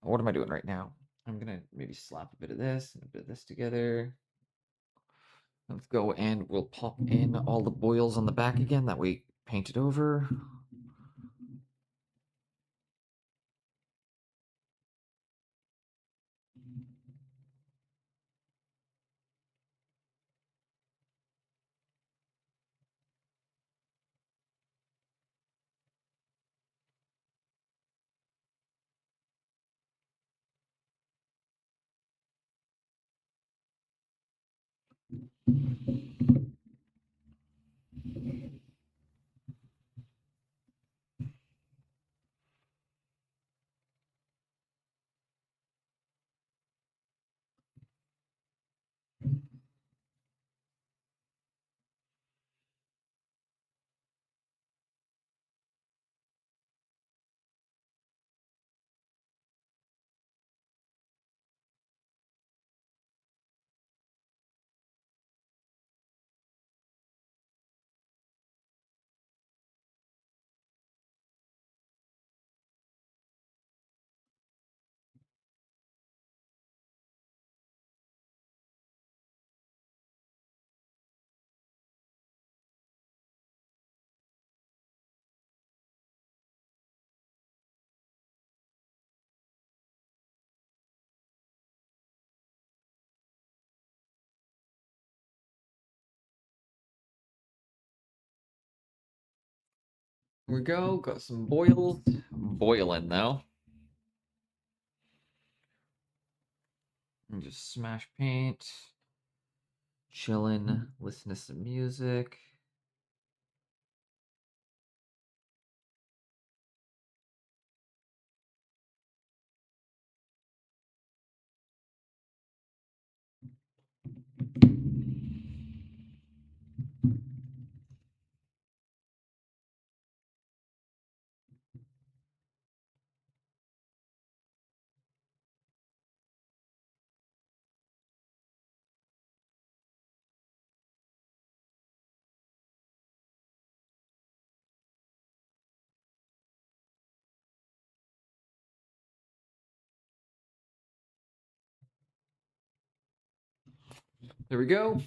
What am I doing right now? I'm gonna maybe slap a bit of this and a bit of this together. Let's go and we'll pop in all the boils on the back again. That way, paint it over. Here we go. Got some boils boiling now. And just smash paint. Chilling, listen to some music. There we go.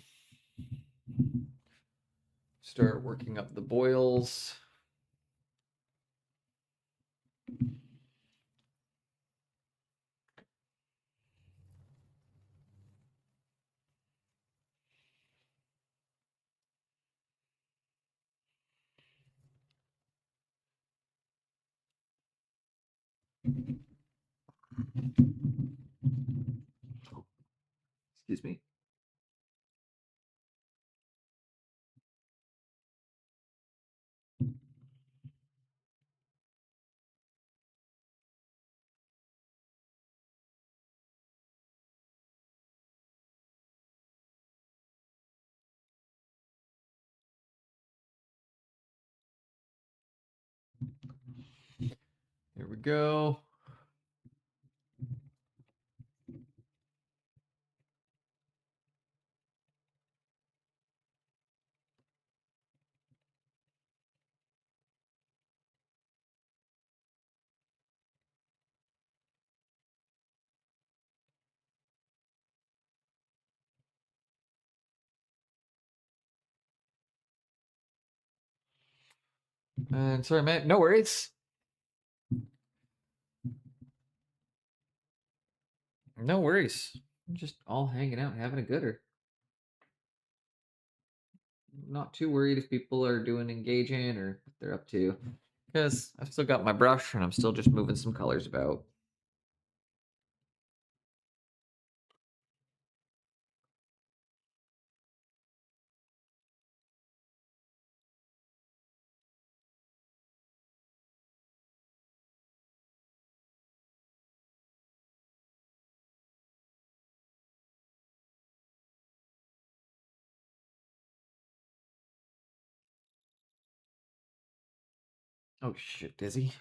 Start working up the boils. Excuse me. There we go. And sorry, man. No worries. No worries. Just all hanging out, having a gooder. Not too worried if people are doing engaging or what they're up to. Because I've still got my brush and I'm still just moving some colors about. Oh shit, Dizzy.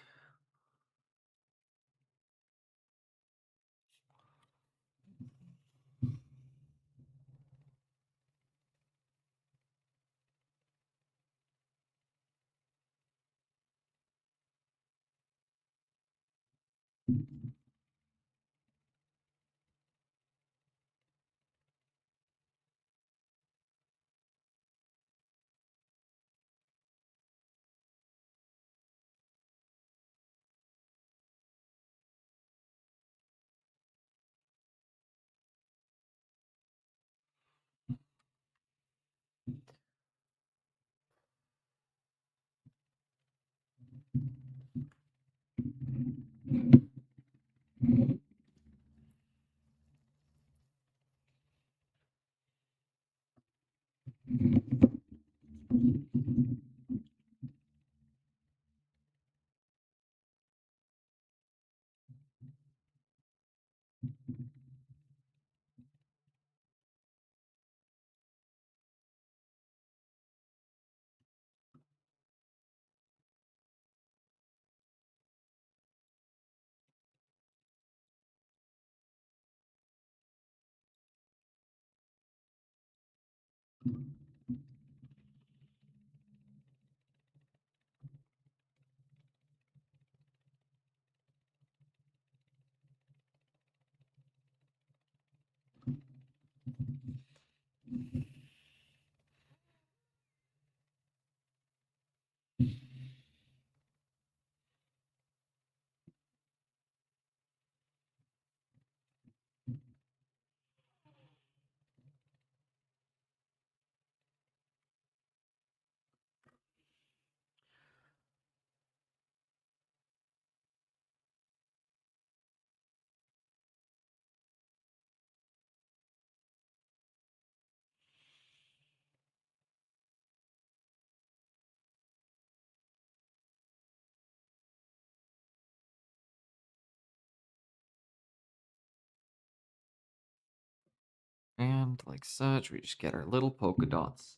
And like such, we just get our little polka dots.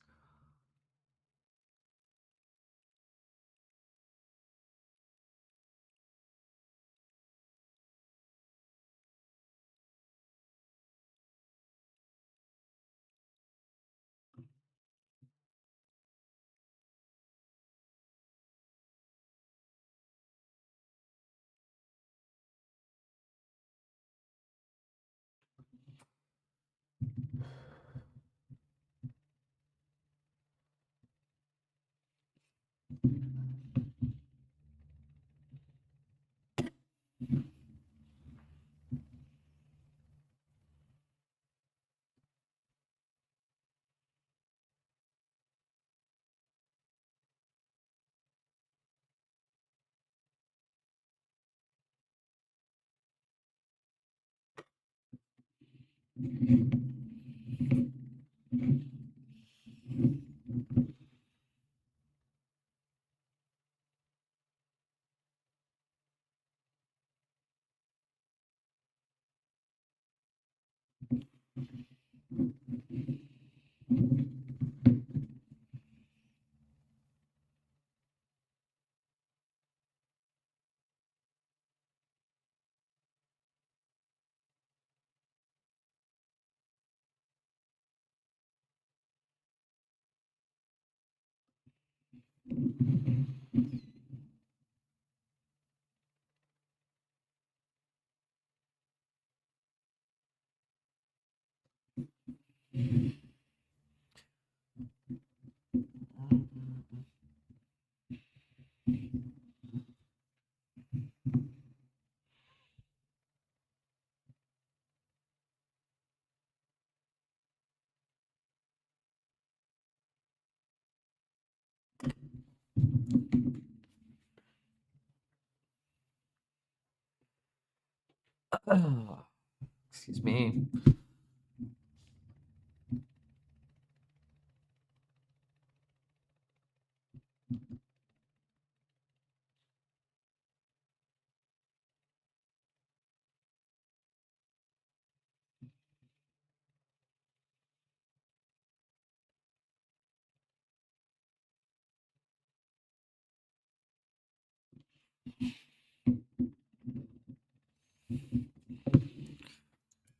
Excuse me.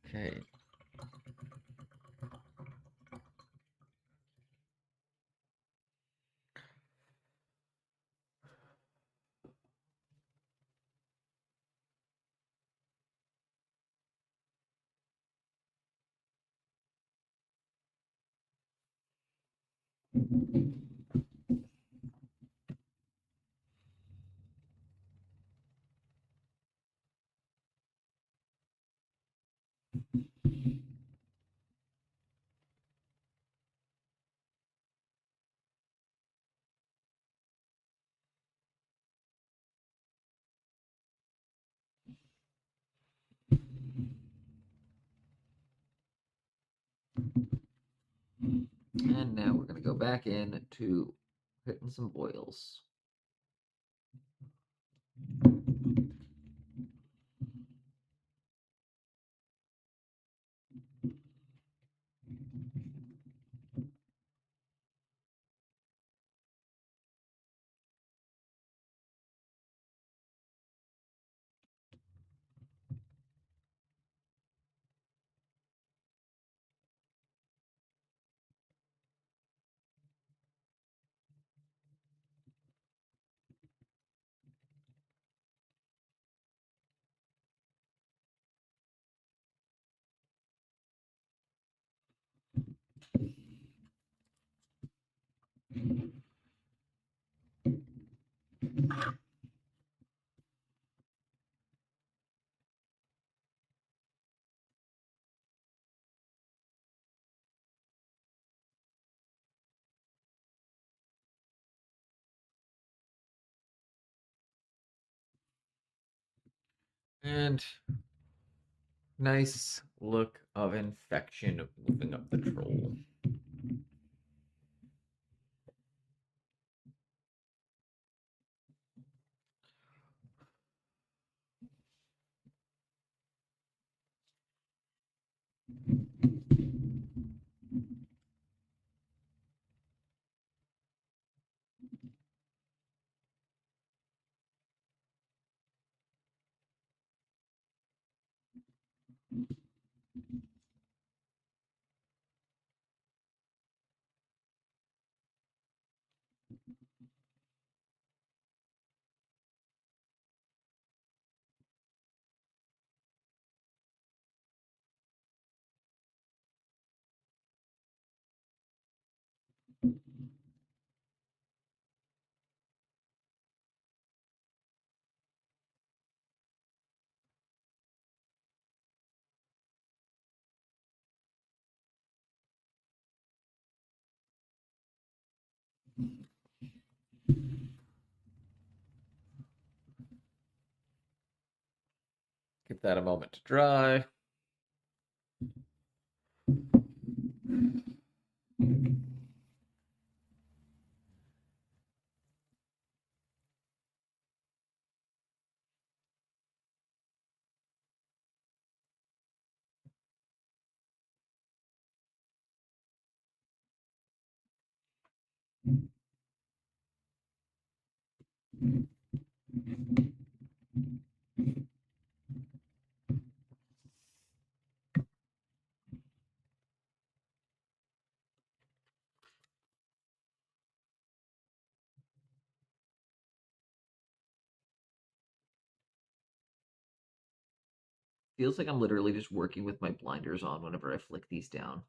Okay. And now we're going to go back in to hitting some boils. And nice look of infection moving up the troll. Give that a moment to dry. Feels like I'm literally just working with my blinders on whenever I flick these down.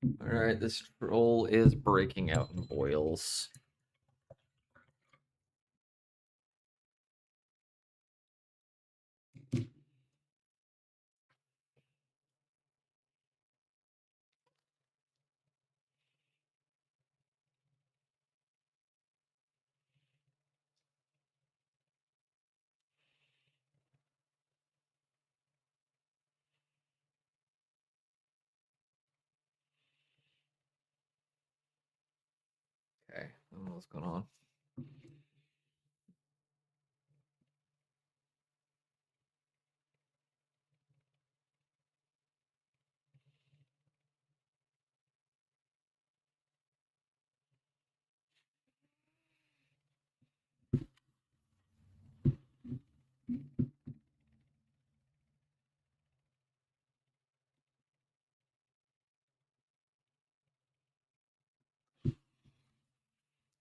All right, this troll is breaking out in boils. Okay, I don't know what's going on.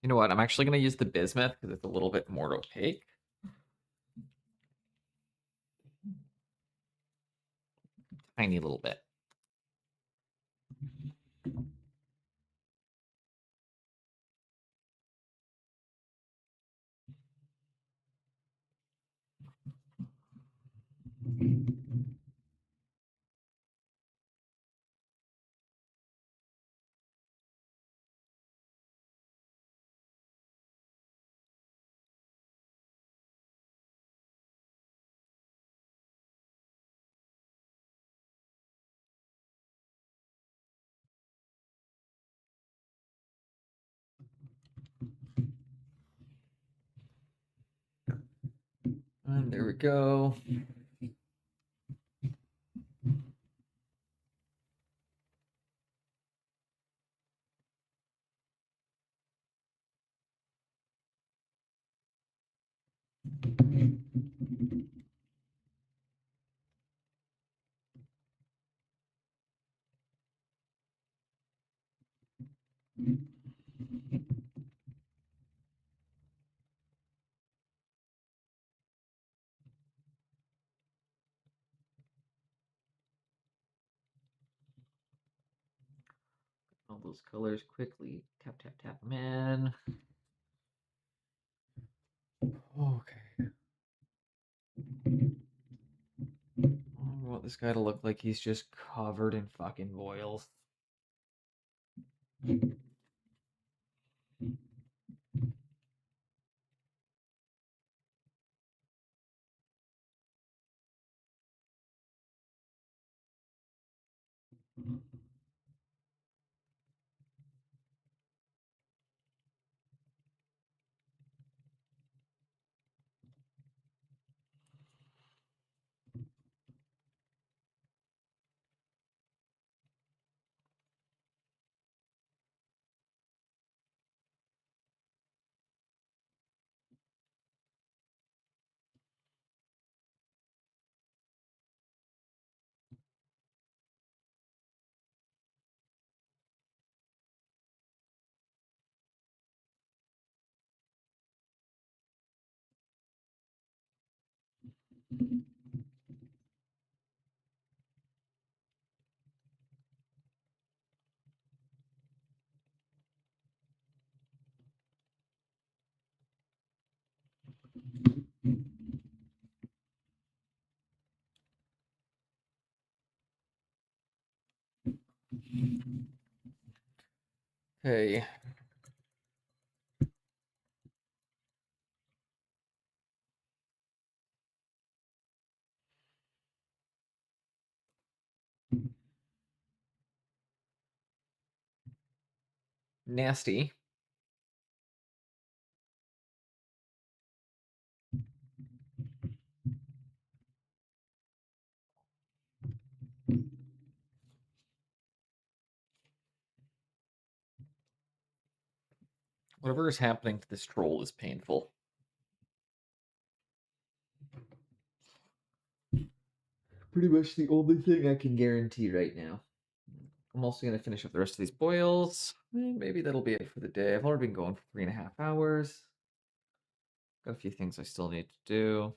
You know what? I'm actually going to use the bismuth because it's a little bit more opaque. Tiny little bit. And there we go. All those colors quickly. Tap, tap, tap them in. Okay. I want this guy to look like he's just covered in fucking boils. Okay. Nasty. Whatever is happening to this troll is painful. Pretty much the only thing I can guarantee right now. I'm also going to finish up the rest of these boils. Maybe that'll be it for the day. I've already been going for 3.5 hours. Got a few things I still need to do.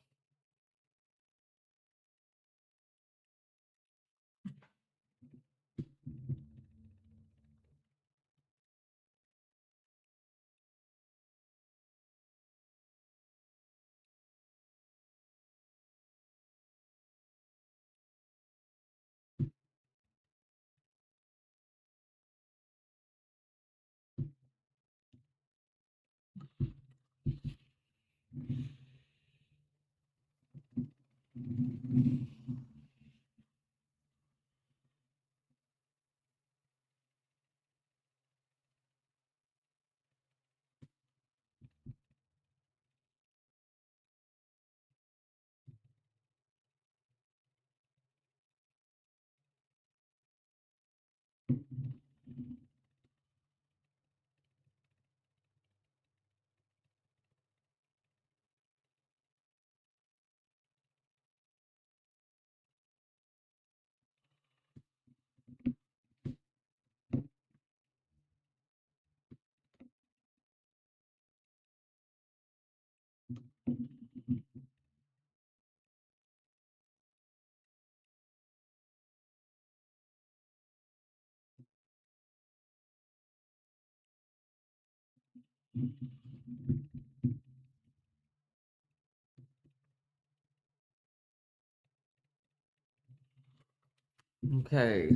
Okay.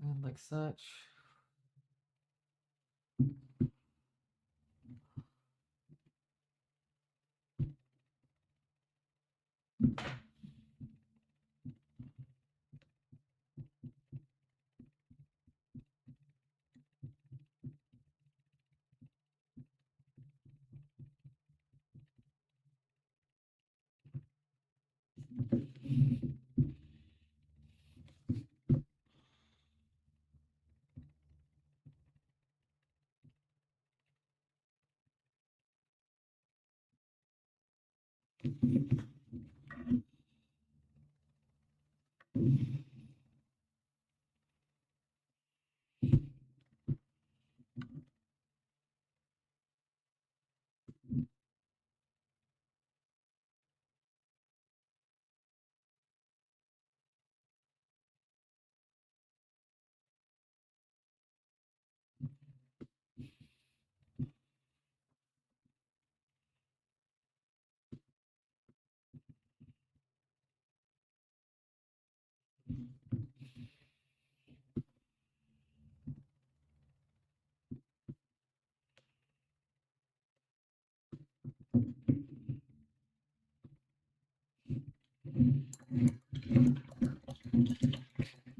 And like such.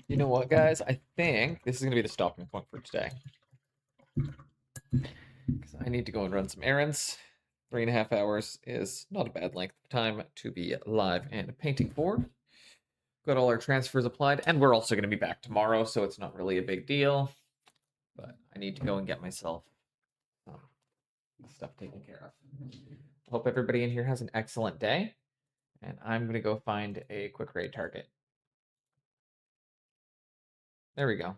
You know what, guys? I think this is going to be the stopping point for today. Because I need to go and run some errands. 3.5 hours is not a bad length of time to be live and painting for. Got all our transfers applied, and we're also going to be back tomorrow, so it's not really a big deal. But I need to go and get myself some stuff taken care of. Hope everybody in here has an excellent day, and I'm going to go find a quick raid target. There we go.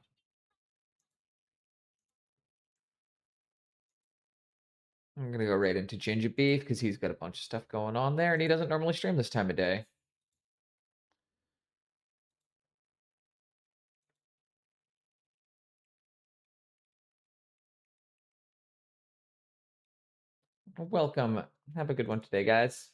I'm going to go right into Ginger Beef because he's got a bunch of stuff going on there, and he doesn't normally stream this time of day. Welcome. Have a good one today, guys.